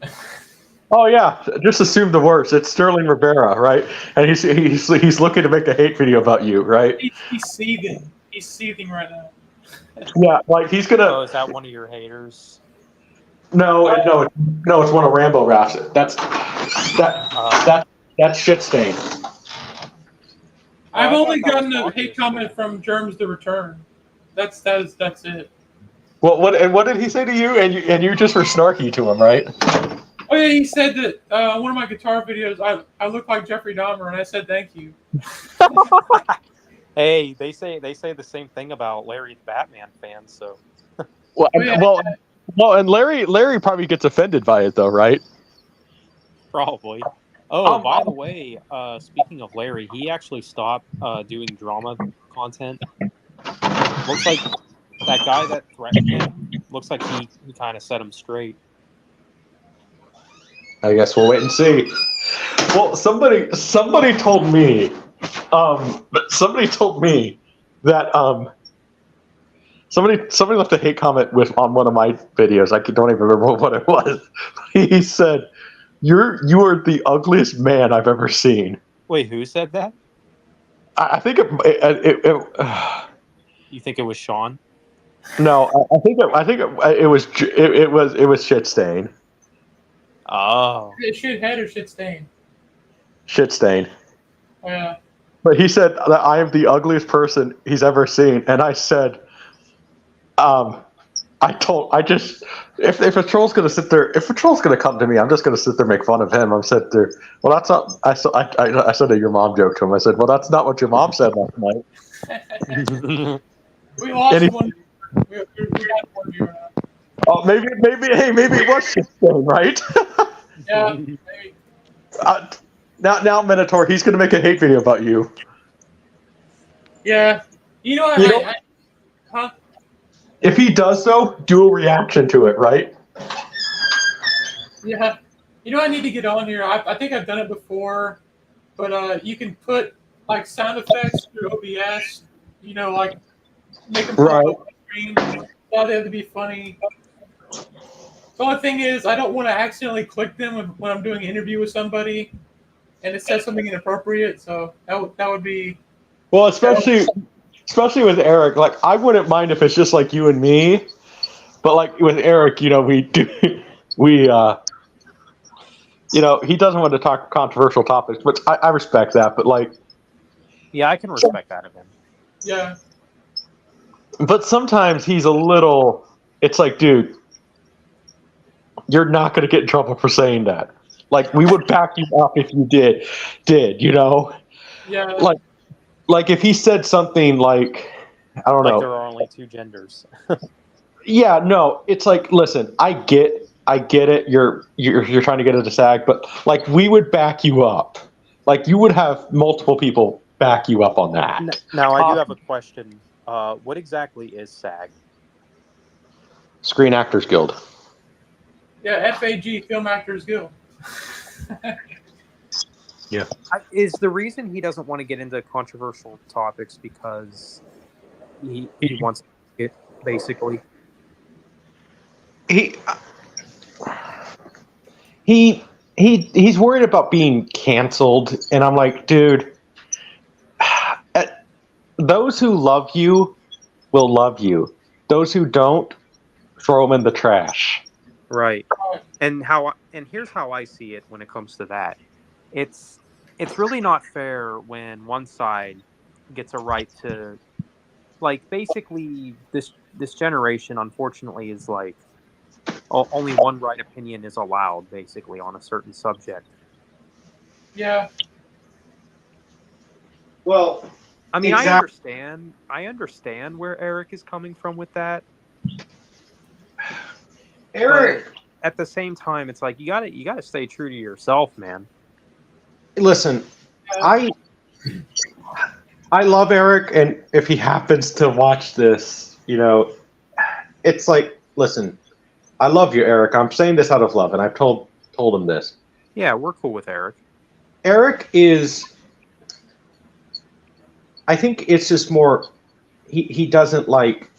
Oh yeah, just assume the worst. It's Sterling Rivera, right? And he's looking to make a hate video about you, right? He's seething. He's seething right now. Yeah, like he's Oh, gonna. is that one of your haters? No, it's one of Rambo Raps. That's shit stain. I've I only thought that gotten was a hate Marcus. comment from Germs the Return. That's it. Well, what did he say to you? And you just were snarky to him, right? Oh yeah, he said that one of my guitar videos I look like Jeffrey Dahmer, and I said thank you. Hey, they say the same thing about Larry the Batman fan. So Well, Oh, yeah. and Larry probably gets offended by it though, right? probably. Oh, Um, by the way, speaking of Larry, he actually stopped doing drama content. Looks like that guy that threatened him. Looks like he kind of set him straight. I guess we'll wait and see. Well, somebody told me, that somebody left a hate comment on one of my videos. I don't even remember what it was. He said, "You are the ugliest man I've ever seen." Wait, who said that? I think You think it was Sean? no, it was shit stain. Oh, Is it shit head or shit stain? Shit stain. Oh, yeah. But he said that I am the ugliest person he's ever seen, and I said, if a troll's gonna sit there, if a troll's gonna come to me, I'm just gonna sit there and make fun of him. I'm sit there. Well, that's not. I said a your mom joke to him. I said, well, that's not what your mom said last night. We lost And he- one. We got one viewer now. Oh, maybe it was shit stain, right? Yeah, maybe. Now, Minotaur, he's gonna make a hate video about you. Yeah. You know what? You know- Huh? If he does so, do a reaction to it, right? Yeah. You know, I need to get on here. I think I've done it before, but you can put like sound effects through OBS. You know, like make them pop Right. up on the screen. Yeah, they have to be funny. The only thing is, I don't want to accidentally click them when I'm doing an interview with somebody, and it says something inappropriate. So that would be. Well, especially with Eric. Like, I wouldn't mind if it's just like you and me, but like with Eric, you know, he doesn't want to talk controversial topics, but I respect that. But like, yeah, I can respect that of him. Yeah. but sometimes he's a little. It's like, dude, you're not going to get in trouble for saying that. Like, we would back you up if you did, you know? Yeah. Like if he said something like, I don't Like know. there are only two genders. Yeah, no, it's like, listen, I get it. You're trying to get into SAG, but like we would back you up. Like you would have multiple people back you up on that. Now, I do have a question. What exactly is SAG? Screen Actors Guild. Yeah, FAG, Film Actors Guild. Yeah. Is the reason he doesn't want to get into controversial topics because he wants it, basically? He's worried about being canceled, and I'm like, dude, those who love you will love you. Those who don't, throw them in the trash. Right. And here's how I see it when it comes to that. It's really not fair when one side gets a right to, like, basically this generation unfortunately is like only one right opinion is allowed basically on a certain subject. Yeah. Well, I mean, exactly. I understand where Eric is coming from with that. Eric, At the same time, it's like you gotta stay true to yourself, man. listen, I love Eric, and if he happens to watch this, it's like, listen, I love you, Eric. I'm saying this out of love, and I've told him this. Yeah, we're cool with Eric. Eric is, I think it's just more, he doesn't like,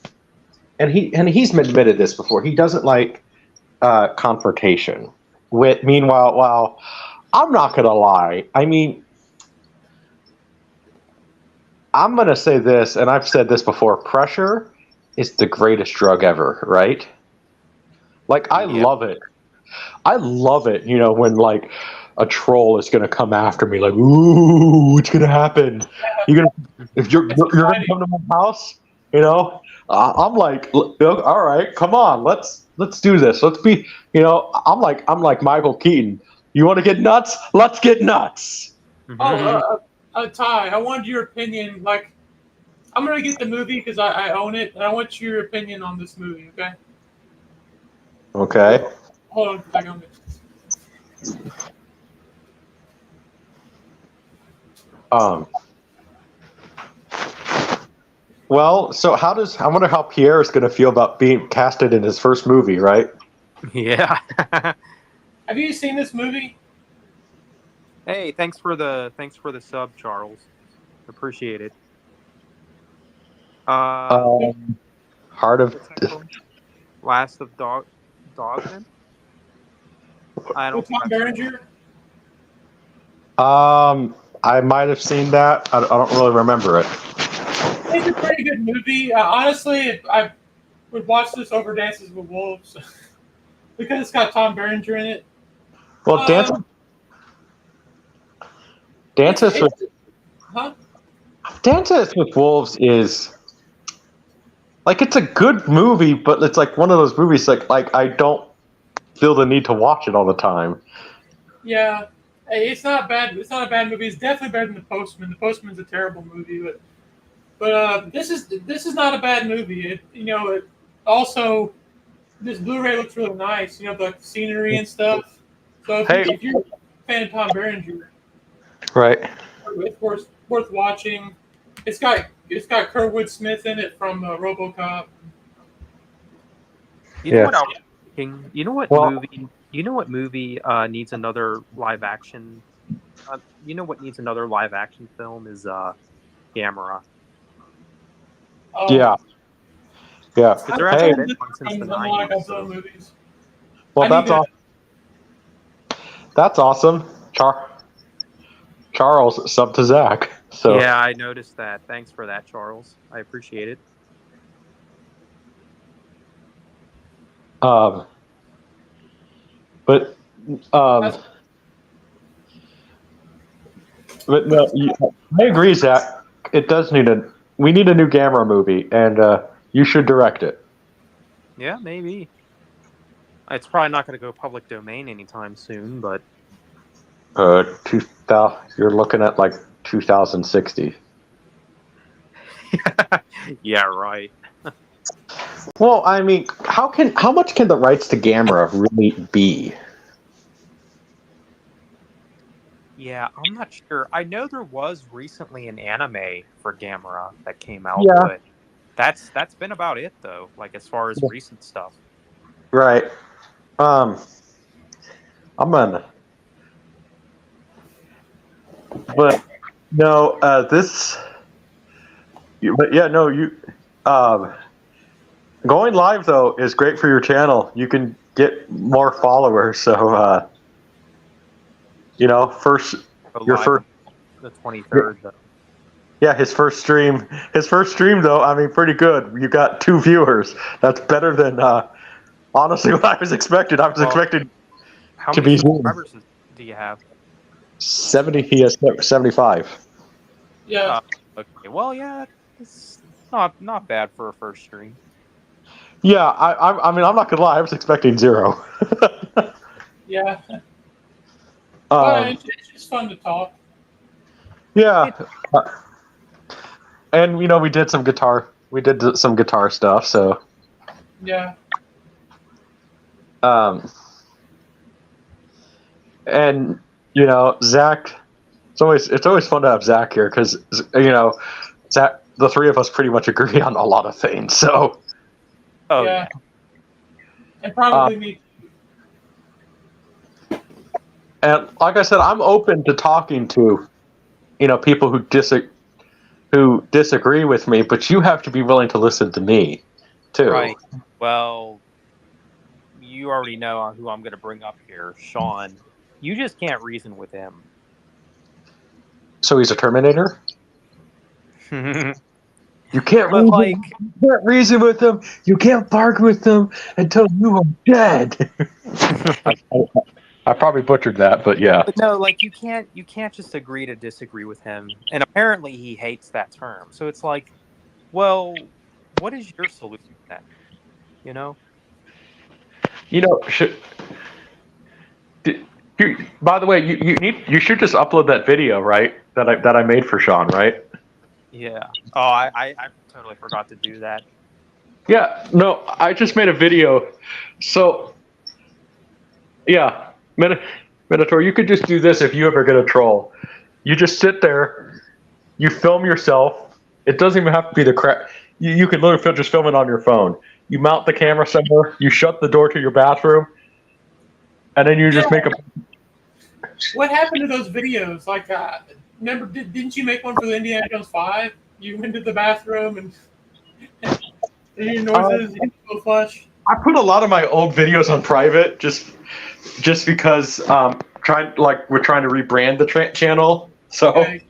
and he's admitted this before. He doesn't like confrontation. Meanwhile, I'm not gonna lie. I mean, I'm gonna say this, and I've said this before. Pressure is the greatest drug ever, right? Like, I love it. I love it. When like a troll is gonna come after me, like, ooh, what's gonna happen? You're gonna come to my house, I'm like, all right, come on, let's do this. Let's be, I'm like Michael Keaton. You want to get nuts? Let's get nuts. Oh, Ty, I wanted your opinion. Like, I'm gonna get the movie because I own it, and I want your opinion on this movie. Okay. Okay. Hold on a second. Well, so I wonder how Pierre is going to feel about being casted in his first movie, right? Yeah. Have you seen this movie? Hey, thanks for the sub, Charles. Appreciate it. Heart of Last of Dogman. I don't. Tom Berenger. I might have seen that. I don't really remember it. It's a pretty good movie. Honestly, I would watch this over Dances with Wolves because it's got Tom Berenger in it. Well, Dances with Wolves is like, it's a good movie, but it's like one of those movies like I don't feel the need to watch it all the time. Yeah, it's not bad. It's not a bad movie. It's definitely better than The Postman. The Postman's a terrible movie, but this is not a bad movie. It also, this Blu-ray looks really nice. The scenery and stuff. So if you're a fan of Tom Berenger, right, it's worth watching. It's got Kurtwood Smith in it from RoboCop. What I was thinking? You know what movie needs another live action? What needs another live action film is Gamera. Oh, yeah. Because there hasn't been one since the 90s. Movies. Well, that's awesome. That's awesome. Charles sub to Zach. So yeah, I noticed that. Thanks for that, Charles. I appreciate it. But no, I agree, Zach. It does we need a new Gamera movie, and you should direct it. Yeah, maybe. It's probably not going to go public domain anytime soon, but 2000. You're looking at like 2060. Yeah, right. Well, I mean, how much can the rights to Gamera really be? Yeah, I'm not sure. I know there was recently an anime for Gamera that came out, but that's been about it though. Like as far as recent stuff. Right. I'm gonna. But no, this. But yeah, no, you. Going live though is great for your channel. You can get more followers. So, first the 23rd. Though. Yeah, his first stream. His first stream though, I mean, pretty good. You got 2 viewers. That's better than honestly what I was expecting. I was expecting how to many be subscribers do you have? 70. He has 75. Yeah. Okay. Well, yeah, it's not bad for a first stream. Yeah, I mean, I'm not gonna lie. I was expecting 0. Yeah. It's just fun to talk. Yeah. And we did some guitar. We did some guitar stuff. So. Yeah. Um, and Zach, it's always fun to have Zach here because Zach, the three of us pretty much agree on a lot of things. So, yeah. And probably me. And like I said, I'm open to talking to, people who disagree with me, but you have to be willing to listen to me, too. Right. Well, you already know who I'm going to bring up here, Sean. You just can't reason with him. So he's a Terminator? You can't reason with them. You can't bargain with them until you are dead. I probably butchered that, but yeah. But no, you can't just agree to disagree with him. And apparently he hates that term. So it's like, well, what is your solution then? By the way, you should just upload that video, right? That I made for Sean, right? Yeah. Oh, I totally forgot to do that. Yeah. No, I just made a video. So, yeah. Minotaur, you could just do this if you ever get a troll. You just sit there, you film yourself. It doesn't even have to be the crap. You can literally just film it on your phone. You mount the camera somewhere, you shut the door to your bathroom, and then you just make a... What happened to those videos? Remember, didn't you make one for the Indiana Jones 5? You went to the bathroom and you hear noises, you go flush. I put a lot of my old videos on private just because we're trying to rebrand the channel. So, okay.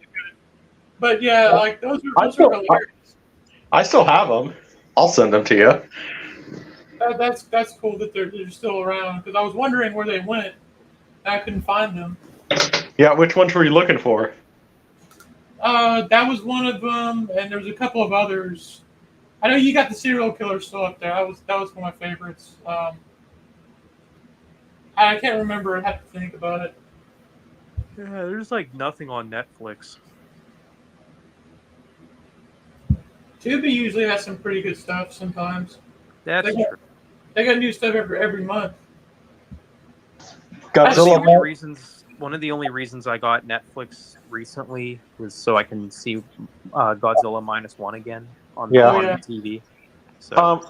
But yeah, those are hilarious. I still have them. I'll send them to you. That's cool that they're still around because I was wondering where they went. And I couldn't find them. Yeah, which ones were you looking for? That was one of them, and there was a couple of others. I know you got the serial killer still up there. That was one of my favorites. I can't remember. I have to think about it. Yeah, there's nothing on Netflix. Tubi usually has some pretty good stuff sometimes. That's true. They got new stuff every month. Godzilla. One of the only reasons I got Netflix recently was so I can see Godzilla -1 again on TV. So.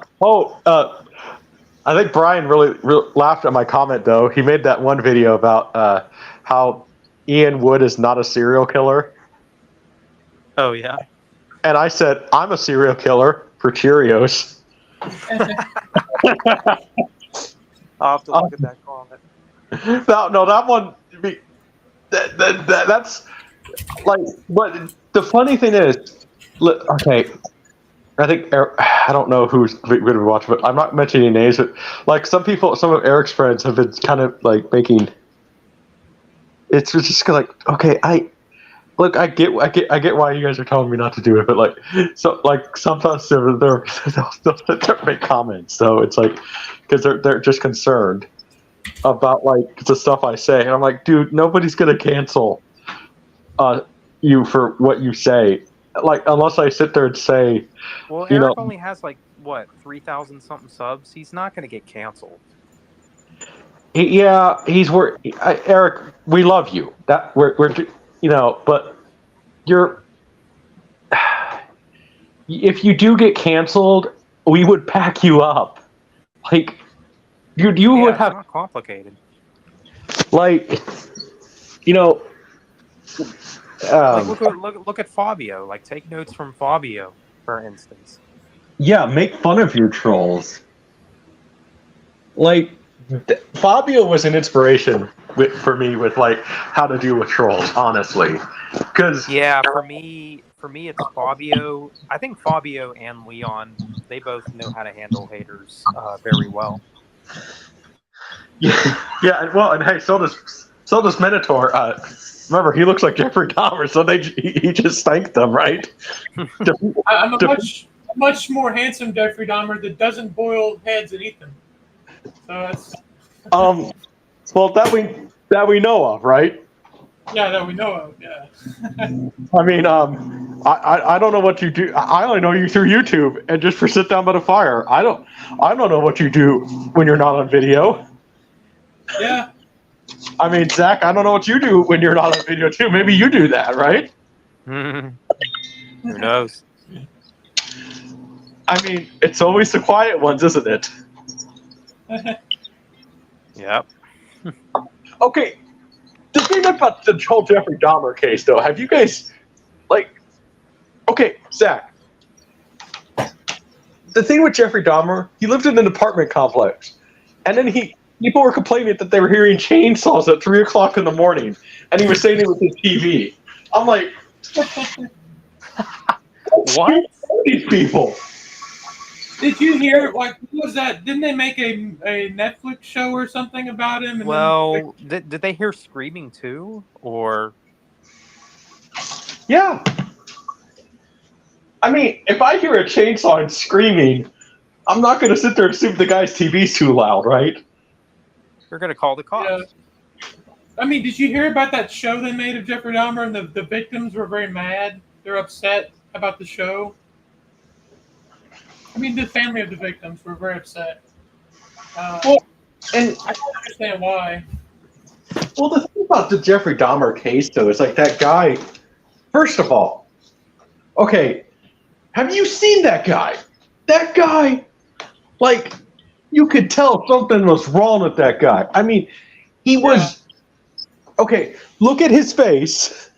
I think Brian really laughed at my comment, though. He made that one video about how Ian Wood is not a serial killer. Oh, yeah? And I said, I'm a serial killer for Cheerios. I'll have to look at that comment. No, that one... That's... But the funny thing is... Okay... I think I don't know who's going to be watching, but I'm not mentioning names. But some of Eric's friends have been kind of making. It's just okay. I get why you guys are telling me not to do it, but sometimes they'll make comments. So it's because they're just concerned about the stuff I say, and I'm like, dude, nobody's gonna cancel you for what you say. Unless I sit there and say, well, Eric only has 3,000 something subs. He's not going to get canceled. Eric, we love you. That we're but you're. If you do get canceled, we would pack you up. You would have. It's not complicated. Look at Fabio. Take notes from Fabio, for instance. Yeah, make fun of your trolls. Fabio was an inspiration for me with how to deal with trolls. Honestly, because for me it's Fabio. I think Fabio and Leon, they both know how to handle haters very well. Yeah. Well, and hey, so does Minotaur. Remember, he looks like Jeffrey Dahmer, so he just thanked them, right? I'm a much more handsome Jeffrey Dahmer that doesn't boil heads and eat them. So that's. Well, that we know of, right? Yeah, that we know of. Yeah. I mean, I don't know what you do. I only know you through YouTube and just for sit down by the fire. I don't know what you do when you're not on video. Yeah. I mean, Zach, I don't know what you do when you're not on video too. Maybe you do that, right? Who knows? I mean, it's always the quiet ones, isn't it? Yep. Okay, the thing about the whole Jeffrey Dahmer case, though, have you guys, like, okay, Zach, the thing with Jeffrey Dahmer, he lived in an apartment complex, and then people were complaining that they were hearing chainsaws at 3 o'clock in the morning, and he was saying it with his TV. I'm like, What? These people. Did you hear? Like, what was that? Didn't they make a Netflix show or something about him? And Well, did they hear screaming too, or? Yeah. I mean, if I hear a chainsaw and screaming, I'm not going to sit there and assume the guy's TV's too loud, right? You're gonna call the cops. Yeah. I mean, did you hear about that show they made of Jeffrey Dahmer? And the victims were very mad. They're upset about the show. I mean, the family of the victims were very upset. Well, and I don't understand why. well, the thing about the Jeffrey Dahmer case, though, is like that guy. First of all, okay, have you seen that guy? That guy, like, you could tell something was wrong with that guy. I mean, he was. Okay, look at his face.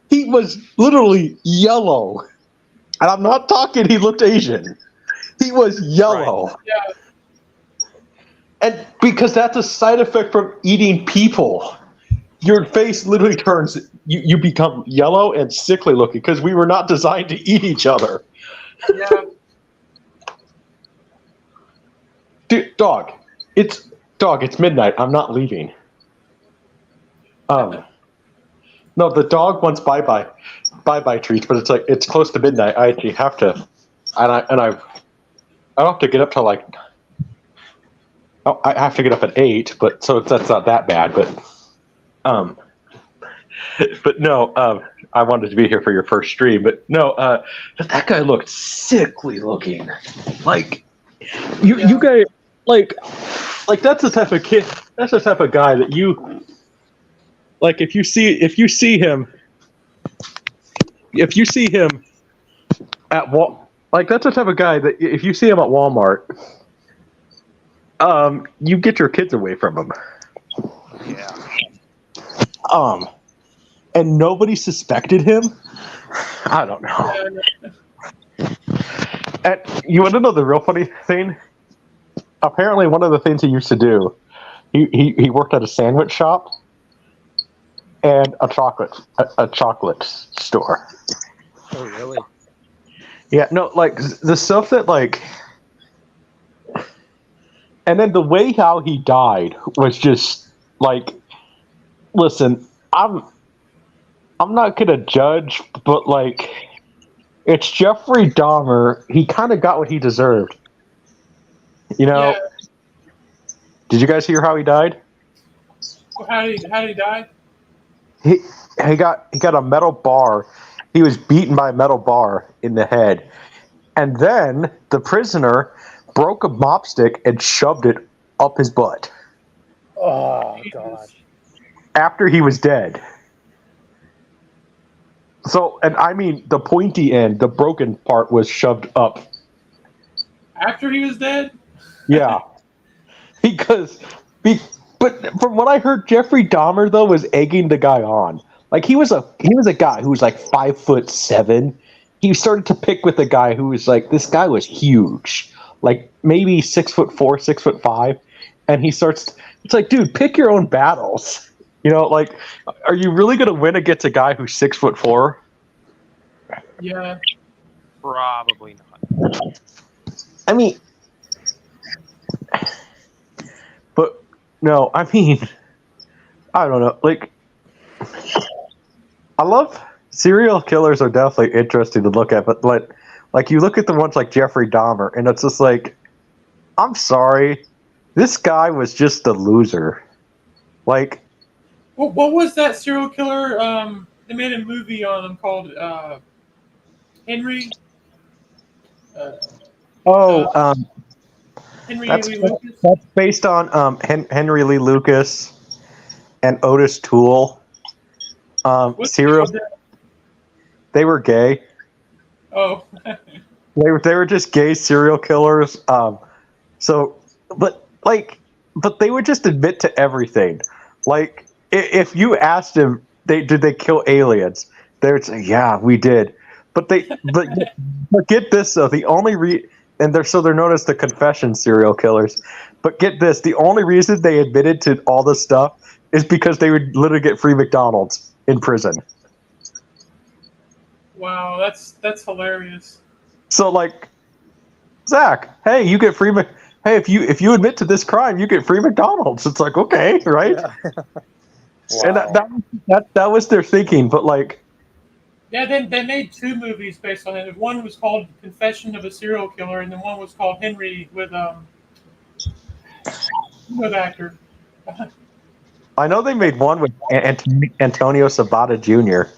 He was literally yellow. And I'm not talking he looked Asian. He was yellow. Right. Yeah. And because that's a side effect from eating people. Your face literally turns, you become yellow and sickly looking because we were not designed to eat each other. Yeah. Dude, dog, it's midnight. I'm not leaving. No, the dog wants bye-bye treats, but it's like it's close to midnight. I actually have to, and I don't have to get up till like. Oh, I have to get up at 8, but so that's not that bad. But no, I wanted to be here for your first stream, but no, that guy looked sickly looking. Like you guys, like that's the type of kid. That's the type of guy that you. Like if you see him at like that's the type of guy that if you see him at Walmart, you get your kids away from him. Yeah. And nobody suspected him. I don't know. And you want to know the real funny thing? Apparently, one of the things he used to do, he worked at a sandwich shop. And a chocolate store. Oh, really? Yeah, no, like the stuff that like, and then the way how he died was just like, listen, I'm not gonna judge, but like, it's Jeffrey Dahmer. He kind of got what he deserved. You know? Yeah. Did you guys hear how he died? How did he die? He got a metal bar. He was beaten by a metal bar in the head. And then the prisoner broke a mop stick and shoved it up his butt. Oh, gosh. After he was dead. So, and I mean, the pointy end, the broken part was shoved up. After he was dead? Yeah. But from what I heard, Jeffrey Dahmer though was egging the guy on. Like he was a guy who was like 5'7". He started to pick with a guy who was like, this guy was huge, like maybe 6'4", 6'5", and he starts. It's like, dude, pick your own battles. You know, like, are you really gonna win against a guy who's 6'4"? Yeah, probably not. I mean, but. No, I mean, I don't know. Like, I love serial killers are definitely interesting to look at, but like you look at the ones like Jeffrey Dahmer, and it's just like, I'm sorry, this guy was just a loser. Like, what was that serial killer? They made a movie on him called Henry. Henry That's Lee Lucas. that's based on Henry Lee Lucas and Otis Toole. What's Serial. that? They were gay. Oh, They were just gay serial killers. So, but they would just admit to everything. Like, if you asked them, did they kill aliens? They would say, yeah, we did. But but get this though, the only and they're known as the confession serial killers. But get this, the only reason they admitted to all this stuff is because they would literally get free McDonald's in prison. wow, that's hilarious. So like, Zach, hey, you get free. Hey, if you admit to this crime, you get free McDonald's. It's like, okay, right? Yeah. And that was their thinking. But like, Yeah, they made 2 movies based on it. One was called Confession of a Serial Killer, and then one was called Henry with actor. I know they made one with Antonio Sabata Jr.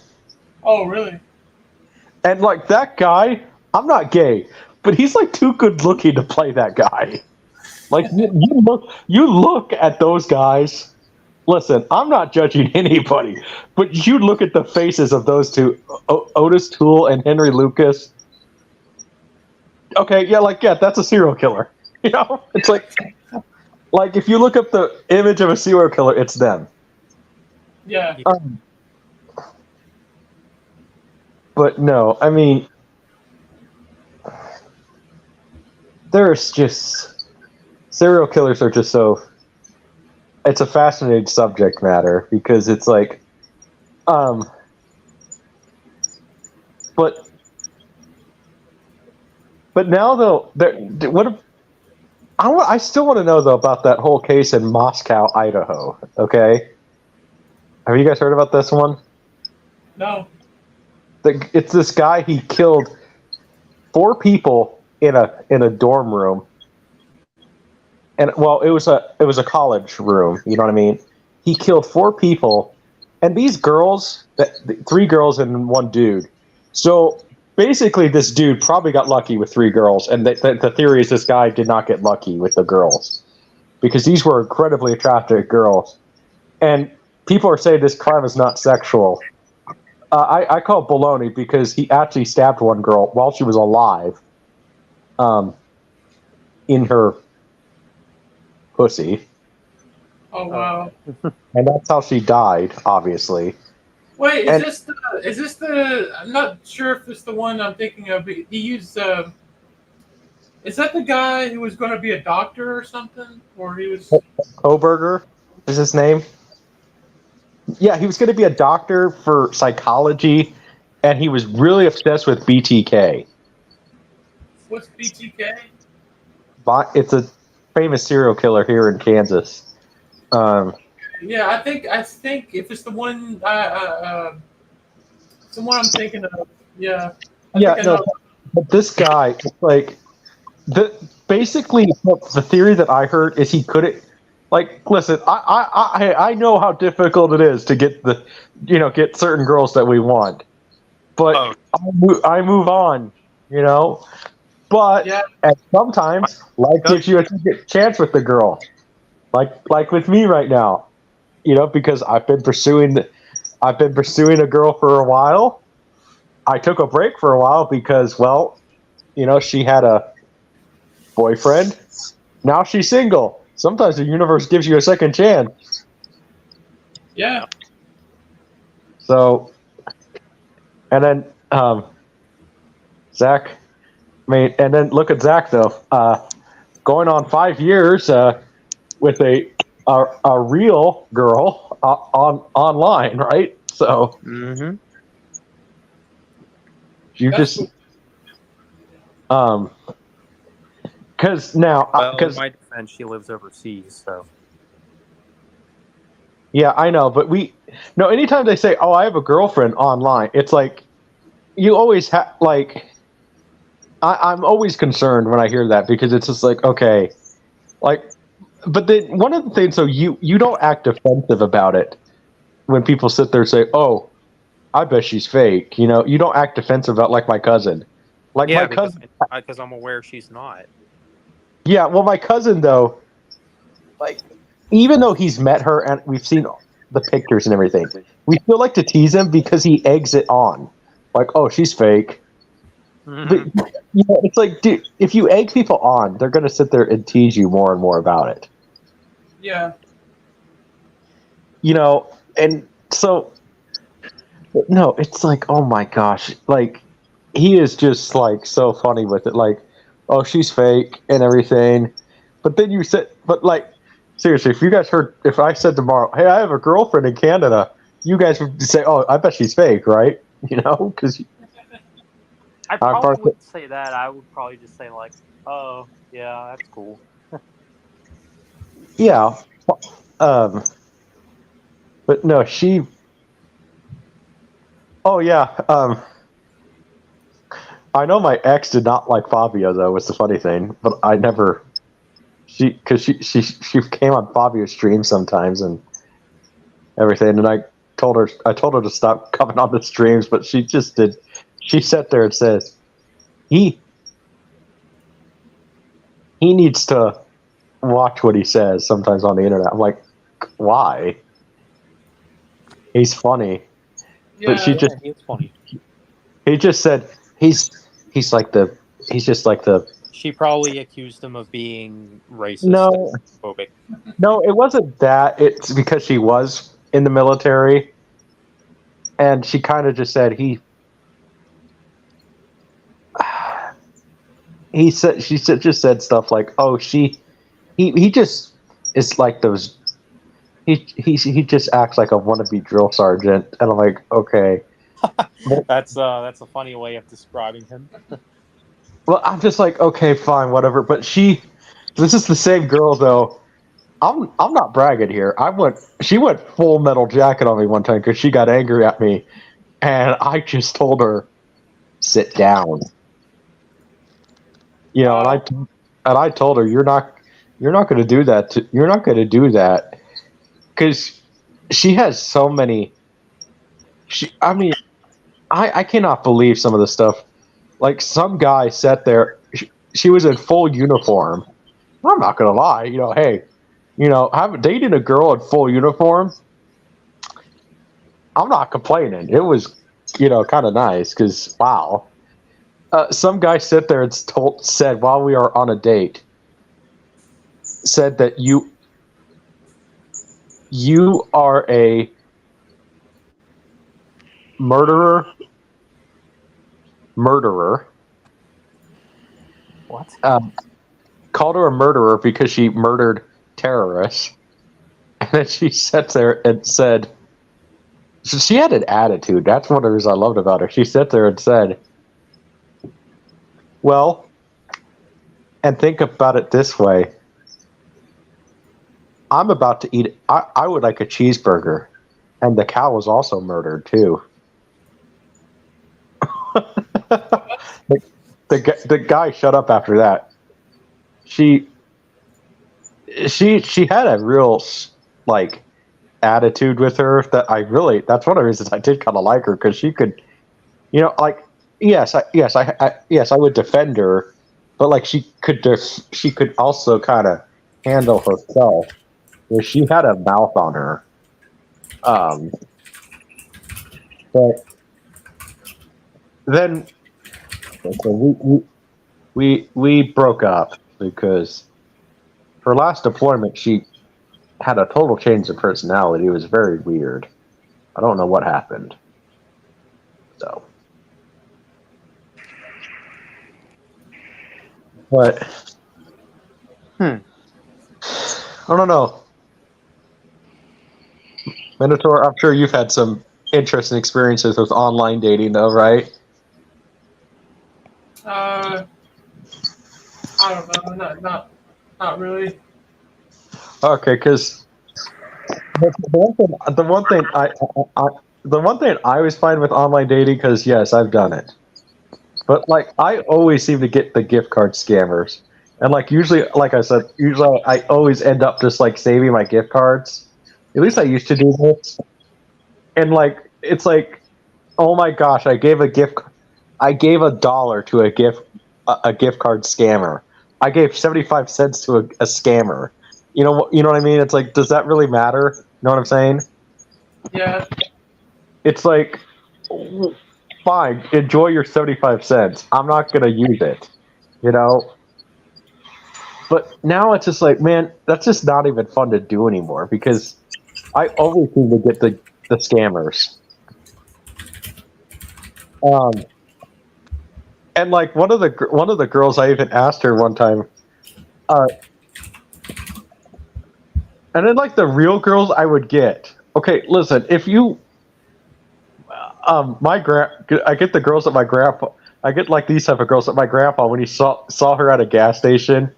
Oh, really? And like that guy, I'm not gay, but he's like too good looking to play that guy. Like you look at those guys. Listen, I'm not judging anybody, but you look at the faces of those two, Otis Toole and Henry Lucas. Okay, yeah, that's a serial killer. You know, it's like if you look up the image of a serial killer, it's them. Yeah. But no, I mean, there's just serial killers are just so. It's a fascinating subject matter because it's like, but now though, I still want to know though about that whole case in Moscow, Idaho. Okay, have you guys heard about this one? No. It's this guy. He killed 4 people in a dorm room. And well, it was a college room. You know what I mean? He killed 4 people, and these girls, 3 girls and 1 dude. So basically, this dude probably got lucky with 3 girls, and the theory is this guy did not get lucky with the girls because these were incredibly attractive girls. And people are saying this crime is not sexual. I call it baloney because he actually stabbed 1 girl while she was alive, in her pussy. Oh, wow. And that's how she died, obviously. Wait, is this the? I'm not sure if it's the one I'm thinking of. But he used. Is that the guy who was going to be a doctor or something, or he was? Koberger is his name. Yeah, he was going to be a doctor for psychology, and he was really obsessed with BTK. What's BTK? It's a famous serial killer here in Kansas. Yeah, I think if it's the one, I'm thinking of. Yeah. But this guy, like, basically the theory that I heard is he couldn't. Like, listen, I know how difficult it is to get certain girls that we want, but I move on, you know. But and sometimes life gives you a second chance with the girl, like with me right now, you know, because I've been pursuing a girl for a while. I took a break for a while because, well, you know, she had a boyfriend. Now she's single. Sometimes the universe gives you a second chance. Yeah. So, and then Zach, and then look at Zach though, going on 5 years with a real girl online, right? So, you That's just because now in my defense, she lives overseas, so. Yeah, I know, but anytime they say, "Oh, I have a girlfriend online," it's like you always have like. I'm always concerned when I hear that because it's just like, okay, like, but then one of the things, so you don't act defensive about it when people sit there and say, "Oh, I bet she's fake," you know, you don't act defensive about like my cousin, my cousin, because I'm aware she's not. Yeah, well, my cousin though, like, even though he's met her and we've seen the pictures and everything, we still like to tease him because he eggs it on, like, oh, she's fake. But, you know, it's like, dude, if you egg people on, they're gonna sit there and tease you more and more about it. Yeah. You know, and so no, it's like, oh my gosh, like he is just like so funny with it, like, oh, she's fake and everything. But then you said, but like, seriously, if you guys heard, if I said tomorrow, hey, I have a girlfriend in Canada, you guys would say, oh, I bet she's fake, right? You know, because I probably wouldn't say that. I would probably just say like, "Oh, yeah, that's cool." yeah, um, but no, she. Oh yeah, I know my ex did not like Fabio though. Was the funny thing, but I never. Because she came on Fabio's stream sometimes and everything, and I told her to stop coming on the streams, but she just did. She sat there and says he needs to watch what he says sometimes on the internet. I'm like, why? He's funny, Yeah. but she just It's funny. he just said he's just like the. She probably accused him of being racist No, and phobic. no, it wasn't that. It's because she was in the military, and she kind of just said just said stuff like, oh, he just is like those. He just acts like a wannabe drill sergeant, and I'm like, okay. That's a funny way of describing him. Well, I'm just like, okay, fine, whatever. But this is the same girl though. I'm not bragging here. She went full metal jacket on me one time because she got angry at me, and I just told her, sit down. You know, and I told her, you're not going to do that. You're not going to do that because she has so many. I mean, I cannot believe some of the stuff. Like some guy sat there. She was in full uniform. I'm not going to lie. You know, hey, you know, dating a girl in full uniform. I'm not complaining. It was, you know, kind of nice because wow. Some guy sit there and said while we are on a date, said that you are a murderer. What? Called her a murderer because she murdered terrorists. And then she sat there and said, so she had an attitude. That's one of the reasons I loved about her. She sat there and said, well, and think about it this way. I'm about to eat. I would like a cheeseburger, and the cow was also murdered too. the guy shut up after that. She had a real like attitude with her that that's one of the reasons I did kind of like her because she could, you know, like yes I would defend her, but like she could also kind of handle herself. Where she had a mouth on her, but then so we broke up because her last deployment she had a total change of personality. It was very weird. I don't know what happened. So, but I don't know. Minotaur, I'm sure you've had some interesting experiences with online dating, though, right? I don't know. Not really. Okay, because the one thing I always find with online dating, because yes, I've done it, but like I always seem to get the gift card scammers, and like usually, like I said, I always end up just like saving my gift cards. At least I used to do this. And like it's like, oh my gosh, I gave $1 to a gift card scammer. I gave 75 cents to a scammer. You know what I mean? It's like, does that really matter? You know what I'm saying? Yeah. It's like, fine, enjoy your 75 cents. I'm not gonna use it, you know. But now it's just like, man, that's just not even fun to do anymore because I always seem to get the scammers. And like one of the girls, I even asked her one time, and then like the real girls I would get. Okay, listen, if you, I get the girls that my grandpa, I get like these type of girls that my grandpa when he saw her at a gas station.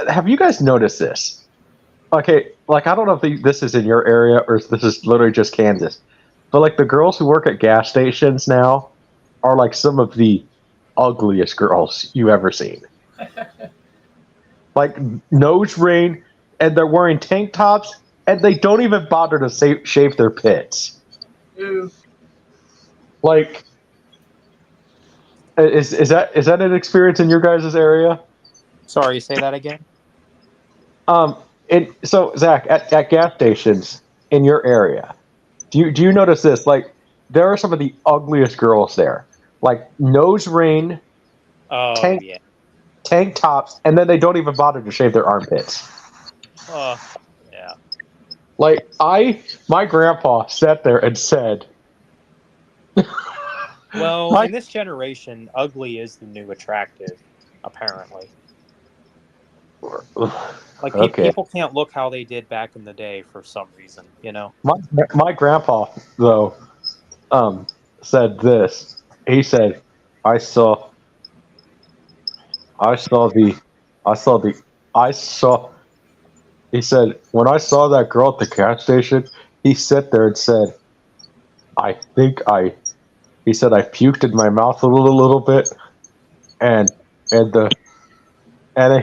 Have you guys noticed this? Okay, like I don't know if this is in your area or if this is literally just Kansas, but like the girls who work at gas stations now are like some of the ugliest girls you ever seen. Like nose ring, and they're wearing tank tops, and they don't even bother to shave their pits. Ew. Like, is that an experience in your guys' area? Sorry, say that again. And so Zach, at gas stations in your area, do you notice this? Like, there are some of the ugliest girls there. Like nose ring, tank tops, and then they don't even bother to shave their armpits. Yeah. Like my grandpa sat there and said, well, in this generation, ugly is the new attractive, apparently. Like people can't look how they did back in the day for some reason, you know. My grandpa though said this. He said, I saw. He said, when I saw that girl at the gas station, he sat there and said, he said, I puked in my mouth a little bit, and then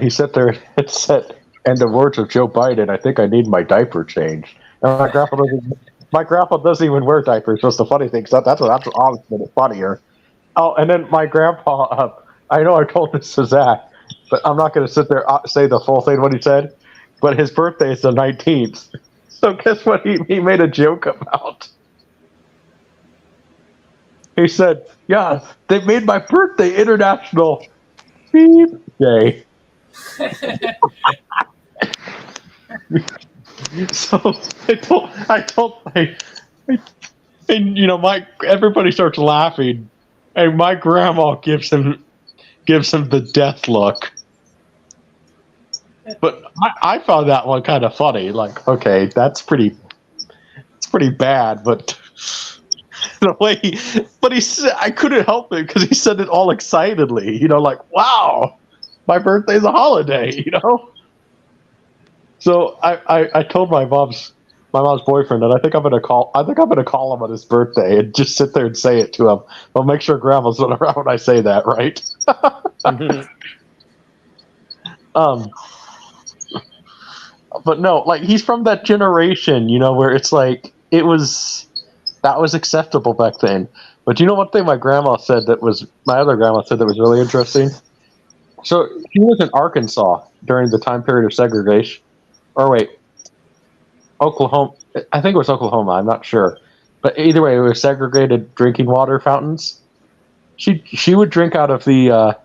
he sat there and said, in the words of Joe Biden, I think I need my diaper changed. And my grandpa doesn't even wear diapers. That's the funny thing. So that's honestly funnier. Oh, and then my grandpa, I know I told this to Zach, but I'm not going to sit there say the full thing what he said. But his birthday is the 19th. So guess what he made a joke about? He said, yeah, they made my birthday International Beep Day. So I told and you know, everybody starts laughing, and my grandma gives him the death look. But I found that one kind of funny. Like, okay, it's pretty bad, but the way he said, I couldn't help it because he said it all excitedly. You know, like, wow, my birthday's a holiday. You know. So I told my mom's boyfriend that I think I'm gonna call him on his birthday and just sit there and say it to him. I'll make sure Grandma's not around when I say that, right? But no, like he's from that generation, you know, where it's like that was acceptable back then. But you know one thing my other grandma said that was really interesting? So he was in Arkansas during the time period of segregation. Or wait, Oklahoma. I think it was Oklahoma. I'm not sure, but either way, it was segregated drinking water fountains. She would drink out of the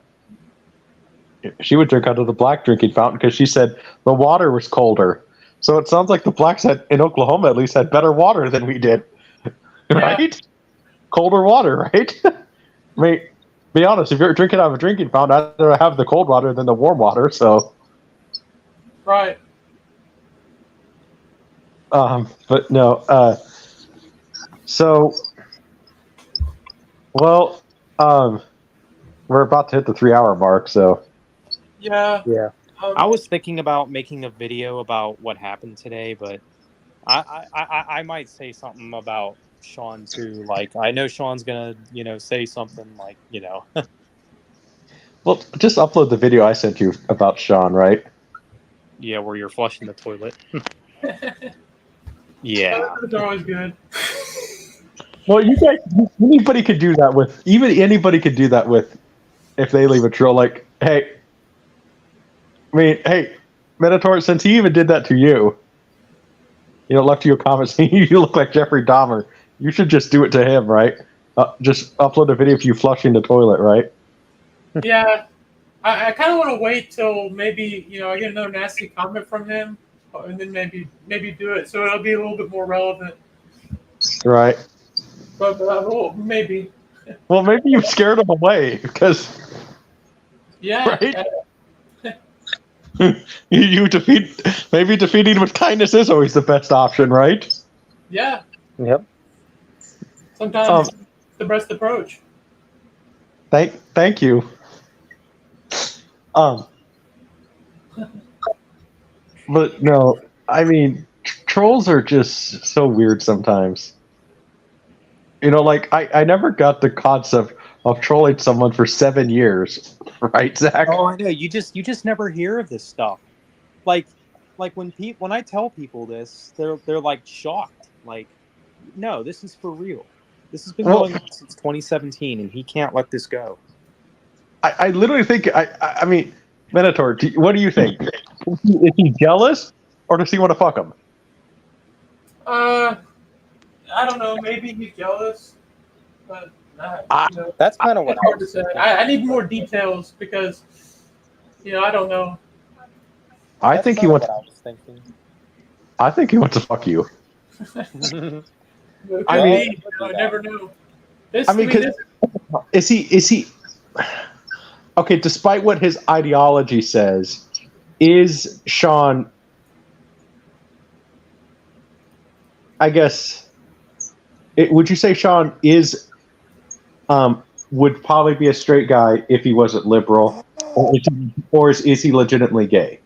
black drinking fountain because she said the water was colder. So it sounds like the blacks in Oklahoma at least had better water than we did, right? Yeah. Colder water, right? I mean, be honest. If you're drinking out of a drinking fountain, I'd rather have the cold water than the warm water. So, right. But no. So, well, we're about to hit the 3-hour mark. So, yeah. I was thinking about making a video about what happened today, but I might say something about Sean too. Like, I know Sean's gonna, say something like, Well, just upload the video I sent you about Sean, right? Yeah, where you're flushing the toilet. Yeah, that's always good. Well, you guys, anybody could do that with if they leave a troll. Like, hey, I mean, hey, Minotaur, since he even did that to you, left you a comment saying you look like Jeffrey Dahmer. You should just do it to him, right? Just upload a video of you flushing the toilet, right? Yeah, I kind of want to wait till maybe I get another nasty comment from him, and then maybe do it so it'll be a little bit more relevant. Right. But well, maybe. Well, maybe you scared him away because Yeah. right. you defeating with kindness is always the best option, right? Yeah. Yep. Sometimes it's the best approach. Thank you. But no, I mean, trolls are just so weird sometimes. Like I never got the concept of trolling someone for 7 years, right, Zach? Oh, I know. You just never hear of this stuff. Like when I tell people this, they're like shocked. Like, no, this is for real. This has been going on since 2017, and he can't let this go. I literally think I mean, Minotaur, what do you think? Is he jealous, or does he want to fuck him? I don't know. Maybe he's jealous, but That's kind of what hard to say. I need more details because I don't know. I think he wants. What I was thinking. I think he wants to fuck you. I mean, I never know. Is he? Okay, despite what his ideology says, is Sean? I guess. Would you say Sean is? Would probably be a straight guy if he wasn't liberal, or is he legitimately gay?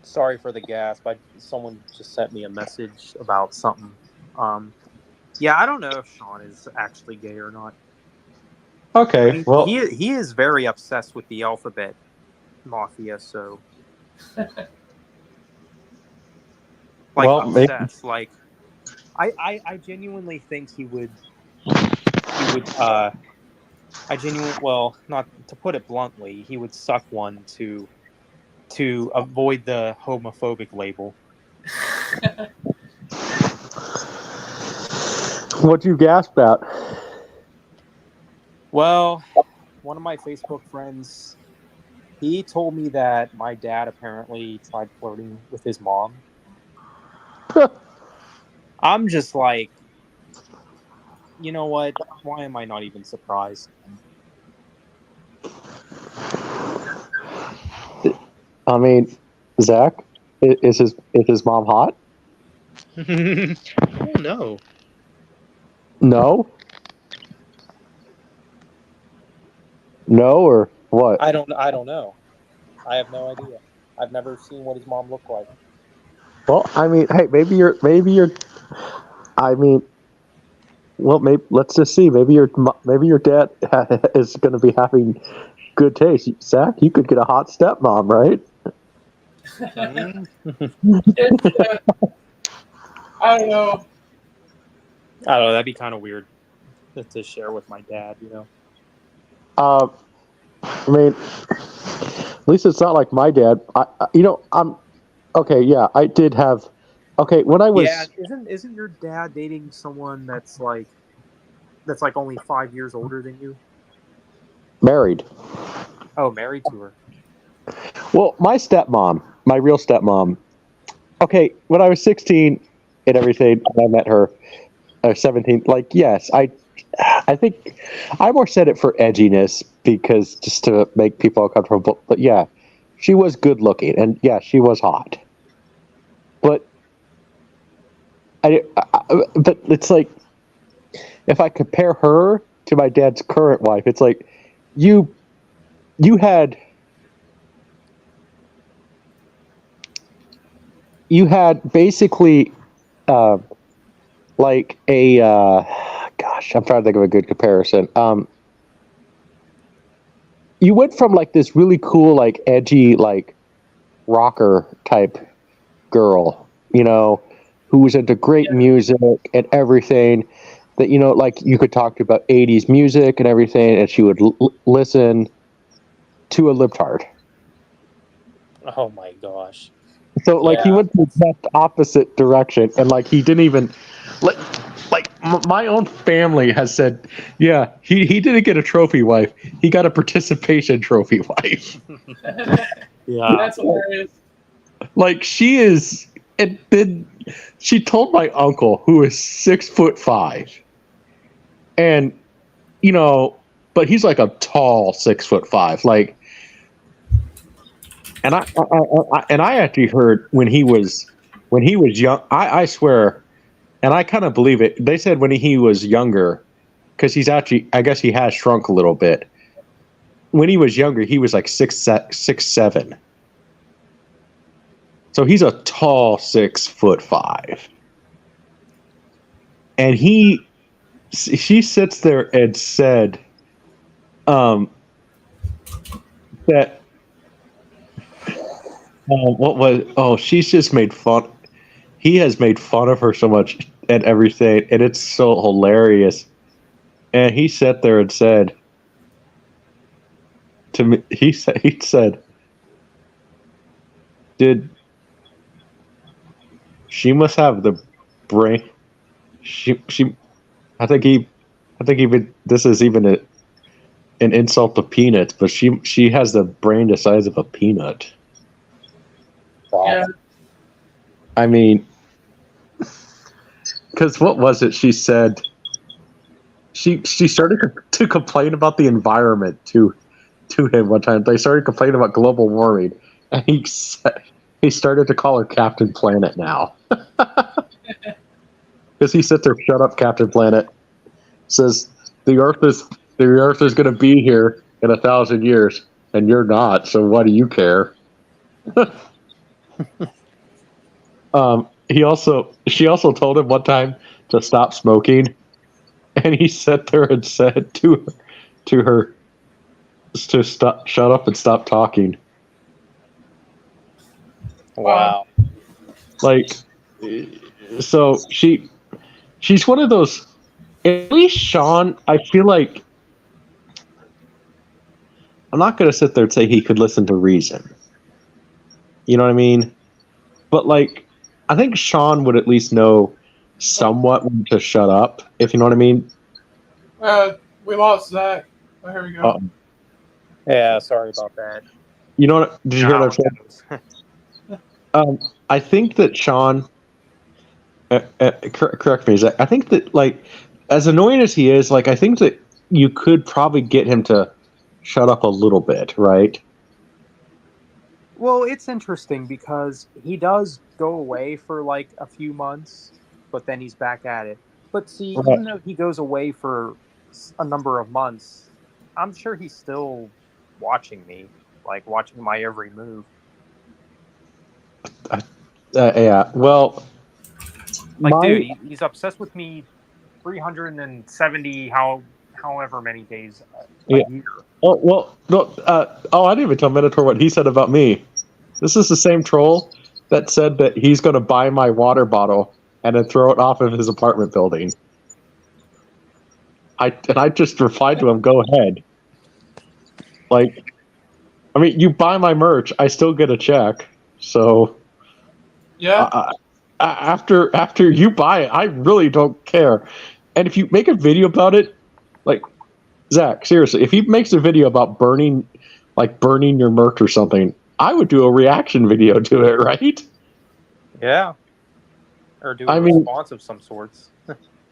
Sorry for the gasp. Someone just sent me a message about something. Yeah, I don't know if Sean is actually gay or not. Okay, I mean, well, he is very obsessed with the alphabet mafia. So, obsessed. Like, I genuinely think he would. Well, not to put it bluntly, he would suck one to avoid the homophobic label. What'd you gasp at? Well, one of my Facebook friends, he told me that my dad apparently tried flirting with his mom. I'm just like, you know what? Why am I not even surprised? I mean, Zach, is his mom hot? Oh no. No? No or what? I don't know. I have no idea. I've never seen what his mom looked like. Well, I mean, hey, maybe you're I mean, well, maybe let's just see. Maybe your dad is going to be having good taste. Zach, you could get a hot stepmom, right? I don't know. I don't know. That'd be kind of weird to share with my dad, I mean, at least it's not like my dad. I'm okay. Yeah, I did have. Okay, when I was. Yeah, isn't your dad dating someone that's like only 5 years older than you? Married. Oh, married to her. Well, my real stepmom. Okay, when I was 16 and everything, I met her. 17. Like, yes, I think I more said it for edginess because just to make people uncomfortable. But yeah, she was good looking, and yeah, she was hot. But but it's like if I compare her to my dad's current wife, it's like you had basically like a gosh, I'm trying to think of a good comparison. You went from like this really cool, like edgy, like rocker type girl, who was into great music and everything that, like you could talk to about 80s music and everything, and she would listen to a libtard. Oh my gosh. So like he Yeah. went the exact opposite direction, and like he didn't even my own family has said, yeah, he didn't get a trophy wife. He got a participation trophy wife. Yeah. That's hilarious. Like she is, and then she told my uncle, who is 6'5", and you know, but he's like a tall 6'5", like. And I actually heard when he was young. I swear, and I kind of believe it. They said when he was younger, because he's actually, I guess he has shrunk a little bit. When he was younger, he was like 6'7". So he's a tall 6'5", and she sits there and said, that. What was? Oh, she's just made fun. He has made fun of her so much and everything, and it's so hilarious. And he sat there and said to me, he said, "Did she must have the brain? She. I think even this is even an insult to peanuts, but she has the brain the size of a peanut." Yeah. I mean, because what was it? She said she started to complain about the environment to him one time. They started complaining about global warming, and he started to call her Captain Planet now. Because he sits there, shut up, Captain Planet. Says the Earth is going to be here in 1,000 years, and you're not. So why do you care? She also told him one time to stop smoking, and he sat there and said to her to shut up and stop talking. Wow. Like, so she's one of those. At least Sean, I feel like I'm not gonna sit there and say he could listen to reason. You know what I mean? But like, I think Sean would at least know somewhat when to shut up, if you know what I mean. We lost Zach. Oh, here we go. Uh, Yeah, sorry about that. You know what? Did you hear what I said? I think that Sean. Correct me, Zach. I think that like, as annoying as he is, like I think that you could probably get him to shut up a little bit, right? Well, it's interesting because he does go away for like a few months, but then he's back at it. But see, Right. even though he goes away for a number of months, I'm sure he's still watching me, like watching my every move. Yeah. Well, Like, dude, he's obsessed with me 370 however many days a year. Oh, well, no. I didn't even tell Minotaur what he said about me. This is the same troll that said that he's going to buy my water bottle and then throw it off of his apartment building. I just replied to him, "Go ahead." Like, I mean, you buy my merch, I still get a check. So, Yeah. after you buy it, I really don't care. And if you make a video about it, like Zach, seriously, if he makes a video about burning your merch or something, I would do a reaction video to it, right? Yeah. Or do a response of some sorts.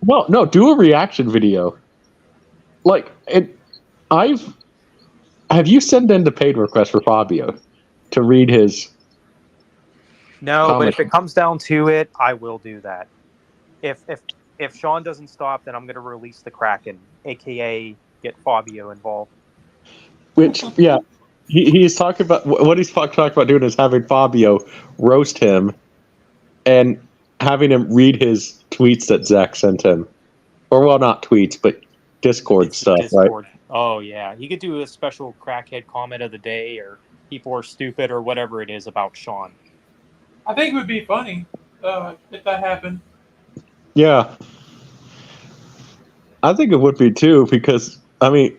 Well, no, do a reaction video. Like, have you sent in the paid request for Fabio to read his? No, comment? but if it comes down to it, I will do that. If Sean doesn't stop, then I'm going to release the Kraken, aka get Fabio involved. Which, yeah, he's talking about what he's talking about doing is having Fabio roast him and having him read his tweets that Zach sent him, or well, not tweets, but Discord stuff, Discord. right? Oh yeah, he could do a special crackhead comment of the day, or people are stupid, or whatever it is about Sean. I think it would be funny if that happened. Yeah, I think it would be too, because I mean,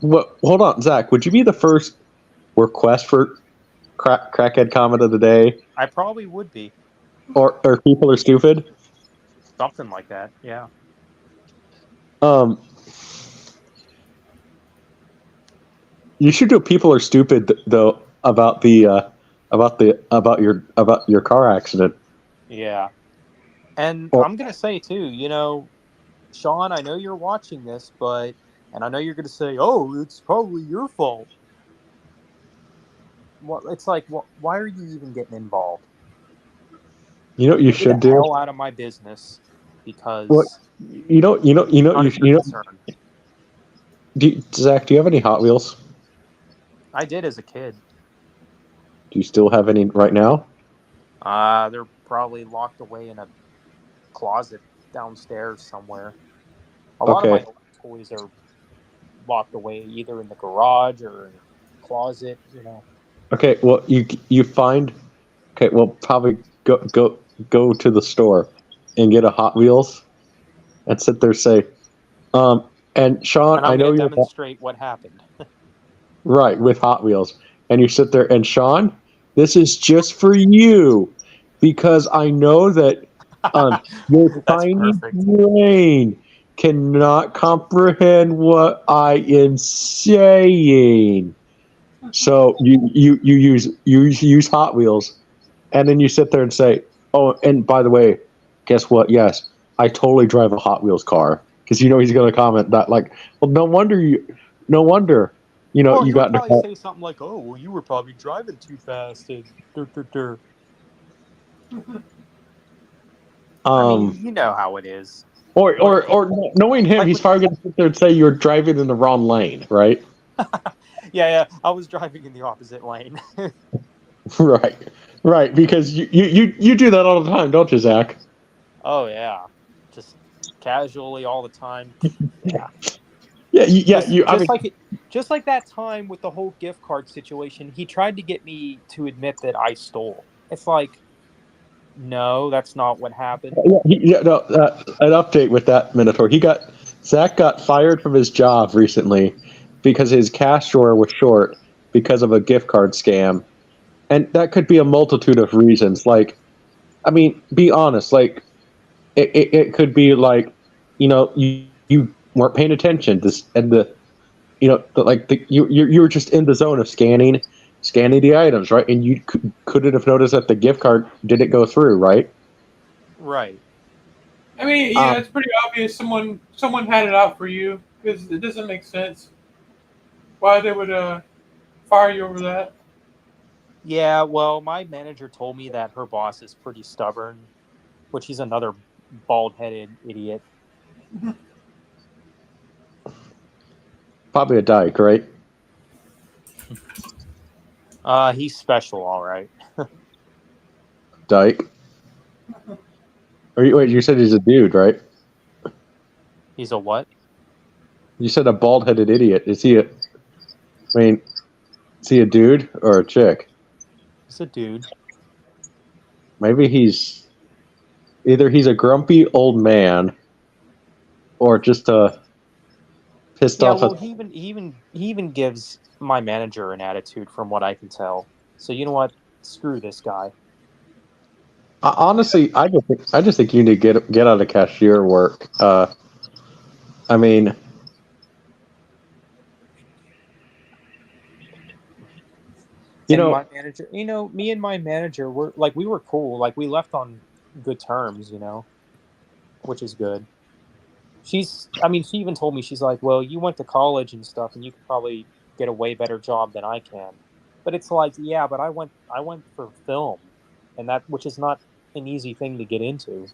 hold on, Zach, would you be the first request for crackhead comment of the day, I probably would be or people are stupid. something like that. Yeah. Um, you should do people are stupid though about your car accident. Yeah. And Or I'm gonna say too, Sean, I know you're watching this, and I know you're gonna say, "Oh, it's probably your fault." Well, it's like, why are you even getting involved? you know what you Stay the should do. hell out of my business, What because none of your you know. concern. Zach, do you have any Hot Wheels? I did as a kid. Do you still have any right now? They're probably locked away in a closet downstairs somewhere. A lot of my Okay. old toys are locked away either in the garage or in a closet. Okay. Well, you find. Okay. Well, probably go to the store and get a Hot Wheels and sit there and say, and Sean, And I'm I going know to you're demonstrate what happened. right with Hot Wheels, and you sit there and Sean, this is just for you because I know that your That's tiny perfect. brain cannot comprehend what I am saying. So you use Hot Wheels, and then you sit there and say, "Oh, and by the way, guess what? Yes, I totally drive a Hot Wheels car." Because he's going to comment that like, "Well, no wonder, Well, you he would got." probably say something like, "Oh, well, you were probably driving too fast." And I mean, Um, you know how it is. or What, knowing him, like he's with, probably going to sit there and say you're driving in the wrong lane, right? yeah, I was driving in the opposite lane. Right, right. Because you do that all the time, don't you, Zach? Oh yeah, just casually all the time. Yeah, Yeah, just I just mean, like it, just like that time with the whole gift card situation. He tried to get me to admit that I stole. It's like, no, that's not what happened. no, an update with that Minotaur. Zach got fired from his job recently because his cash drawer was short because of a gift card scam, and that could be a multitude of reasons. Like, I mean, be honest. Like, it could be like, you weren't paying attention. And you were just in the zone of scanning the items, right? And you couldn't have noticed that the gift card didn't go through, right? Right. I mean, yeah, Um, it's pretty obvious someone had it out for you because it doesn't make sense why they would fire you over that. Yeah, well, my manager told me that her boss is pretty stubborn, which he's another bald-headed idiot. Probably a dyke, right? He's special, all right. Dyke. Wait, you said he's a dude, right? He's a what? You said a bald-headed idiot. I mean, is he a dude or a chick? He's a dude. Maybe he's a grumpy old man, or just a pissed Yeah, off. well, he even gives my manager an attitude, from what I can tell. So you know what? Screw this guy. Honestly, I just think you need to get out of cashier work. I mean, you And know, my manager, me and my manager we were cool. Like we left on good terms, which is good. I mean, she even told me, she's like, well, you went to college and stuff, and you could probably get a way better job than I can. But it's like, yeah, but I went for film, and which is not an easy thing to get into.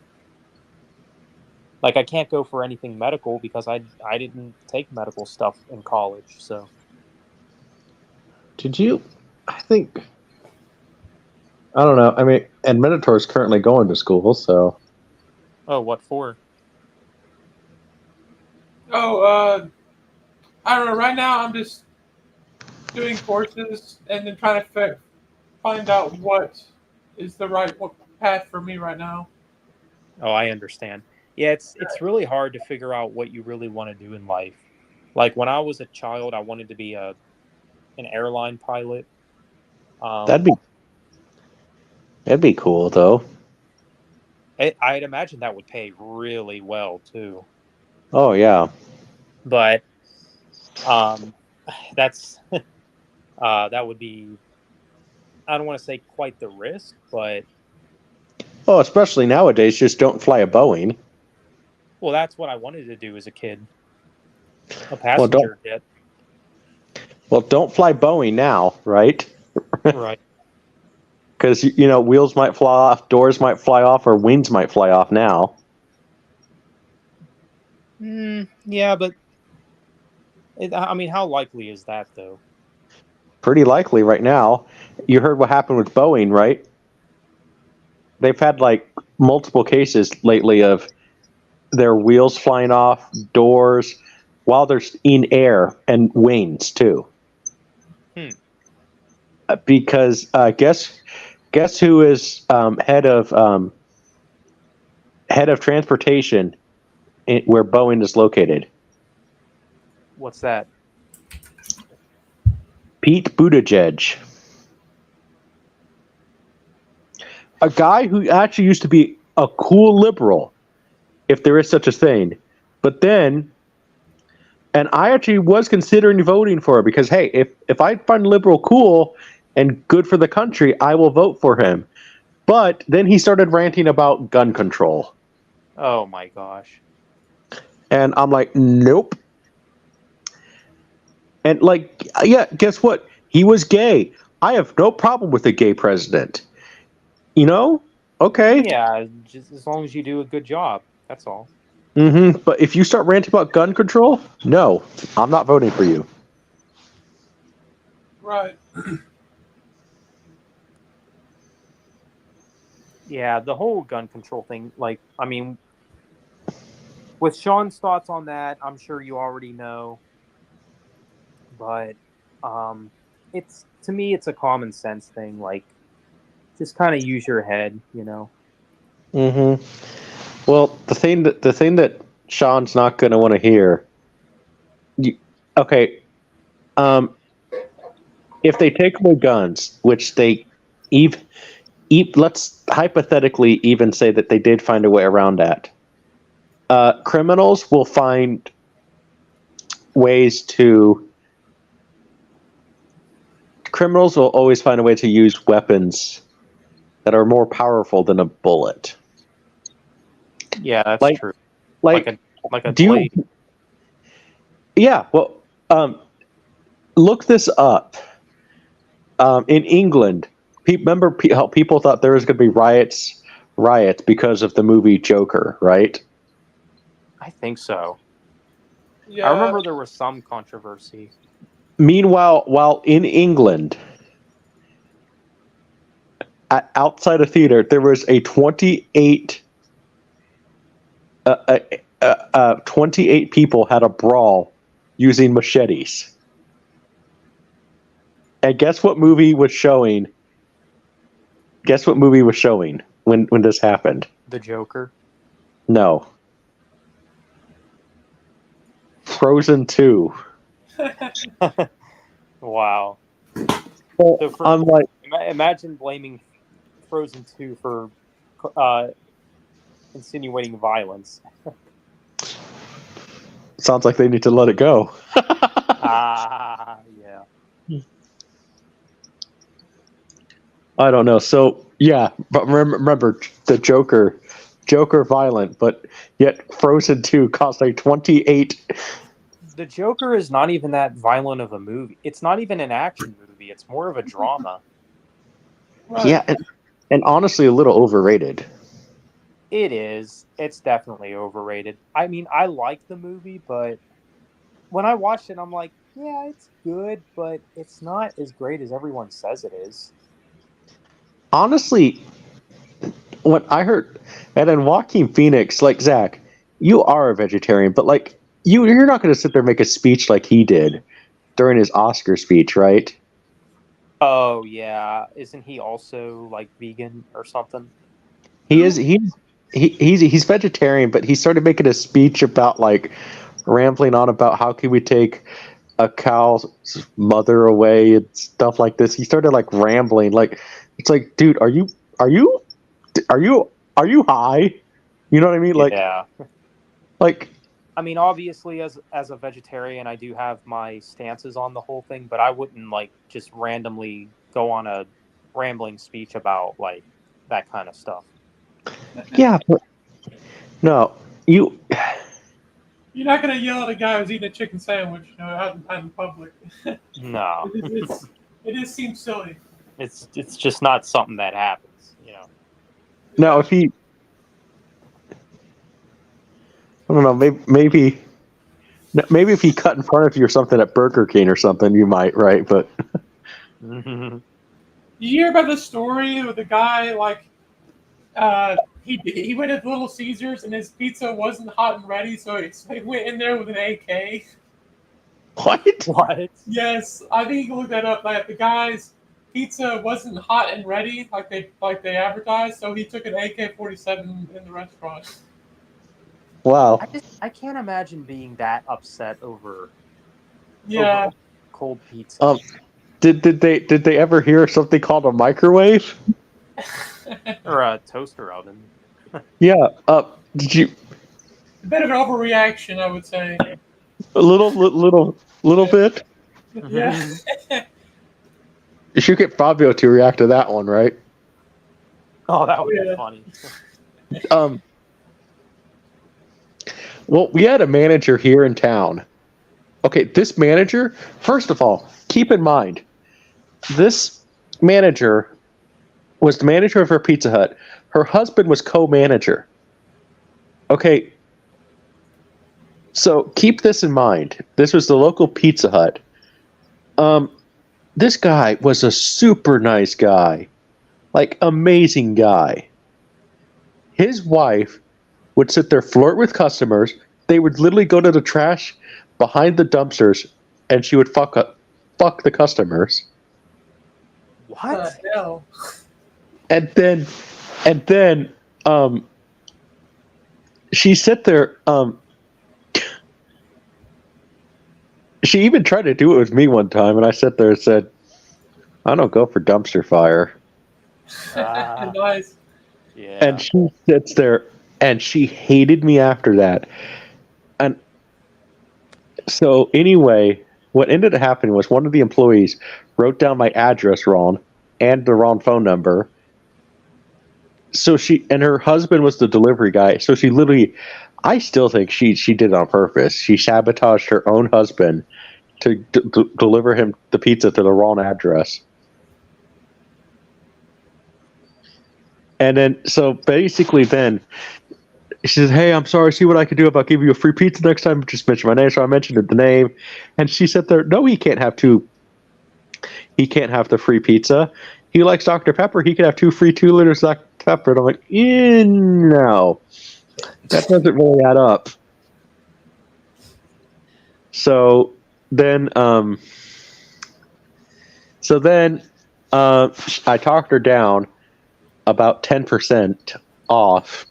Like, I can't go for anything medical because I didn't take medical stuff in college. So, did you? I think I don't know. I mean, and Minotaur is currently going to school, so oh, what for? Oh, I don't know. Right now, I'm just doing courses and then trying to find out what is the right path for me right now. Oh, I understand. Yeah, it's really hard to figure out what you really want to do in life. Like when I was a child, I wanted to be an airline pilot. That'd be cool though. I'd imagine that would pay really well too. Oh yeah. But that's that would be, I don't want to say quite the risk, but Oh, especially nowadays, just don't fly a Boeing. well, that's what I wanted to do as a kid. A Well, don't passenger jet. don't fly Boeing now, right? Right. Because wheels might fly off, doors might fly off, or wings might fly off now. Yeah, but I mean, how likely is that though? Pretty likely right now. You heard what happened with Boeing, right? They've had like multiple cases lately of their wheels flying off, doors, while they're in air, and wings too. Because guess who is head of transportation where Boeing is located? What's that? Pete Buttigieg. A guy who actually used to be a cool liberal, if there is such a thing. But then, and I actually was considering voting for him because, hey, if I find liberal cool and good for the country, I will vote for him. But then he started ranting about gun control. Oh my gosh. And I'm like, nope. And like, yeah, guess what? He was gay. I have no problem with a gay president. Okay. Yeah, just as long as you do a good job. That's all. But if you start ranting about gun control, no, I'm not voting for you. Right. Yeah, the whole gun control thing, like, I mean, with Sean's thoughts on that, I'm sure you already know. But to me, it's a common sense thing. Like, just kind of use your head, Well, the thing that Sean's not going to want to hear. Okay. If they take away guns, which they let's hypothetically even say that they did find a way around that. Criminals will find ways to. Criminals will always find a way to use weapons that are more powerful than a bullet. Yeah, that's true. Like a blade. Yeah, well, look this up. In England, remember how people thought there was going to be riots because of the movie Joker, right? I think so. Yeah. I remember there was some controversy. Meanwhile, while in England, outside a theater, there was a 28 people had a brawl using machetes. And guess what movie was showing? Guess what movie was showing when this happened? The Joker? No. Frozen 2. Wow. Well, So I'm like, imagine blaming Frozen 2 for insinuating violence. sounds like they need to let it go. Yeah. I don't know. So yeah, but remember the Joker violent, but yet Frozen 2 cost like 28. The Joker is not even that violent of a movie. It's not even an action movie. It's more of a drama. Right. Yeah, and honestly, a little overrated. It is. It's definitely overrated. I mean, I like the movie, but when I watched it, I'm like, yeah, it's good, but it's not as great as everyone says it is. Honestly, what I heard, and then Joaquin Phoenix, like Zach, you are a vegetarian, but like you're not going to sit there and make a speech like he did during his Oscar speech, right? Oh yeah, isn't he also like vegan or something? He is. He's vegetarian, but he started making a speech about like rambling on about how can we take a cow's mother away and stuff like this. He started like rambling. Like it's like, dude, are you high? You know what I mean? Yeah. Like I mean, obviously, as a vegetarian, I do have my stances on the whole thing, but I wouldn't like just randomly go on a rambling speech about like that kind of stuff. yeah, but no, you. You're not gonna yell at a guy who's eating a chicken sandwich, out in public. No, It just seems silly. it's just not something that happens, you know. Now, if he, I don't know, maybe if he cut in front of you or something at Burger King or something, you might, right? But Did you hear about the story with the guy like he went to Little Caesars and his pizza wasn't hot and ready, so he went in there with an AK. what? What? Yes, I think you can look that up. Like the guy's pizza wasn't hot and ready like they advertised, so he took an AK-47 in the restaurant. Wow. I can't imagine being that upset over Yeah. cold pizza. Did they ever hear something called a microwave? Or a toaster oven. Yeah. Did you A bit of an overreaction, I would say. a little bit? Yeah. You should get Fabio to react to that one, right? Oh, that would be Yeah. funny. Well, we had a manager here in town. Okay, this manager, first of all, keep in mind, this manager was the manager of her Pizza Hut. Her husband was co-manager. Okay, so keep this in mind. This was the local Pizza Hut. This guy was a super nice guy. Like, amazing guy. His wife would sit there, flirt with customers. They would literally go to the trash behind the dumpsters, and she would fuck the customers. What? The hell? And then, she sit there. She even tried to do it with me one time, and I sat there and said, "I don't go for dumpster fire." Nice. Yeah. And she sits there, and she hated me after that. And so anyway, what ended up happening was one of the employees wrote down my address wrong and the wrong phone number. So and her husband was the delivery guy. So she literally, I still think she did it on purpose. She sabotaged her own husband to deliver him the pizza to the wrong address. And then, so basically then, she says, "Hey, I'm sorry, see what I can do about giving you a free pizza next time. Just mention my name." So I mentioned the name. And she said there, "No, he can't have two. He can't have the free pizza. He likes Dr. Pepper. He can have 2 free 2 liters of Dr. Pepper." And I'm like, no. That doesn't really add up. So then, I talked her down about 10% off.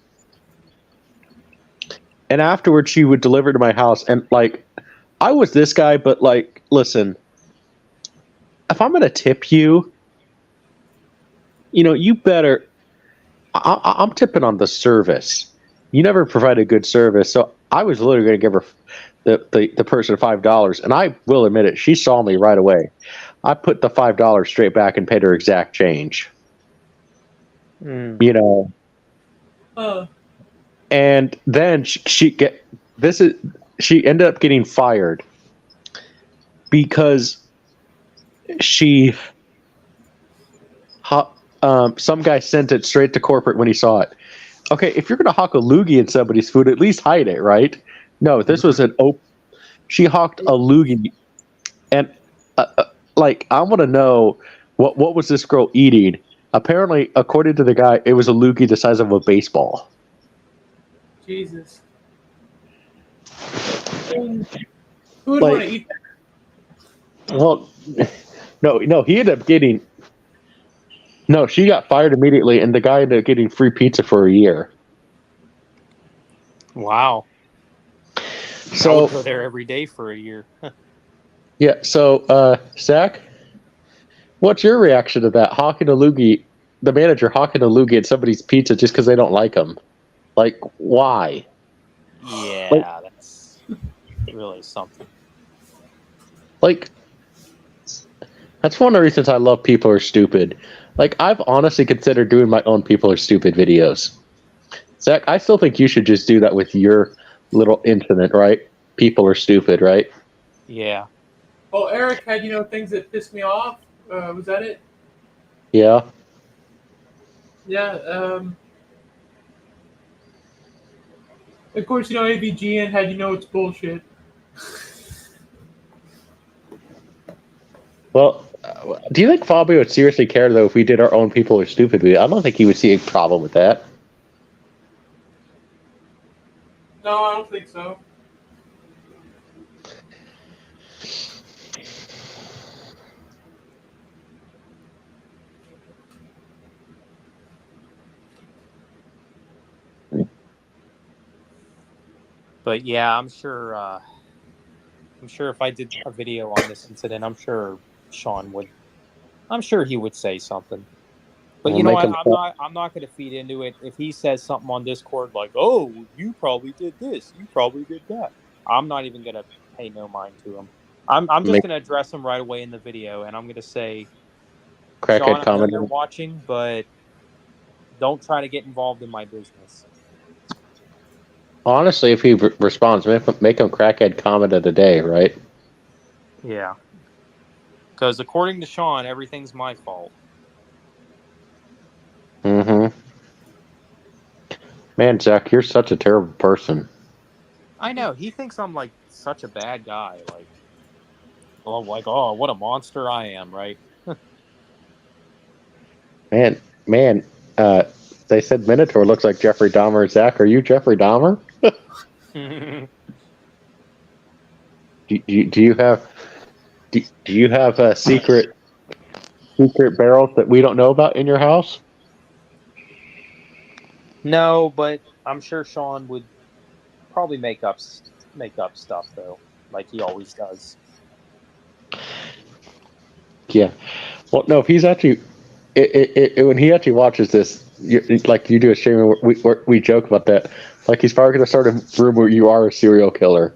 And afterwards, she would deliver to my house. And, like, I was this guy, but, like, listen, if I'm going to tip you, you better, I'm tipping on the service. You never provided good service. So I was literally going to give her the person $5. And I will admit it, she saw me right away. I put the $5 straight back and paid her exact change. And then she ended up getting fired because some guy sent it straight to corporate when he saw it. Okay, if you're gonna hawk a loogie in somebody's food, at least hide it, right? No, this was she hawked a loogie, and like, I want to know what was this girl eating? Apparently, according to the guy, it was a loogie the size of a baseball. Jesus. Who would want to eat that? Well, no, he ended up getting. No, she got fired immediately, and the guy ended up getting free pizza for a year. Wow. So I would go there every day for a year. Yeah. So, Zach, what's your reaction to that? Hawking a loogie, the manager hawking a loogie at somebody's pizza just because they don't like them. Like, why? Like, Yeah, that's really something. like that's one of the reasons I love People Are Stupid. Like, I've honestly considered doing my own People Are Stupid videos. Zach, I still think you should just do that with your little incident, right? People are stupid, right? Yeah. Well, Eric had things that pissed me off. Was that it? Yeah. Yeah. Of course, AVGN had it's bullshit. Well, do you think Fabio would seriously care, though, if we did our own People Are Stupid video? I don't think he would see a problem with that. No, I don't think so. But yeah, I'm sure if I did a video on this incident, I'm sure Sean would. I'm sure he would say something. But We'll you know make what? him. I'm not going to feed into it. If he says something on Discord like, "Oh, you probably did this, you probably did that," I'm not even going to pay no mind to him. I'm just Make going to address him right away in the video, and I'm going to say, crackhead "Sean, I know comment. you're watching, but don't try to get involved in my business." Honestly, if he responds, make him crackhead comment of the day, right? Yeah. Because according to Sean, everything's my fault. Mm-hmm. Man, Zach, you're such a terrible person. I know. He thinks I'm like such a bad guy. Oh, what a monster I am, right? Man, they said Minotaur looks like Jeffrey Dahmer. Zach, are you Jeffrey Dahmer? Do you have secret barrels that we don't know about in your house? No, but I'm sure Sean would probably make up stuff though, like he always does. Yeah. Well, no. If he's actually, when he actually watches this, like you do a stream, we joke about that. Like, he's probably going to start a rumor you are a serial killer.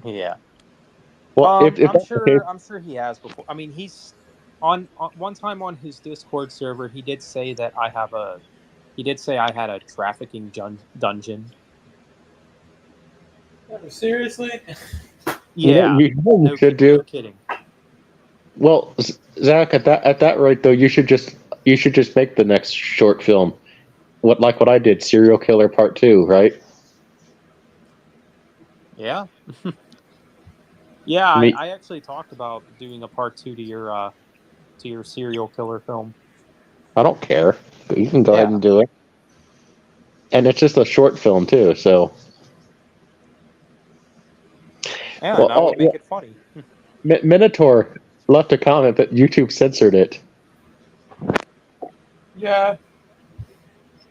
Yeah. Well, if I'm that's the case, sure he has before. I mean, he's on one time on his Discord server. He did say that I had a trafficking dungeon. Seriously? Yeah. you should do. No kidding. Well, Zach, at that rate though, you should just make the next short film, what I did, Serial Killer Part 2, right? Yeah. Yeah, Me- I actually talked about doing a part 2 to your serial killer film. I don't care. But you can go ahead Yeah. and do it. And it's just a short film too, so. Yeah, Well, and I would make it funny. Minotaur left a comment that YouTube censored it. Yeah.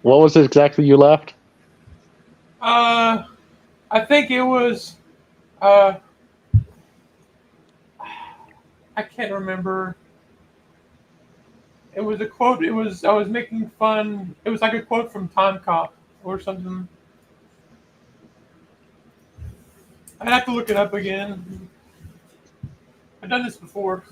What was it exactly you left? I think it was. I can't remember. It was a quote. I was making fun. It was like a quote from Time Cop or something. I'd have to look it up again. I've done this before.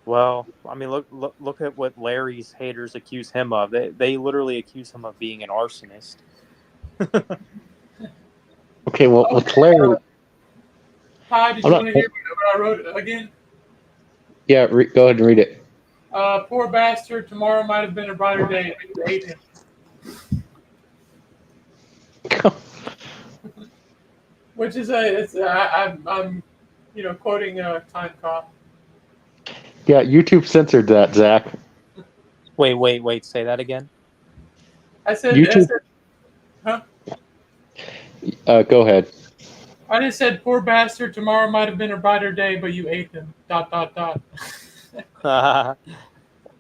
Well, I mean, look at what Larry's haters accuse him of. They literally accuse him of being an arsonist. Okay, well, with Larry. Ty, did you want to hear what I wrote again? Yeah, go ahead and read it. Poor bastard. Tomorrow might have been a brighter day. I hate him. Which is I'm quoting Time Cop. Yeah, YouTube censored that, Zach. Wait. Say that again. I said. YouTube. Huh? Go ahead. I just said, poor bastard. Tomorrow might have been a brighter day, but you ate him. ...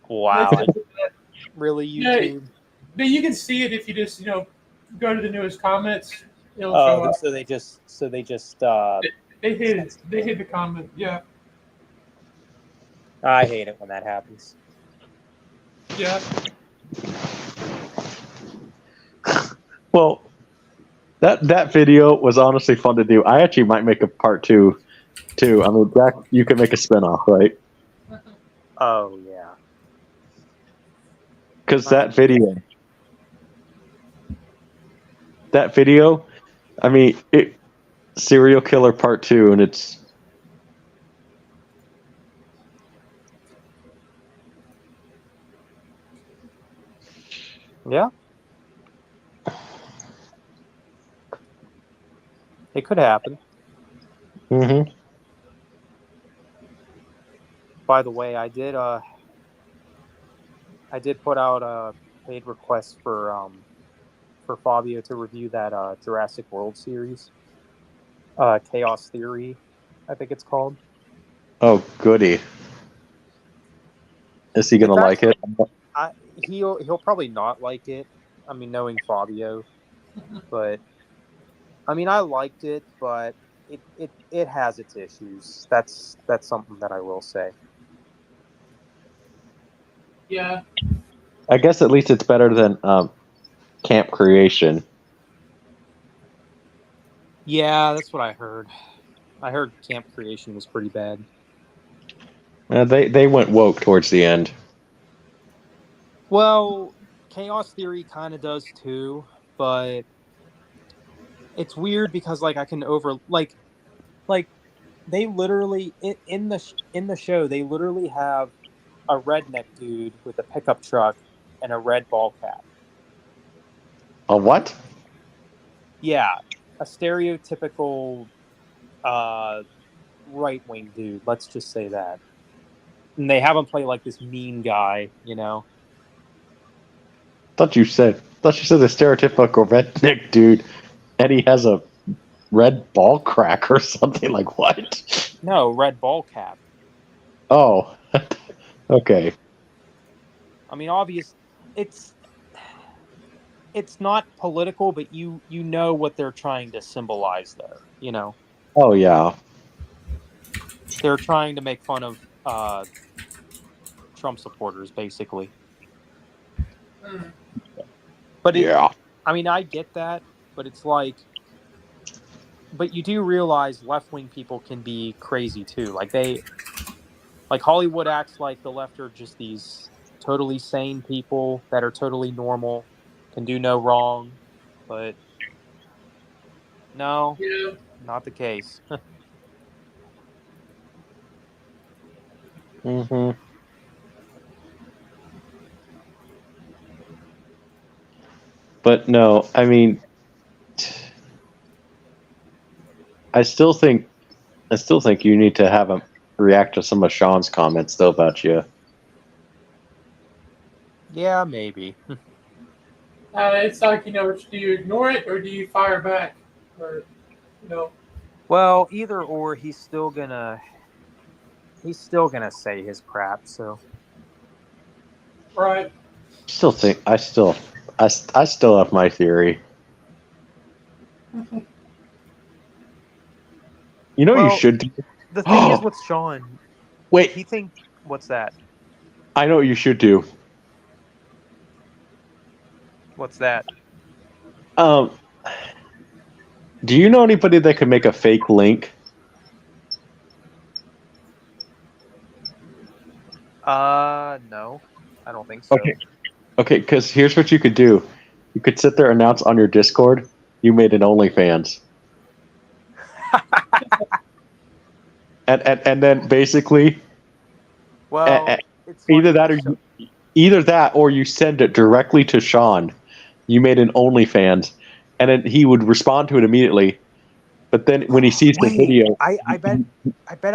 Wow. Really, YouTube? Yeah, you can see it if you just go to the newest comments, it'll show Oh, up. so they just They hid it. They hid the comment. Yeah. I hate it when that happens. Yeah. Well, that video was honestly fun to do. I actually might make a part two, too. I mean, Jack, you can make a spinoff, right? Oh yeah. Because that video, I mean, serial killer part two, and it's. Yeah. It could happen. Mm-hmm. By the way, I did put out a paid request for Fabio to review that Jurassic World series. Chaos Theory, I think it's called. Oh, goody. Is he gonna like it? He'll probably not like it. I mean, knowing Fabio, but I mean, I liked it, but it has its issues. That's something that I will say. Yeah. I guess at least it's better than Camp Creation. Yeah, that's what I heard. I heard Camp Creation was pretty bad. They went woke towards the end. Well, Chaos Theory kind of does too, but it's weird because like I can like they literally in the show they literally have a redneck dude with a pickup truck and a red ball cap. A what? Yeah, a stereotypical right wing dude. Let's just say that. And they have him play like this mean guy, you know. Thought you said the stereotypical redneck dude, and he has a red ball crack or something. Like what? No, red ball cap. Oh, okay. I mean, it's not political, but you know what they're trying to symbolize there. You know, Oh yeah. they're trying to make fun of Trump supporters, basically. Mm. But Yeah. I mean, I get that, but it's like, but you do realize left-wing people can be crazy too. Like Hollywood acts like the left are just these totally sane people that are totally normal, can do no wrong, but no, Yeah. not the case. Mm-hmm. But no, I mean, I still think you need to have him react to some of Sean's comments though about you. Yeah, maybe. It's like, do you ignore it or do you fire back? Or, Well, either or, he's still gonna say his crap. So right. I still have my theory. You know, Well, you should. the thing is with Sean, Wait, he think what's that? I know what you should do. What's that? Do you know anybody that can make a fake link? No, I don't think so. Okay, because here's what you could do. You could sit there and announce on your Discord you made an OnlyFans. and then basically, Well, it's either that or you send it directly to Sean. You made an OnlyFans, and then he would respond to it immediately. But then when he sees the video, I bet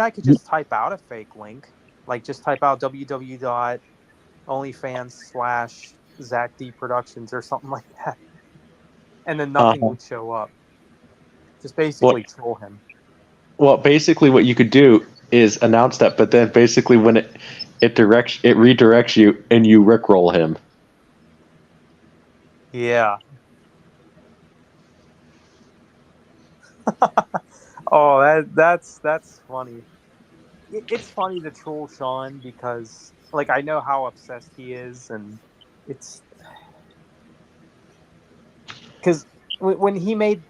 I could just type out a fake link, like just type out www.onlyfans/ZachD Productions or something like that, and then nothing would show up. Just basically troll him. Well, basically, what you could do is announce that, but then basically when it redirects you and you rickroll him. Yeah. Oh, that's funny. It's funny to troll Sean because, like, I know how obsessed he is, and it's because when he made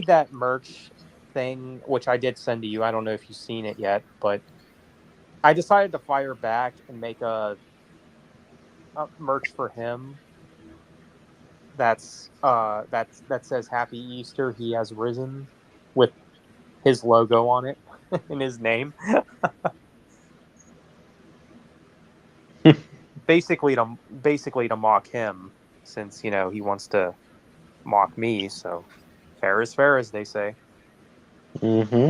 that merch thing, which I did send to you. I don't know if you've seen it yet, but I decided to fire back and make a merch for him. That says Happy Easter. He has risen with his logo on it and his name. basically to mock him, since he wants to mock me. So fair, as they say. Mm-hmm.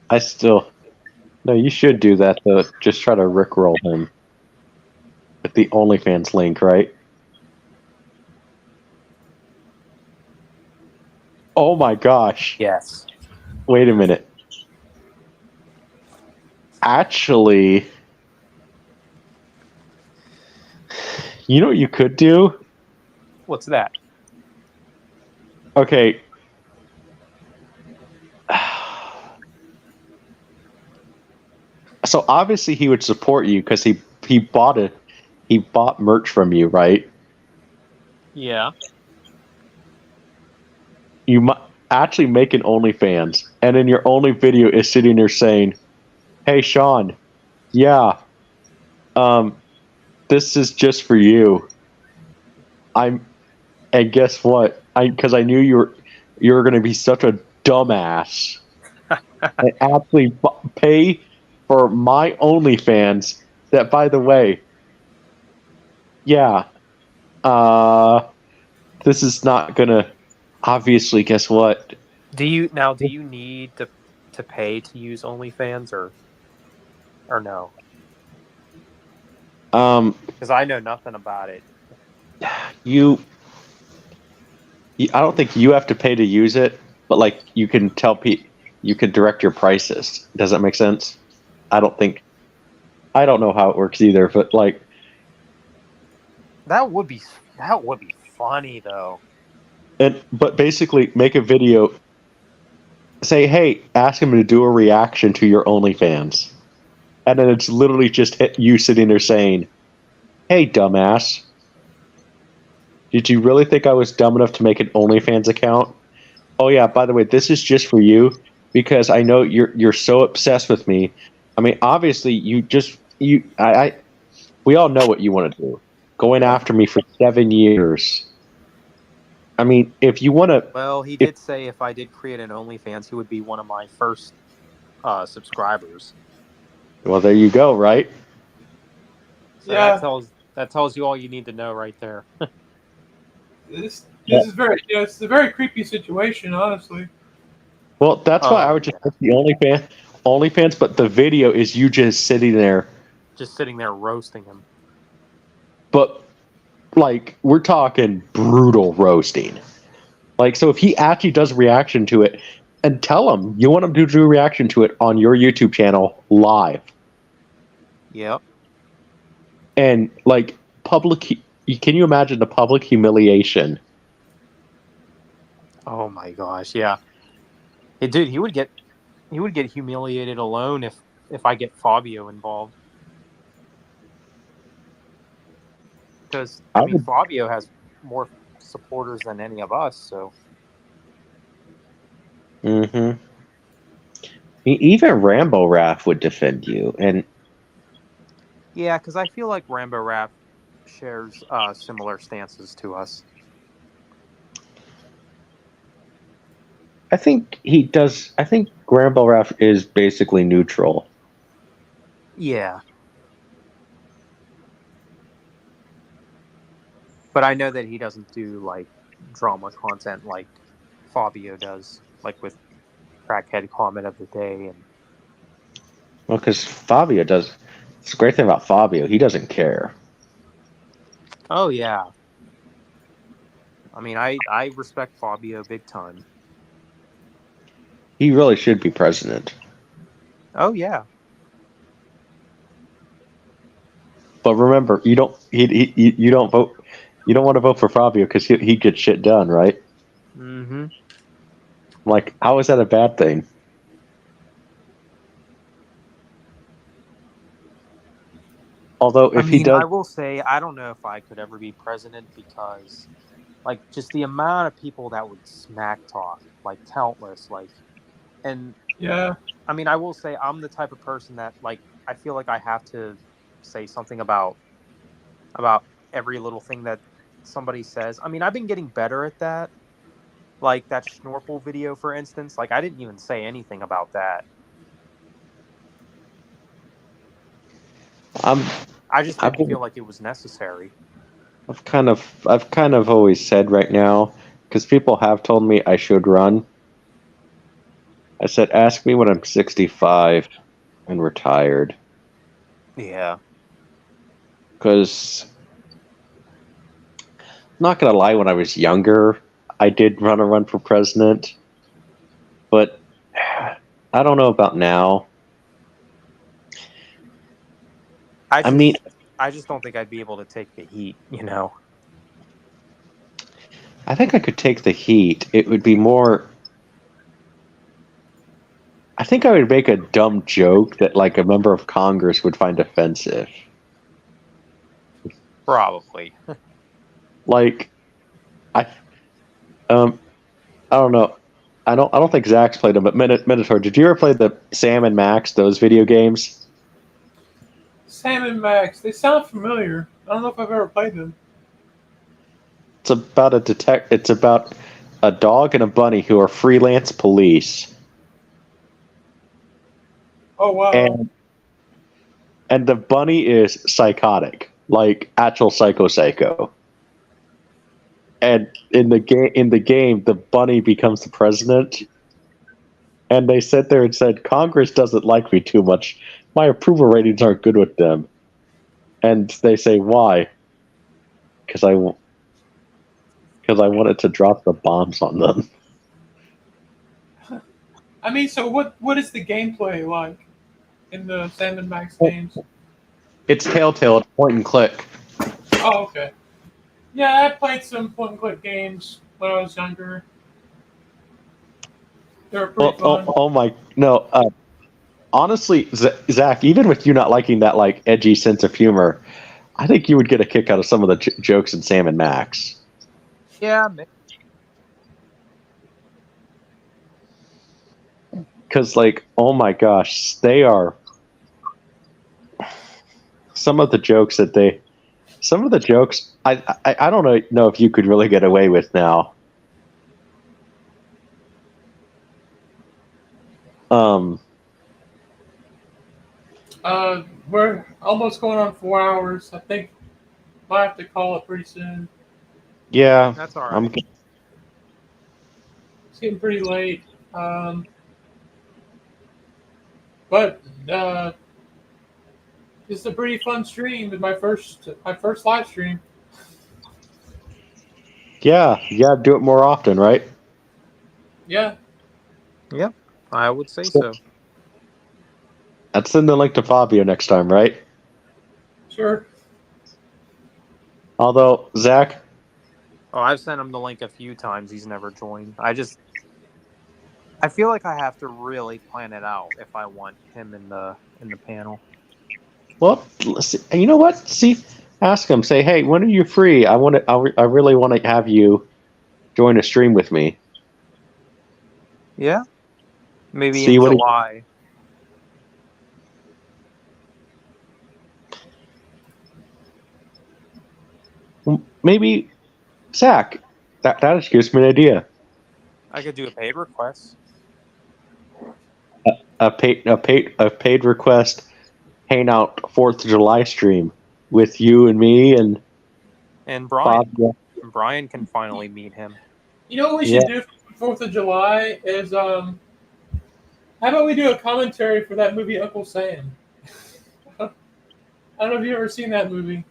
I still no. You should do that though. Just try to rickroll him with the OnlyFans link, right? Oh my gosh! Yes. Wait a minute. Actually, you know what you could do? What's that? Okay. So obviously he would support you because he bought merch from you, right? Yeah. You might actually make an OnlyFans, and in your only video is sitting there saying, "Hey Sean, yeah, um, this is just for you. I'm, and guess what? Because I knew you were going to be such a dumbass and actually pay for my OnlyFans. That, by the way, yeah, uh, this is not gonna. Obviously, guess what? Do you need to pay to use OnlyFans, or no? Um, Because I know nothing about it. you I don't think you have to pay to use it, but like you can tell people, you can direct your prices. Does that make sense? I don't think I don't know how it works either, but like, That would be that would be funny though. and but basically make a video. Say, hey, ask him to do a reaction to your OnlyFans, and then it's literally just you sitting there saying, "Hey, dumbass, did you really think I was dumb enough to make an OnlyFans account? Oh yeah, by the way, this is just for you because I know you're so obsessed with me. I mean, obviously, I we all know what you want to do. Going after me for 7 years. I mean, if you want to, Well, he if did say if I did create an OnlyFans, he would be one of my first subscribers. well, there you go, right? So Yeah, that tells you all you need to know right there. this is very it's a very creepy situation, honestly. Well, that's why I Oh would just yeah, put the OnlyFans, but the video is you just sitting there. just sitting there roasting him. But like, we're talking brutal roasting. Like, so if he actually does a reaction to it, and tell him you want him to do a reaction to it on your YouTube channel live, Yep. and like can you imagine the public humiliation? Oh my gosh, yeah. Hey, dude, he would get humiliated alone if I get Fabio involved. Because I I mean, would. Fabio has more supporters than any of us. So Hmm. Even Rambo Raff would defend you, and yeah, because I feel like Rambo Rap shares similar stances to us. I think he does. I think Rambo Raff is basically neutral. Yeah, but I know that he doesn't do like drama content like Fabio does, like with Crackhead Comment of the Day and Well, because Fabio does. It's a great thing about Fabio. He doesn't care. oh yeah. I mean, I respect Fabio big time. He really should be president. Oh yeah. But remember, you don't you don't vote. You don't want to vote for Fabio because he gets shit done, right? Mm-hmm. Like, how is that a bad thing? Although if he does, I will say I don't know if I could ever be president because, like, just the amount of people that would smack talk, like countless, like, and Yeah. I mean, I will say I'm the type of person that, like, I feel like I have to say something about every little thing that somebody says. I mean, I've been getting better at that. Like that Schnorpel video, for instance. Like, I didn't even say anything about that. I'm I just I've didn't been, feel like it was necessary. I've kind of always said right now because people have told me I should run. I said, ask me when I'm 65 and retired. Yeah. Because not gonna lie, when I was younger, I did run for president, but I don't know about now. I I just mean, I just don't think I'd be able to take the heat, you know. I think I could take the heat. It would be more. I think I would make a dumb joke that like a member of Congress would find offensive. Probably. Like I um I don't know. I don't think Zach's played them, but Minotaur, did you ever play the Sam and Max, those video games? Sam and Max. They sound familiar. I don't know if I've ever played them. It's about it's about a dog and a bunny who are freelance police. Oh wow. And the bunny is psychotic, like actual psycho. And in the game, the bunny becomes the president. And they sat there and said, Congress doesn't like me too much. My approval ratings aren't good with them. And they say, why? Because I wanted to drop the bombs on them. I mean, so what is the gameplay like in the Sam and Max games? It's Telltale. It's point and click. Oh, okay. Yeah, I played some point and click games when I was younger. They were pretty fun. Oh my no! Honestly, Zach, even with you not liking that like edgy sense of humor, I think you would get a kick out of some of the jokes in Sam and Max. Yeah. Because like, oh my gosh, they are some of the jokes that they, some of the jokes I don't know if you could really get away with now. We're almost going on 4 hours. I think I have to call it pretty soon. Yeah, That's all right. It's getting pretty late. But it's a pretty fun stream. It's my first live stream. yeah, do it more often, right? Yeah. Yep. I would say so. I'd send the link to Fabio next time, right? Sure. Although Zach, Oh, I've sent him the link a few times. He's never joined. I feel like I have to really plan it out if I want him in the panel. well, you know what? See, ask him. Say, hey, when are you free? I really want to have you join a stream with me. Yeah. Maybe See in what July. Maybe Zach. That just gives me an idea. I could do a paid request. A paid request hangout 4th of July stream with you and me and Brian. Bob. Brian can finally meet him. You know what we should do for 4th of July is how about we do a commentary for that movie Uncle Sam? I don't know if you've ever seen that movie.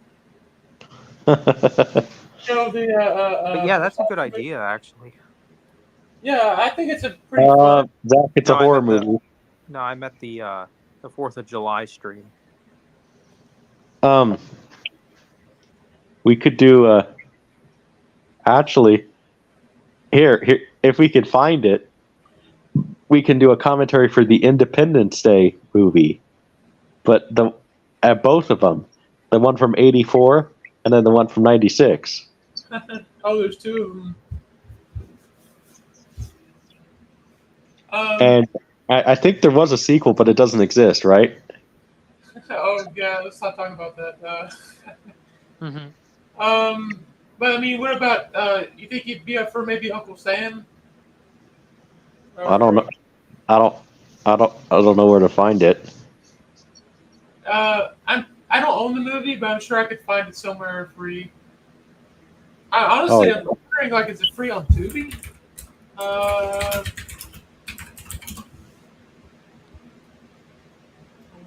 You know, yeah, that's a good idea, actually. Yeah, I think it's a pretty fun. Zach, it's a No, I horror meant the movie. no, I meant the 4th of July stream. Um, we could do actually here if we could find it, we can do a commentary for the Independence Day movie, but the at both of them, the one from '84 and then the one from '96. Oh, there's two of them. And I think there was a sequel, but it doesn't exist, right? Oh yeah, let's not talk about that. Mm-hmm. But I mean, what about you think you'd be up for maybe Uncle Sam? I don't know. I don't know where to find it. I don't own the movie, but I'm sure I could find it somewhere free. I'm wondering, like, is it free on Tubi?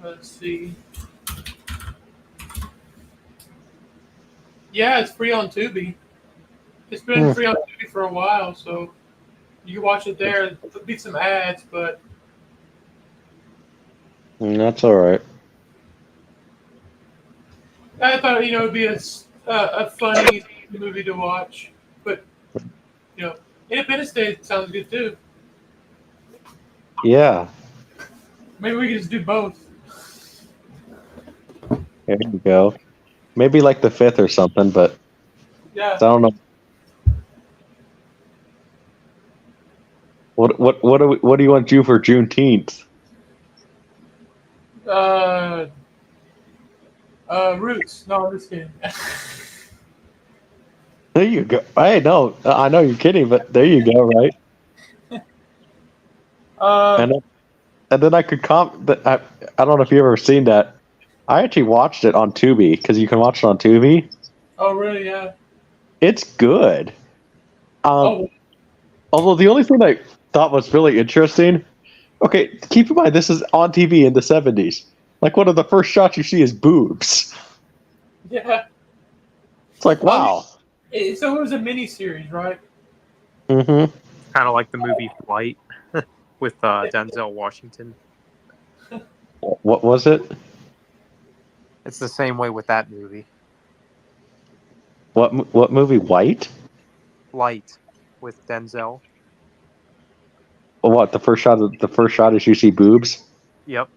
Let's see. Yeah, it's free on Tubi. It's been free on Tubi for a while, so you can watch it there. There'll be some ads, but That's all right. I thought it'd be a funny movie to watch. But Independence Day sounds good too. Yeah, Maybe we can just do both. there you go. Maybe like the 5th or something, but Yeah. I don't know. What do you want to do for Juneteenth? Roots. No, I'm just kidding. There you go. I know you're kidding, but there you go, right? And then I could I don't know if you've ever seen that. I actually watched it on Tubi because you can watch it on Tubi. Oh, really? Yeah. It's good. Oh, Although the only thing I thought was really interesting. Okay, keep in mind this is on TV in the '70s. Like one of the first shots you see is boobs. yeah. It's like wow. So it was a mini series, right? Mm-hmm. Kind of like the movie Flight with Denzel Washington. What was it? It's the same way with that movie. What movie? White? Flight with Denzel. Well, what the first shot is you see boobs. Yep.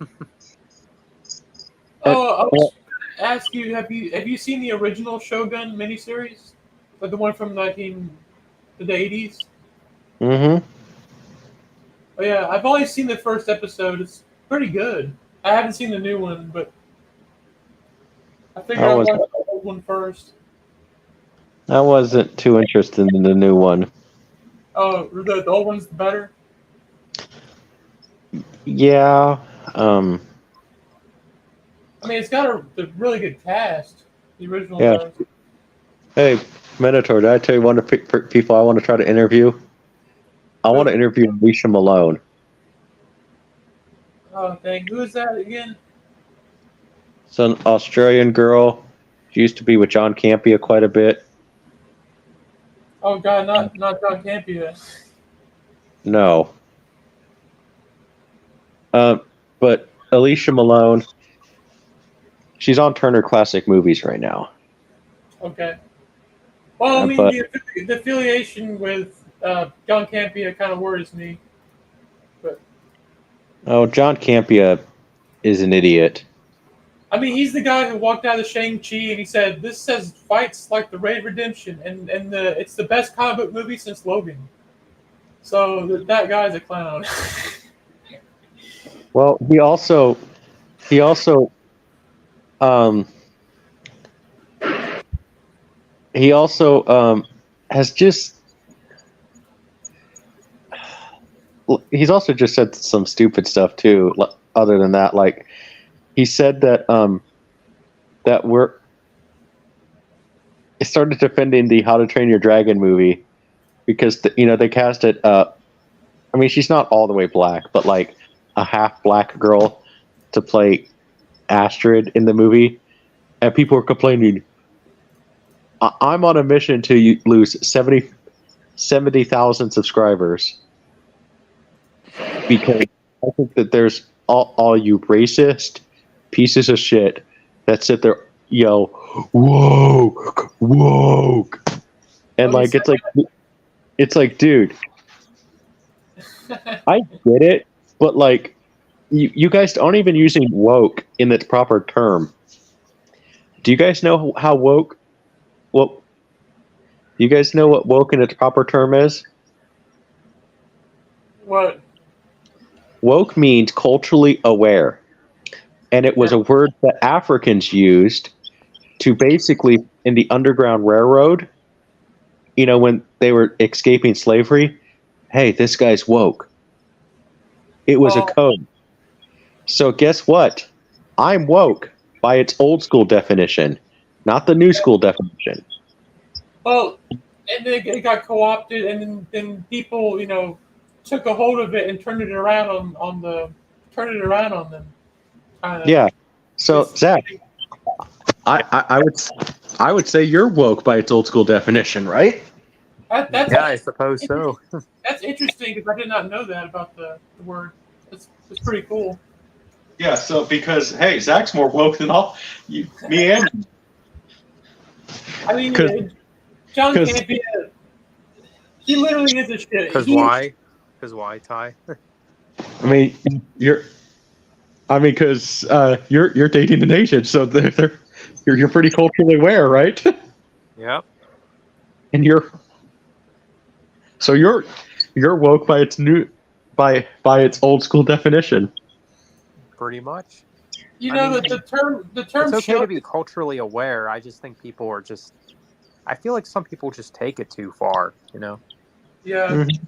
I was going to ask you, have you seen the original Shogun miniseries, like the one from the 80s? Mm-hmm. Oh yeah, I've only seen the first episode. It's pretty good. I haven't seen the new one, but I figured I'd watch the old one first. I wasn't too interested in the new one. Oh, the old one's better? Yeah. I mean, it's got a really good cast. The original does. Hey, Minotaur, did I tell you one of the people I want to try to interview? I want to interview Alicia Malone. Oh, dang. Who is that again? It's an Australian girl. She used to be with John Campia quite a bit. Oh, God, not John Campia. No. But Alicia Malone, she's on Turner Classic Movies right now. Okay. Well, I mean, the affiliation with John Campia kind of worries me. But John Campia is an idiot. I mean, he's the guy who walked out of Shang-Chi and he said, "This says fights like the Ray of Redemption, and it's the best comic book movie since Logan." So that guy's a clown. Well, he also has just he's also just said some stupid stuff too. Other than that, like he said that he started defending the How to Train Your Dragon movie because they cast it. I mean, she's not all the way black, but like a half black girl to play Astrid in the movie, and people were complaining. I'm on a mission to lose 70 70,000 subscribers because I think that there's all you racist pieces of shit that sit there yell woke, woke, and like it's like, dude, I get it, but like you guys aren't even using woke in its proper term. Do you guys know how woke? Well, do you guys know what woke in its proper term is? What? Woke means culturally aware. And it was a word that Africans used to basically, in the Underground Railroad, you know, when they were escaping slavery, hey, this guy's woke. It was a code. So guess what? I'm woke by its old school definition, not the new school definition. Well, and then it got co-opted, and then people, took a hold of it and turned it around on them. Yeah. So Zach, I would say you're woke by its old school definition, right? I suppose so. That's interesting because I did not know that about the word. It's pretty cool. Yeah. So because hey, Zach's more woke than me and. I mean, John Campia, he literally is a shit. Because why? Because why, Ty? I mean, because you're dating the nation, so you're pretty culturally aware, right? Yep. And you're woke by its by its old school definition. Pretty much. The term. It's okay to be culturally aware. I just think people are just. I feel like some people just take it too far. Yeah. Mm-hmm.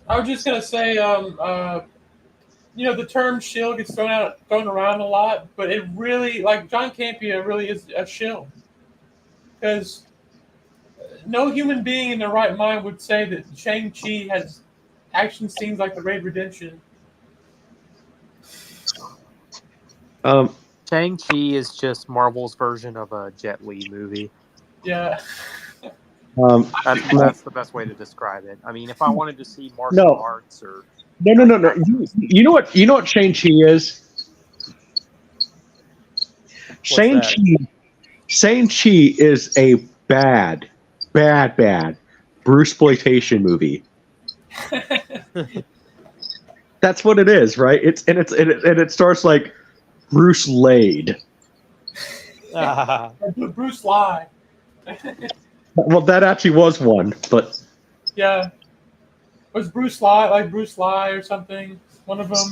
I was just gonna say, the term "shill" gets thrown around a lot, but it really, like John Campia, really is a shill, because no human being in their right mind would say that Shang-Chi has action scenes like the Raid Redemption. Shang-Chi is just Marvel's version of a Jet Li movie. Yeah. That's the best way to describe it. I mean, if I wanted to see martial arts or no. You know what Shang-Chi is? Shang-Chi is a bad Bruceploitation movie. That's what it is, right? It starts like Bruce Lade. Bruce Lee. Well, that actually was one, but yeah, was Bruce Lee or something? One of them.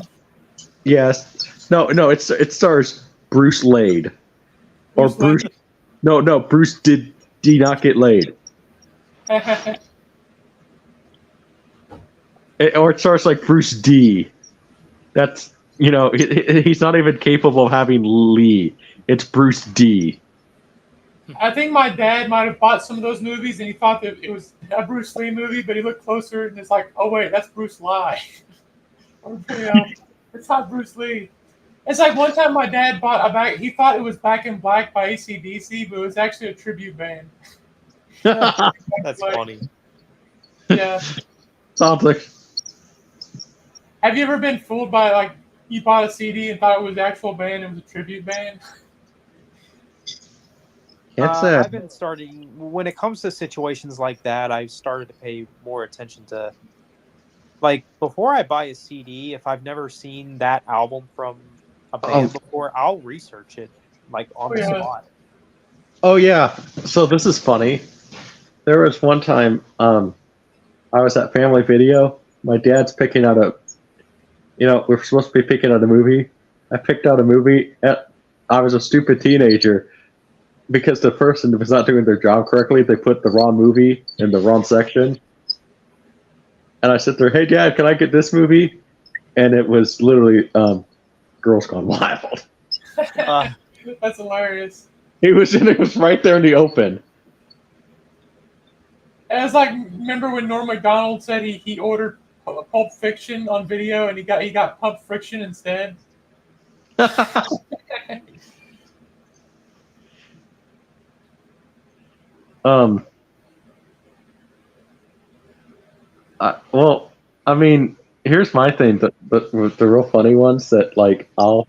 Yes. No. It stars Bruce Lade, or Bruce. No. Bruce did not get laid. Or it starts like Bruce D. That's he's not even capable of having Lee. It's Bruce D. I think my dad might have bought some of those movies and he thought that it was a Bruce Lee movie, but he looked closer and it's like, oh wait, that's Bruce Lee. Or, it's not Bruce Lee. It's like one time my dad bought he thought it was Back in Black by AC/DC, but it was actually a tribute band. That's funny. Yeah. Sounds like. Have you ever been fooled by like you bought a CD and thought it was the actual band and it was a tribute band? I've been starting when it comes to situations like that. I've started to pay more attention to, like, before I buy a CD. If I've never seen that album from a band before, I'll research it like on the spot. Oh yeah. So this is funny. There was one time I was at Family Video. My dad's picking out we're supposed to be picking out a movie. I picked out a movie. I was a stupid teenager. Because the person was not doing their job correctly, they put the wrong movie in the wrong section. And I sit there, hey, Dad, can I get this movie? And it was literally Girls Gone Wild. That's hilarious. It was right there in the open. And it's like, remember when Norm Macdonald said he ordered Pulp Fiction on video and he got Pulp Friction instead? Well, I mean, here's my thing. The real funny ones that like I'll.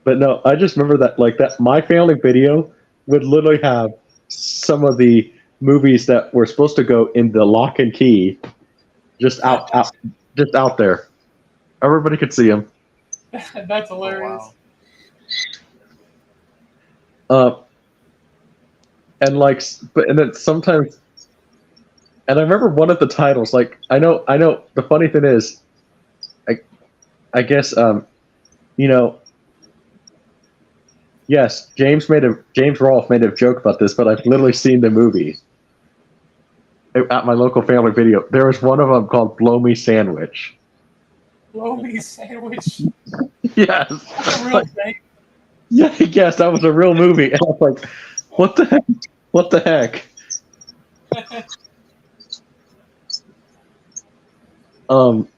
But no, I just remember that like that my family video would literally have some of the movies that were supposed to go in the lock and key just just out there. Everybody could see them. That's Oh hilarious. wow. Uh, and like, but and then sometimes, and I remember one of the titles. Like, I know. The funny thing is, I, I guess, you know, yes, James Rolfe made a joke about this, but I've literally seen the movie at my local family video. There was one of them called "Blow Me Sandwich." Blow me sandwich. Yes, That's a real thing. yeah, yes, that was a real movie, and I was like, "What the heck? What the heck?"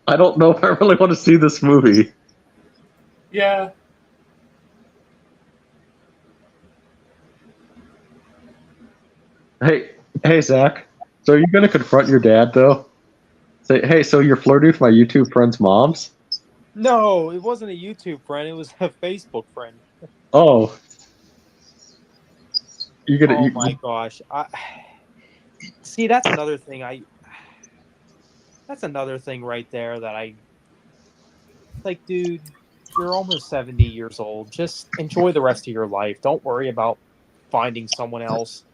I don't know if I really want to see this movie. Yeah. Hey, hey, Zach. So are you gonna confront your dad though? Say, hey, so you're flirting with my YouTube friend's moms? No, it wasn't a YouTube friend. It was a Facebook friend. Oh, you gonna Oh you, my gosh. I see. That's another thing. That's another thing right there that I like, dude. You're almost 70 years old. Just enjoy the rest of your life. Don't worry about finding someone else.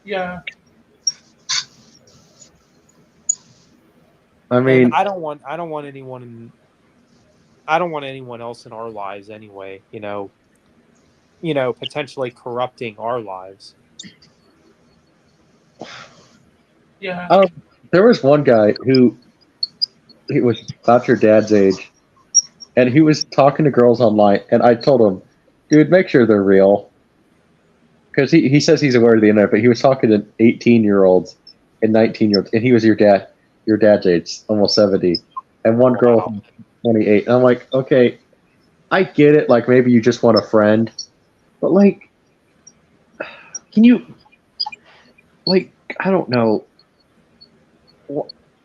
Yeah. I And mean, I don't want anyone else in our lives anyway, potentially corrupting our lives. Yeah. um, there was one guy who he was about your dad's age, and he was talking to girls online, and I told him, dude, make sure they're real, because he says he's aware of the internet, but he was talking to 18-year-olds and 19-year-olds, and he was your dad's age, almost 70, and one girl Wow. 28. And I'm like, okay, I get it, like maybe you just want a friend, but like, can you, like, I don't know,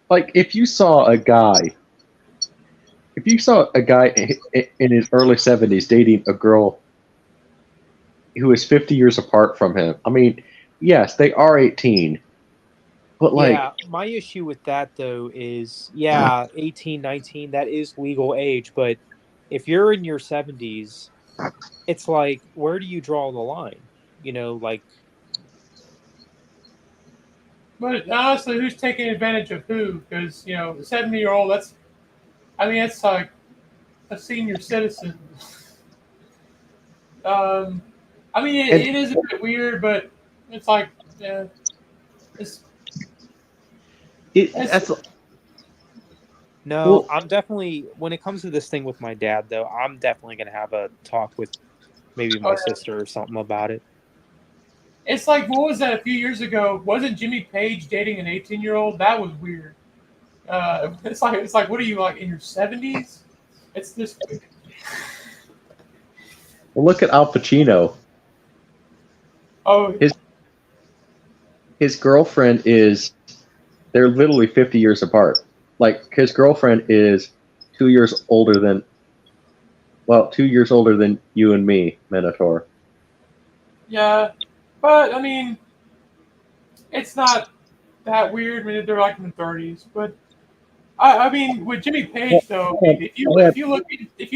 like if you saw a guy in his early 70s dating a girl who is 50 years apart from him, I mean, yes, they are 18, but like, Yeah, my issue with that though is, yeah, 18, 19, that is legal age, but if you're in your 70s, it's like, where do you draw the line? Like, But honestly, who's taking advantage of who? Because, the 70-year-old, that's like a senior citizen. Um, and it is a bit weird, but it's like, yeah, it's, it's that's no, well, I'm definitely, when it comes to this thing with my dad though, I'm definitely going to have a talk with maybe oh, my yeah. sister or something about it. It's like, what was that a few years ago? Wasn't Jimmy Page dating an 18-year-old? That was weird. It's like, what are you, like, in your 70s? It's just weird. look at Al Pacino. Oh, His his girlfriend is they're literally 50 years apart. Like his girlfriend is 2 years older than 2 years older than you and me, Minotaur. yeah. But, it's not that weird. They're like in the 30s. But, with Jimmy Well, Page, though, hold on. if you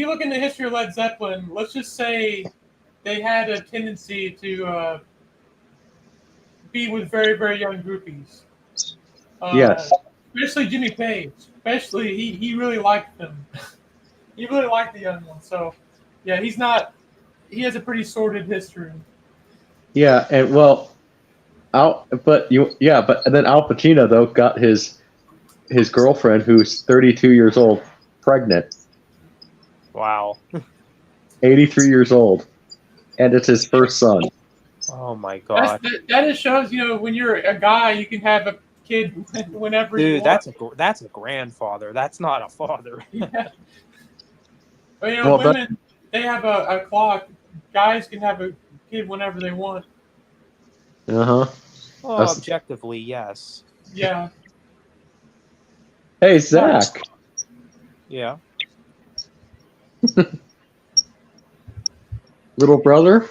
look in the history of Led Zeppelin, let's just say they had a tendency to be with very, very young groupies. Uh, Yes. Especially Jimmy Page. Especially he really liked them. He really liked the young ones. So yeah, he has a pretty sordid history. Yeah, and well, but and then Al Pacino though got his girlfriend who's 32 years old pregnant, Wow. 83 years old, and it's his first son. Oh my gosh. That just shows, when you're a guy, you can have a kid whenever you Dude, want. that's a grandfather. That's not a father. Yeah. But Well, that women, they have a clock. Guys can have a kid whenever they want. uh huh. Well, That's objectively, yes. Yeah. Hey, Zach. Yeah. Little brother?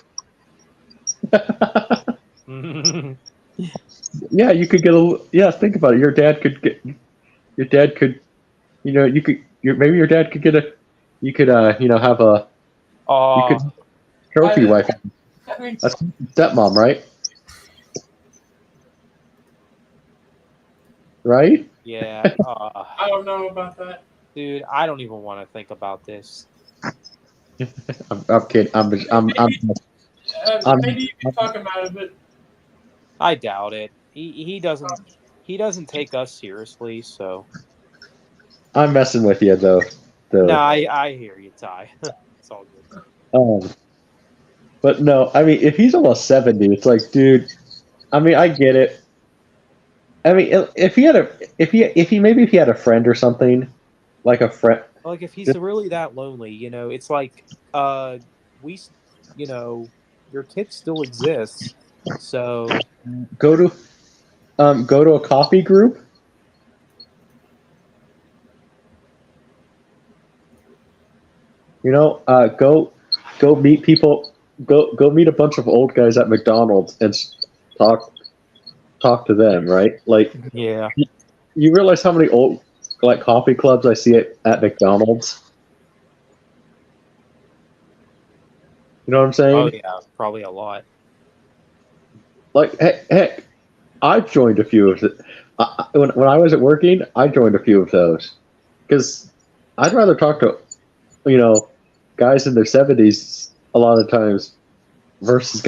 Yeah, you could get a. Yeah, think about it. Your dad could get. Your dad could. You could. Maybe your dad could get a. You could. Have a. You could trophy wife. I mean, That's stepmom, right? Right? yeah. I don't know about that. Dude, I don't even want to think about this. I'm kidding. Maybe you can talk about it, but I doubt it. He doesn't take us seriously, so I'm messing with you though. no, I hear you, Ty. It's all good. But no, I mean, if he's almost 70, it's like, dude. I mean, I get it. I mean, if he had a, if he maybe if he had a friend or something, like a friend. Like if he's really that lonely, it's like we, your kid still exists, so Go to a coffee group. Go meet people. Go meet a bunch of old guys at McDonald's and talk to them, right? Like, yeah. you realize how many old like coffee clubs I see at McDonald's? You know what I'm saying? Oh yeah, probably a lot. Like, heck, I've joined a few of it. When I was at working, I joined a few of those because I'd rather talk to, guys in their 70s a lot of times versus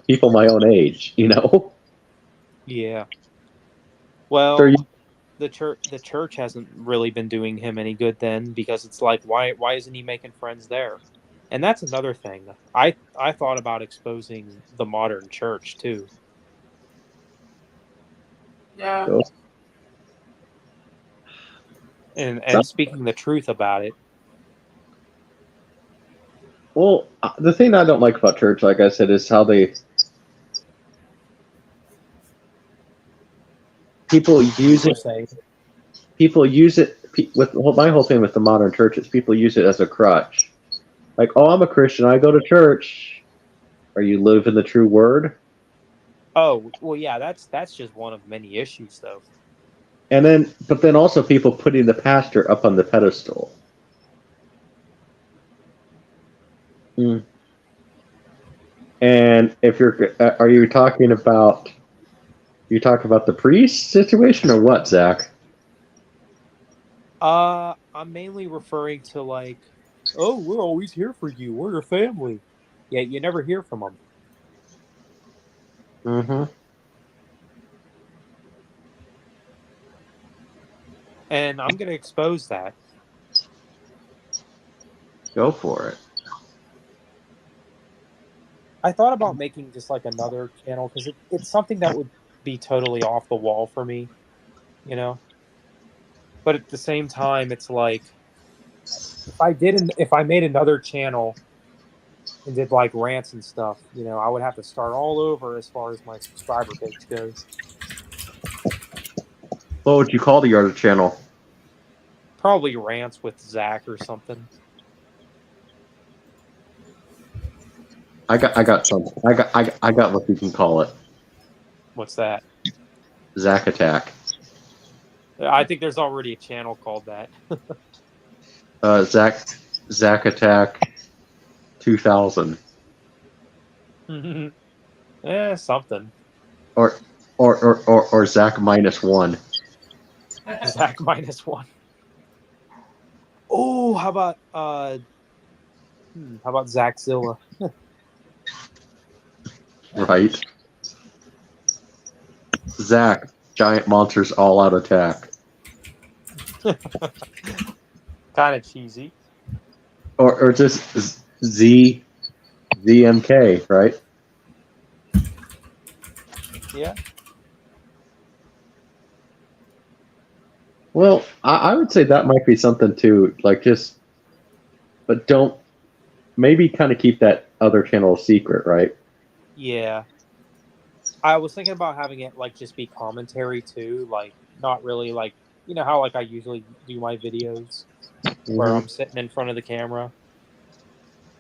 people my own age. Yeah. Well, So the church hasn't really been doing him any good then, because it's like, why isn't he making friends there? And that's another thing. I thought about exposing the modern church too. yeah. And speaking the truth about it. Well, the thing I don't like about church, like I said, is how people use it. People use it my whole thing with the modern church is people use it as a crutch. Like, oh, I'm a Christian, I go to church. Are you living the true word? Oh, well, yeah, that's just one of many issues, though. But then also people putting the pastor up on the pedestal. Mm. And if are you talking about the priest situation or what, Zach? I'm mainly referring to like, oh, we're always here for you. We're your family. Yeah, you never hear from them. Mm-hmm. And I'm going to expose that. Go for it. I thought about making just like another channel because it's something that would be totally off the wall for me, But at the same time, it's like if I made another channel and did like rants and stuff, I would have to start all over as far as my subscriber base goes. What would you call the other channel? Probably rants with Zach or something. I got something. I got what you can call it. What's that? Zach Attack. I think there's already a channel called that. Zach Attack 2000. Yeah, something. Or Zach -1. Zach -1. Oh, how about Zachzilla? Right. Zach, giant monsters all out attack. Kind of cheesy. Or just ZMK, right? Yeah. Well, I would say that might be something too. Like but don't maybe kind of keep that other channel a secret, right? Yeah. I was thinking about having it like just be commentary too, like not really like You know how like I usually do my videos where Mhm. I'm sitting in front of the camera.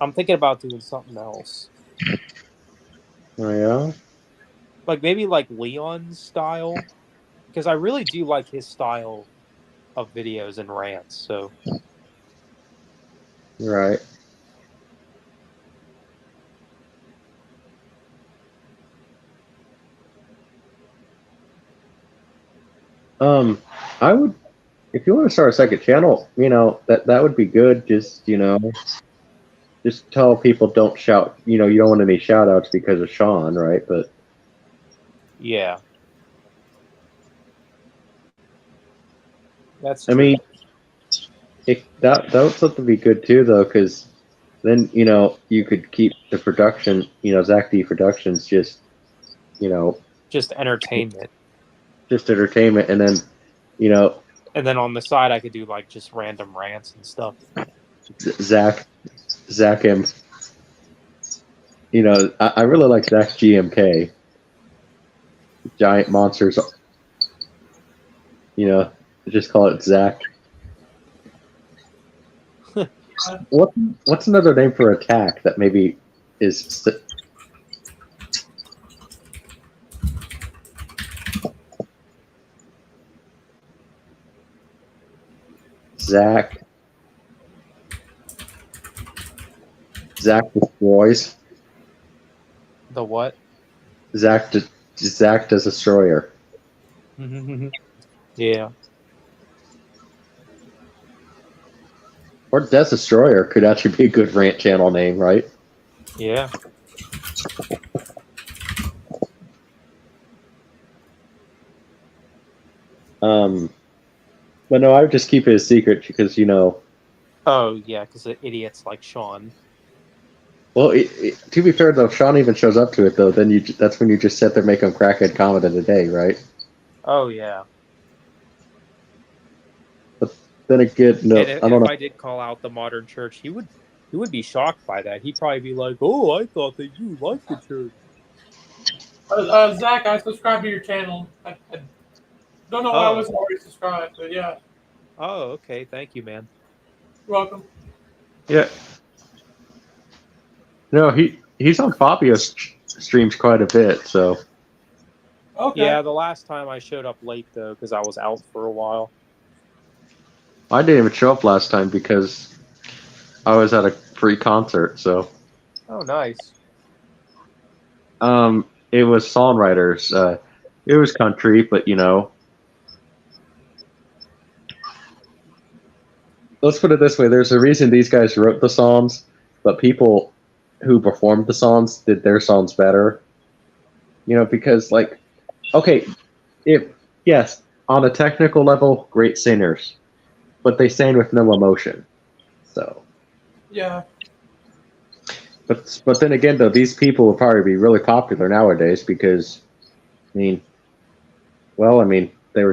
I'm thinking about doing something else, Oh yeah. like maybe like Leon's style, because I really do like his style of videos and rants. So Right. Um, I would, if you want to start a second channel, that would be good. Just just tell people don't shout. You don't want any shout outs because of Sean, right? But yeah, that's I true. mean, that would something to be good too, though, because then you could keep the production. Zach D Productions you know Just entertainment, just entertainment, and then you know and then on the side I could do like just random rants and stuff. Zach M. I really like Zach GMK, Giant Monsters. Just call it Zach. What's another name for attack that maybe is Zach destroys. The what? Zach does destroyer. Yeah. Or Death Destroyer could actually be a good rant channel name, right? Yeah. But no, I would just keep it a secret because Oh yeah, because the idiots like Sean. Well, to be fair though, if Sean even shows up to it though, then that's when you just sit there making crackhead comment of the day, right? Oh yeah. But then again, no, And I don't if know. I did call out the modern church, he would be shocked by that. He'd probably be like, "Oh, I thought that you liked the church." Zach, I subscribe to your channel. I don't know why I Oh. wasn't already subscribed, but yeah, Oh, okay. Thank you, man. you're welcome. Yeah, no, he's on Fabio's streams quite a bit, so Okay. Yeah, the last time I showed up late though, because I was out for a while. I didn't even show up last time because I was at a free concert. So Oh, nice. it was songwriters. It was country, but let's put it this way: there's a reason these guys wrote the songs, but people who performed the songs did their songs better. Because okay, if yes, on a technical level, great singers, but they sang with no emotion. So, Yeah. but then again, though, these people will probably be really popular nowadays because, I mean, well, I mean, they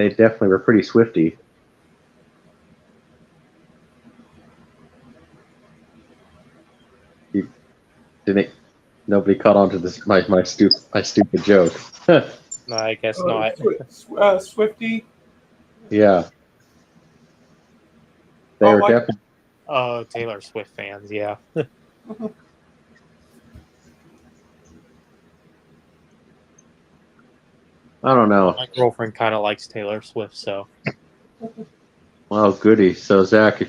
definitely were pretty swifty. You didn't nobody caught on to this my stupid joke. No, I guess not. Swifty. Yeah, they Oh, were like definitely. Oh, Taylor Swift fans, yeah. I don't know. My girlfriend kind of likes Taylor Swift, so Well, goody. So Zach,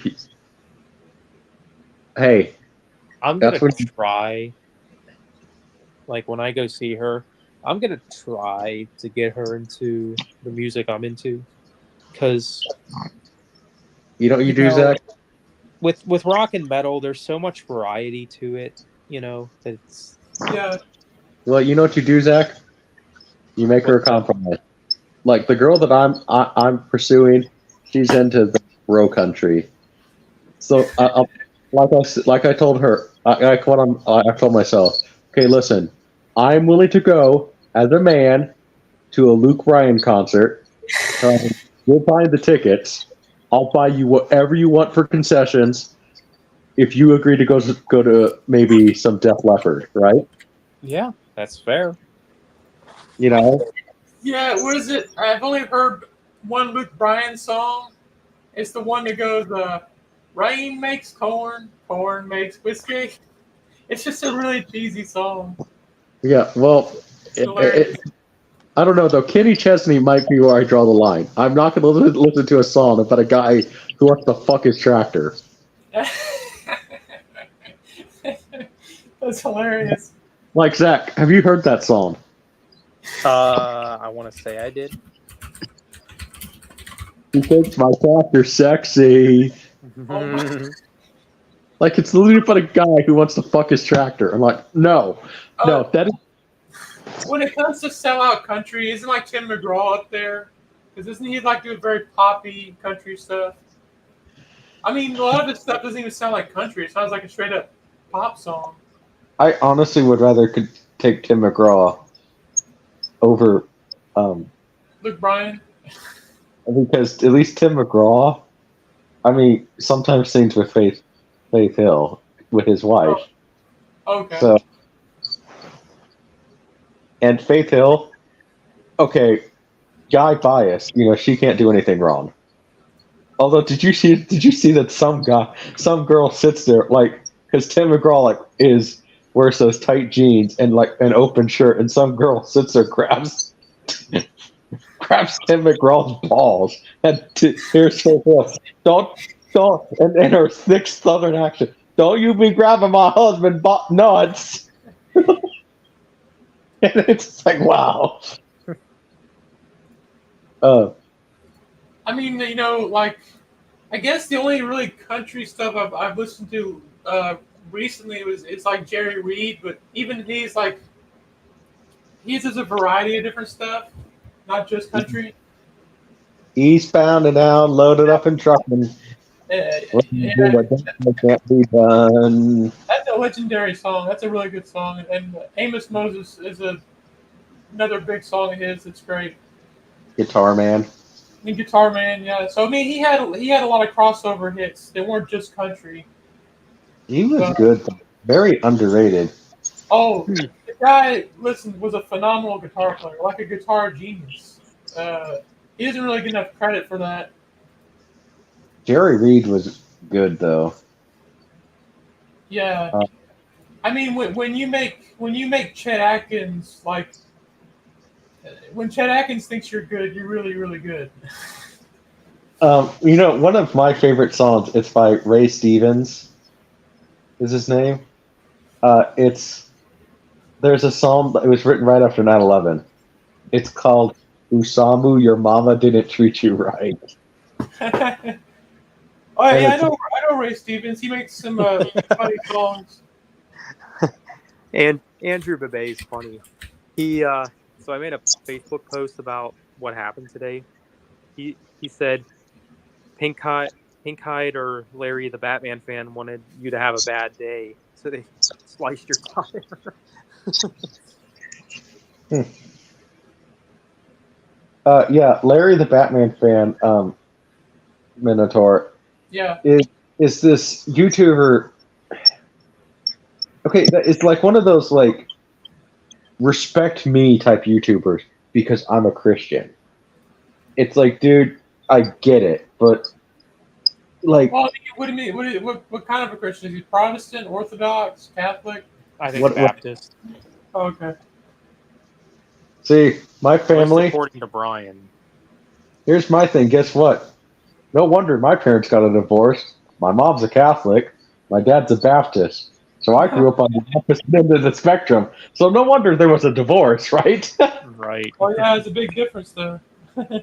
hey, I'm that's gonna when try. Like when I go see her, I'm gonna try to get her into the music I'm into, because you you do, know, Zach. with rock and metal, there's so much variety to it. It's yeah. Well, you know what you do, Zach. You make her a what's up. compromise. Like the girl that I'm pursuing, she's into the bro country. So like I told her, I told myself, okay, listen, I'm willing to go as a man to a Luke Bryan concert. We'll buy the tickets. I'll buy you whatever you want for concessions if you agree to go to maybe some Def Leppard, right? Yeah, that's fair. You know, Yeah, what is it? I've only heard one Luke Bryan song. It's the one that goes, "Rain makes corn, corn makes whiskey." It's just a really cheesy song. Yeah, well, It's hilarious. I don't know though. Kenny Chesney might be where I draw the line. I'm not going to listen to a song about a guy who wants to fuck his tractor. That's hilarious. Like Zach, have you heard that song? I want to say I did. He thinks my tractor's sexy. Like it's literally about a guy who wants to fuck his tractor. I'm like, no, that is. When it comes to sellout country, isn't like Tim McGraw up there? Because isn't he like doing very poppy country stuff? I mean, a lot of his stuff doesn't even sound like country. It sounds like a straight up pop song. I honestly would rather could take Tim McGraw over Luke Bryan. because at least Tim McGraw, I mean, sometimes sings with Faith Hill with his wife. Oh, okay. So, and Faith Hill, okay, guy bias. You know, she can't do anything wrong. Although, did you see that some girl sits there like because Tim McGraw wears those tight jeans and like an open shirt, and some girl sits there grabs Tim McGraw's balls and here's Faith Hill. Don't, and in her thick Southern accent, don't you be grabbing my husband butt nuts. And it's like, wow. I mean, you know, like, I guess the only really country stuff I've listened to recently it's like Jerry Reed, but even he has a variety of different stuff, not just country. Eastbound and down, loaded up and trucking. Can't be done. That's a legendary song. That's a really good song. And Amos Moses is another big song of his. It's great. Guitar Man. And Guitar Man, yeah. So I mean, he had a lot of crossover hits. They weren't just country. He was good, very underrated. Oh, the guy, listen, was a phenomenal guitar player, like a guitar genius. He doesn't really get enough credit for that. Jerry Reed was good though. Yeah, I mean, when you make Chet Atkins like, when Chet Atkins thinks you're good, you're really really good. You know, one of my favorite songs. It's by Ray Stevens. Is his name? There's a song that was written right after 9/11. It's called "Usamu, Your Mama Didn't Treat You Right." Oh yeah, I know Ray Stevens. He makes some funny songs. And Andrew Bebe is funny. He so I made a Facebook post about what happened today. He said Pink-eyed or Larry the Batman fan wanted you to have a bad day, so they sliced your tire. Yeah, Larry the Batman fan, Minotaur. Yeah. Is this YouTuber? Okay, it's like one of those like respect me type YouTubers because I'm a Christian. It's like, dude, I get it, but like, well, what do you mean? What kind of a Christian is he? Protestant, Orthodox, Catholic? I think Baptist. Oh, okay. See, my family. According to Brian. Here's my thing. Guess what? No wonder my parents got a divorce. My mom's a Catholic. My dad's a Baptist. So I grew up on the opposite end of the spectrum. So no wonder there was a divorce, right? Right. Oh yeah, it's a big difference there.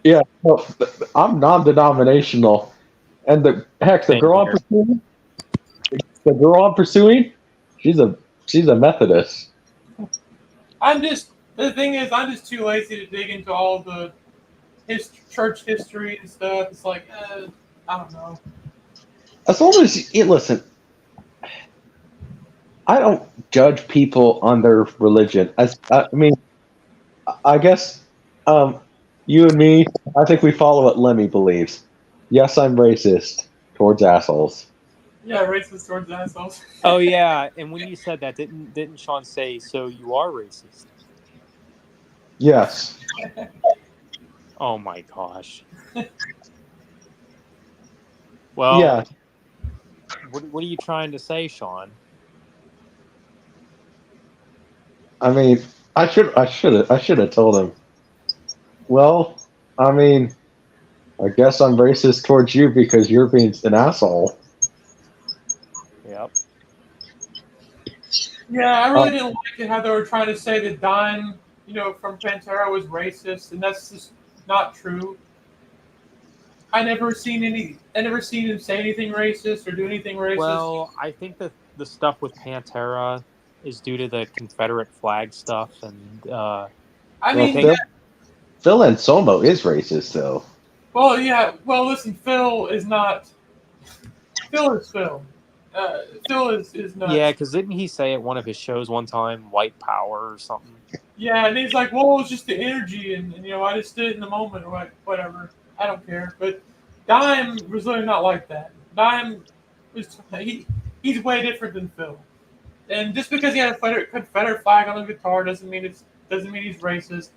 Yeah. Well, I'm non-denominational, and the girl I'm pursuing, she's a Methodist. The thing is, I'm just too lazy to dig into all the church history and stuff. It's like, I don't know. As long as you listen, I don't judge people on their religion. I mean, I guess you and me, I think we follow what Lemmy believes. Yes, I'm racist towards assholes. Yeah, racist towards assholes. Oh yeah, and when you said that, didn't Sean say, so you are racist? Yes. Oh my gosh. Well, Yeah. what are you trying to say, Sean? I mean, I should have told him. Well, I mean, I guess I'm racist towards you because you're being an asshole. Yep. Yeah, I Uh, really didn't like it how they were trying to say that Dime, from Pantera was racist, and that's just not true. I never seen him say anything racist or do anything racist. Well, I think that the stuff with Pantera is due to the Confederate flag stuff, and I well, mean, yeah, Phil Anselmo is racist, though. well, yeah, well, listen, Phil is Phil. Phil is yeah, nuts. because didn't he say at one of his shows one time, "White Power" or something? Yeah, and he's like, well, it's just the energy, and I just did it in the moment, or whatever. I don't care. But Dime was really not like that. Dime he's way different than Phil. And just because he had a Confederate flag on the guitar doesn't mean he's racist.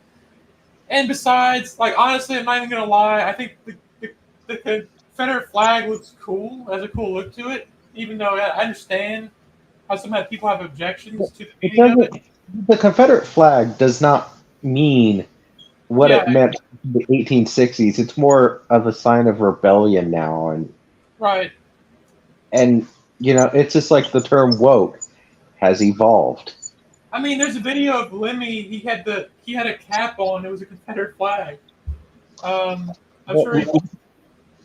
And besides, like honestly, I'm not even gonna lie. I think the Confederate flag looks cool, has a cool look to it. Even though I understand how some people have objections to the It meaning of it. doesn't. The Confederate flag does not mean what Yeah, it meant in the 1860s. It's more of a sign of rebellion now, right. and it's just like the term woke has evolved. I mean, there's a video of Lemmy. He had a cap on. It was a Confederate flag. I'm Well, sure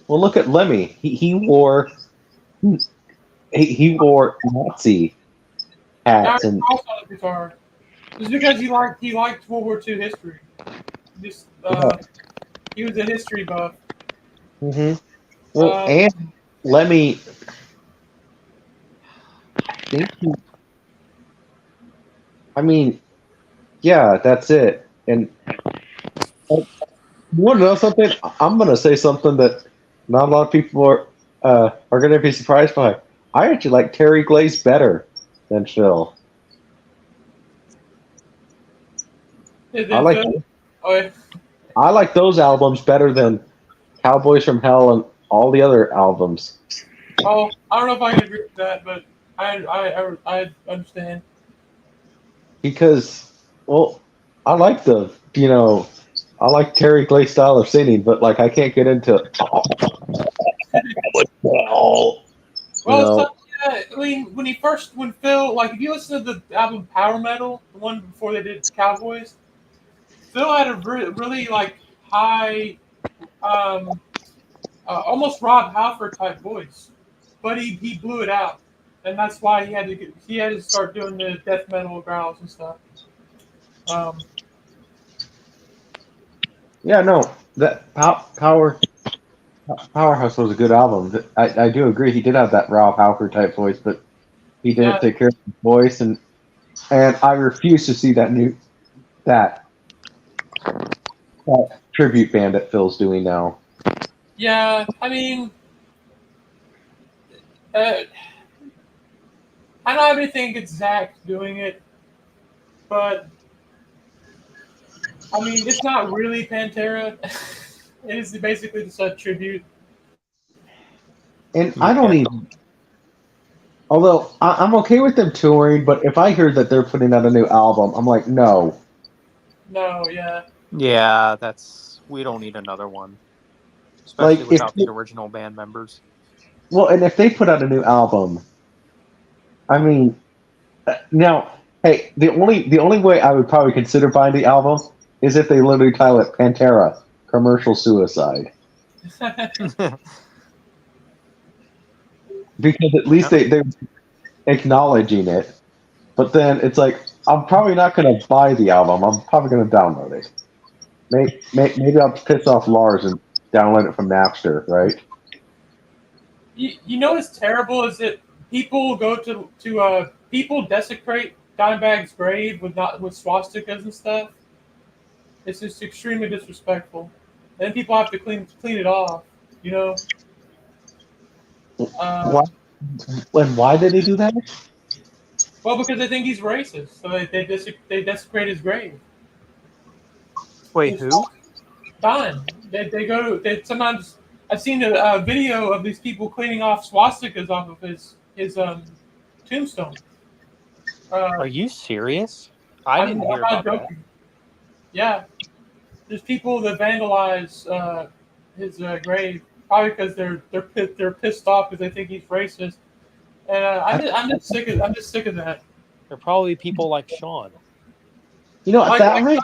well, look at Lemmy. He wore Nazi got hats a and cross on his guitar. It's because he liked World War II history. Just he was a history buff. hmm well, Um, and Lemmy. I think I mean, yeah, that's it. And you want to know something? I'm going to say something that not a lot of people are going to be surprised by. I actually like Terry Glaze better than Phil. I then like Phil. Oh, yeah. I like those albums better than Cowboys from Hell and all the other albums Oh, I don't know if I can agree with that, but I understand. because, well, I like I like Terry Glaze style of singing, but like I can't get into well, you Well, so know. yeah, I mean, when Phil, like, if you listen to the album Power Metal, the one before they did Cowboys, Phil had a really like high, um, almost Rob Halford type voice, but he blew it out, and that's why he had to start doing the death metal growls and stuff. Um, Yeah, no, that Powerhouse was a good album. I do agree. He did have that Ralph Halford type voice, but he didn't yeah, take care of his voice, and I refuse to see that that tribute band that Phil's doing now. yeah. I mean, uh, I don't have anything against Zach doing it, but I mean, it's not really Pantera. It is basically just a tribute. And I don't Yeah. even. Although I'm okay with them touring, but if I hear that they're putting out a new album, I'm like, no. No, yeah. Yeah, we don't need another one, especially Like if without the original band members. and if they put out a new album, I mean, now, hey, the only way I would probably consider buying the album is if they literally title it Pantera Commercial Suicide, because at least they're acknowledging it. But then it's like I'm probably not going to buy the album. I'm probably going to download it. Maybe I'll piss off Lars and download it from Napster, right? You know what's terrible is that people go to people desecrate Dimebag's grave with swastikas and stuff. It's just extremely disrespectful. Then people have to clean it off. You know. Why? And why did they do that? Well, because they think he's racist, so they desecrate his grave. Wait, With who? Dime. They go. They sometimes I've seen a video of these people cleaning off swastikas off of his tombstone. Are Uh, you serious? I I'm didn't hear not about that. joking. Yeah, there's people that vandalize his grave probably because they're pissed off because they think he's racist. And I'm just sick of that. There are probably people like Sean. At Like that like rate,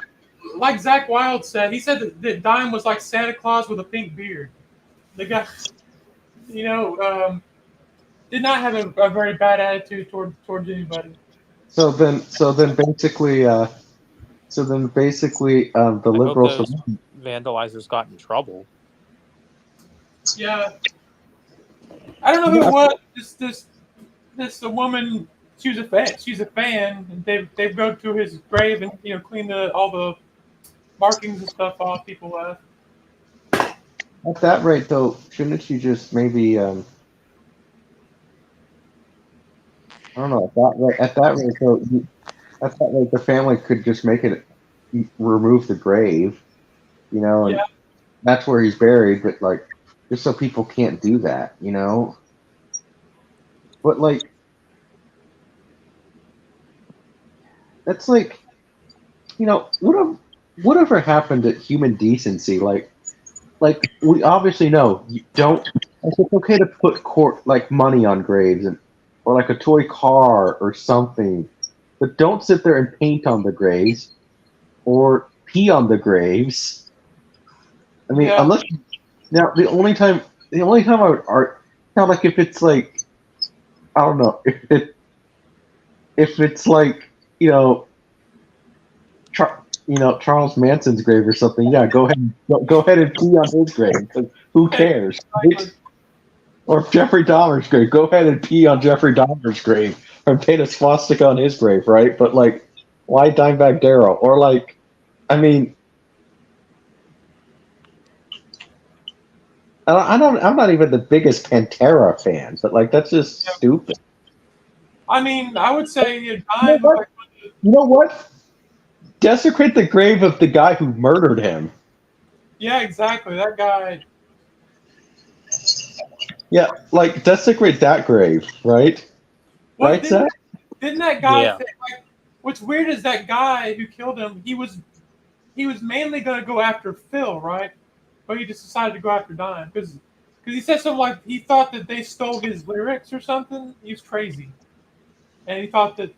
like Zach Wild said, he said that Dime was like Santa Claus with a pink beard. The guy, you know, did not have a very bad attitude towards anybody. so then basically, the I hope liberals from those vandalizers got in trouble. Yeah, I don't know you who it know, was. This a woman. She was a fan. She's a fan, and they go to his grave and clean all the markings and stuff off people left. at that rate though, shouldn't you just maybe I don't know at that rate though at that rate the family could just make it remove the grave, and Yeah, that's where he's buried, but like just so people can't do that. But like that's like whatever happened to human decency? Like we obviously know you don't. Like, it's okay to put like money on graves or like a toy car or something, but don't sit there and paint on the graves or pee on the graves. I mean, yeah, unless now the only time I would art now like if it's like I don't know if it's like Charles Manson's grave or something. Yeah, go ahead and pee on his grave. 'Cause who cares? exactly. Or Jeffrey Dahmer's grave. Go ahead and pee on Jeffrey Dahmer's grave or paint a swastika on his grave, right? But like, why Dimebag Darrell? Or like, I mean, I'm not even the biggest Pantera fan, but like, that's just Yeah. stupid. I mean, I would say You know Dime was what? like, You know what? Desecrate the grave of the guy who murdered him. yeah, exactly. That guy. Yeah, like desecrate that grave, right? What Right, Zach? didn't that guy Yeah. think, like? What's weird is that guy who killed him. He was mainly gonna go after Phil, right? But he just decided to go after Dime because he said something like he thought that they stole his lyrics or something. He was crazy, and he thought that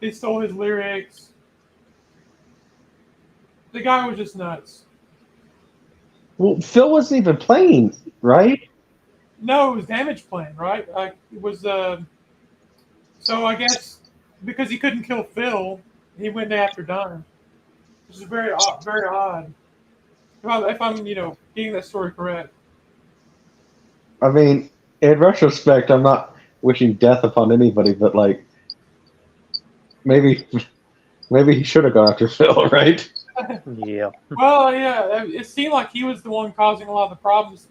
they stole his lyrics. The guy was just nuts. Well, Phil wasn't even playing, right? No, it was Damage Plan, right? Like it was. So I guess because he couldn't kill Phil, he went after Dime, which is very odd. If I'm getting that story correct. I mean, in retrospect, I'm not wishing death upon anybody, but like maybe maybe he should have gone after Phil, right? Yeah. Well, yeah, it seemed like he was the one causing a lot of the problems.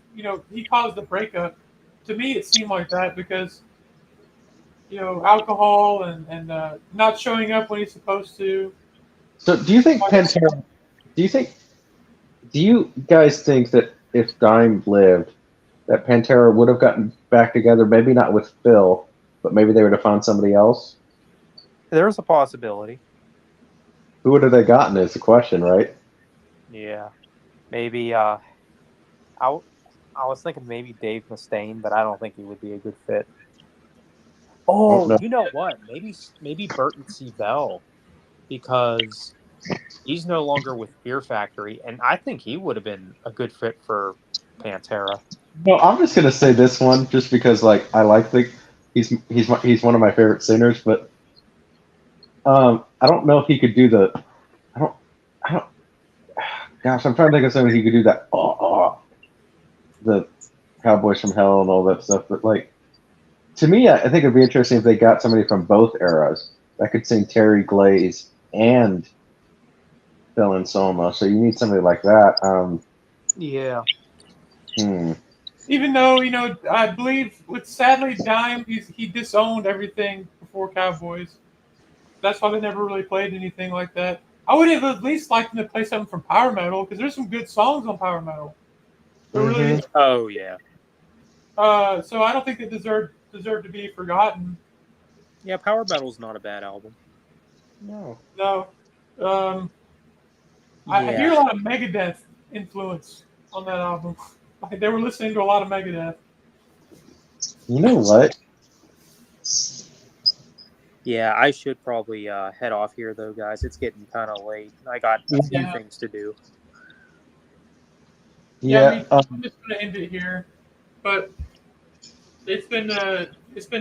He caused the breakup. To me, it seemed like that because alcohol and not showing up when he's supposed to. So, do you think Pantera? Do you think? Do you guys think that if Dime lived, that Pantera would have gotten back together? Maybe not with Phil, but maybe they would have found somebody else. There's a possibility. Who would have they gotten? Is the question, right? Yeah. Maybe I was thinking maybe Dave Mustaine, but I don't think he would be a good fit. Oh Oh, no. you know what? Maybe Burton C. Bell, because he's no longer with Fear Factory, and I think he would have been a good fit for Pantera. No, I'm just gonna say this one just because like I like the he's one of my favorite singers, but I don't know if he could do the I don't I don't gosh I'm trying to think of something he could do that the Cowboys from Hell and all that stuff, but like to me I think it'd be interesting if they got somebody from both eras that could sing Terry Glaze and Phil and Soma, so you need somebody like that. Yeah. Hmm. Even though I believe with sadly Dime, he disowned everything before Cowboys. That's why they never really played anything like that. I would have at least liked them to play something from power metal because there's some good songs on power metal. There really is. Oh yeah. So I don't think they deserve to be forgotten. Yeah, power metal's not a bad album. No. No. I hear a lot of Megadeth influence on that album. Like they were listening to a lot of Megadeth. You know what? Yeah, I should probably head off here, though, guys. It's getting kind of late. I got a few things to do. Yeah, I'm just gonna end it here. But it's been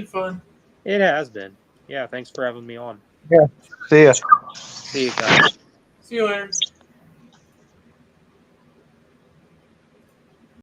fun. It has been. Yeah, thanks for having me on. Yeah. See ya. See you guys. See you later.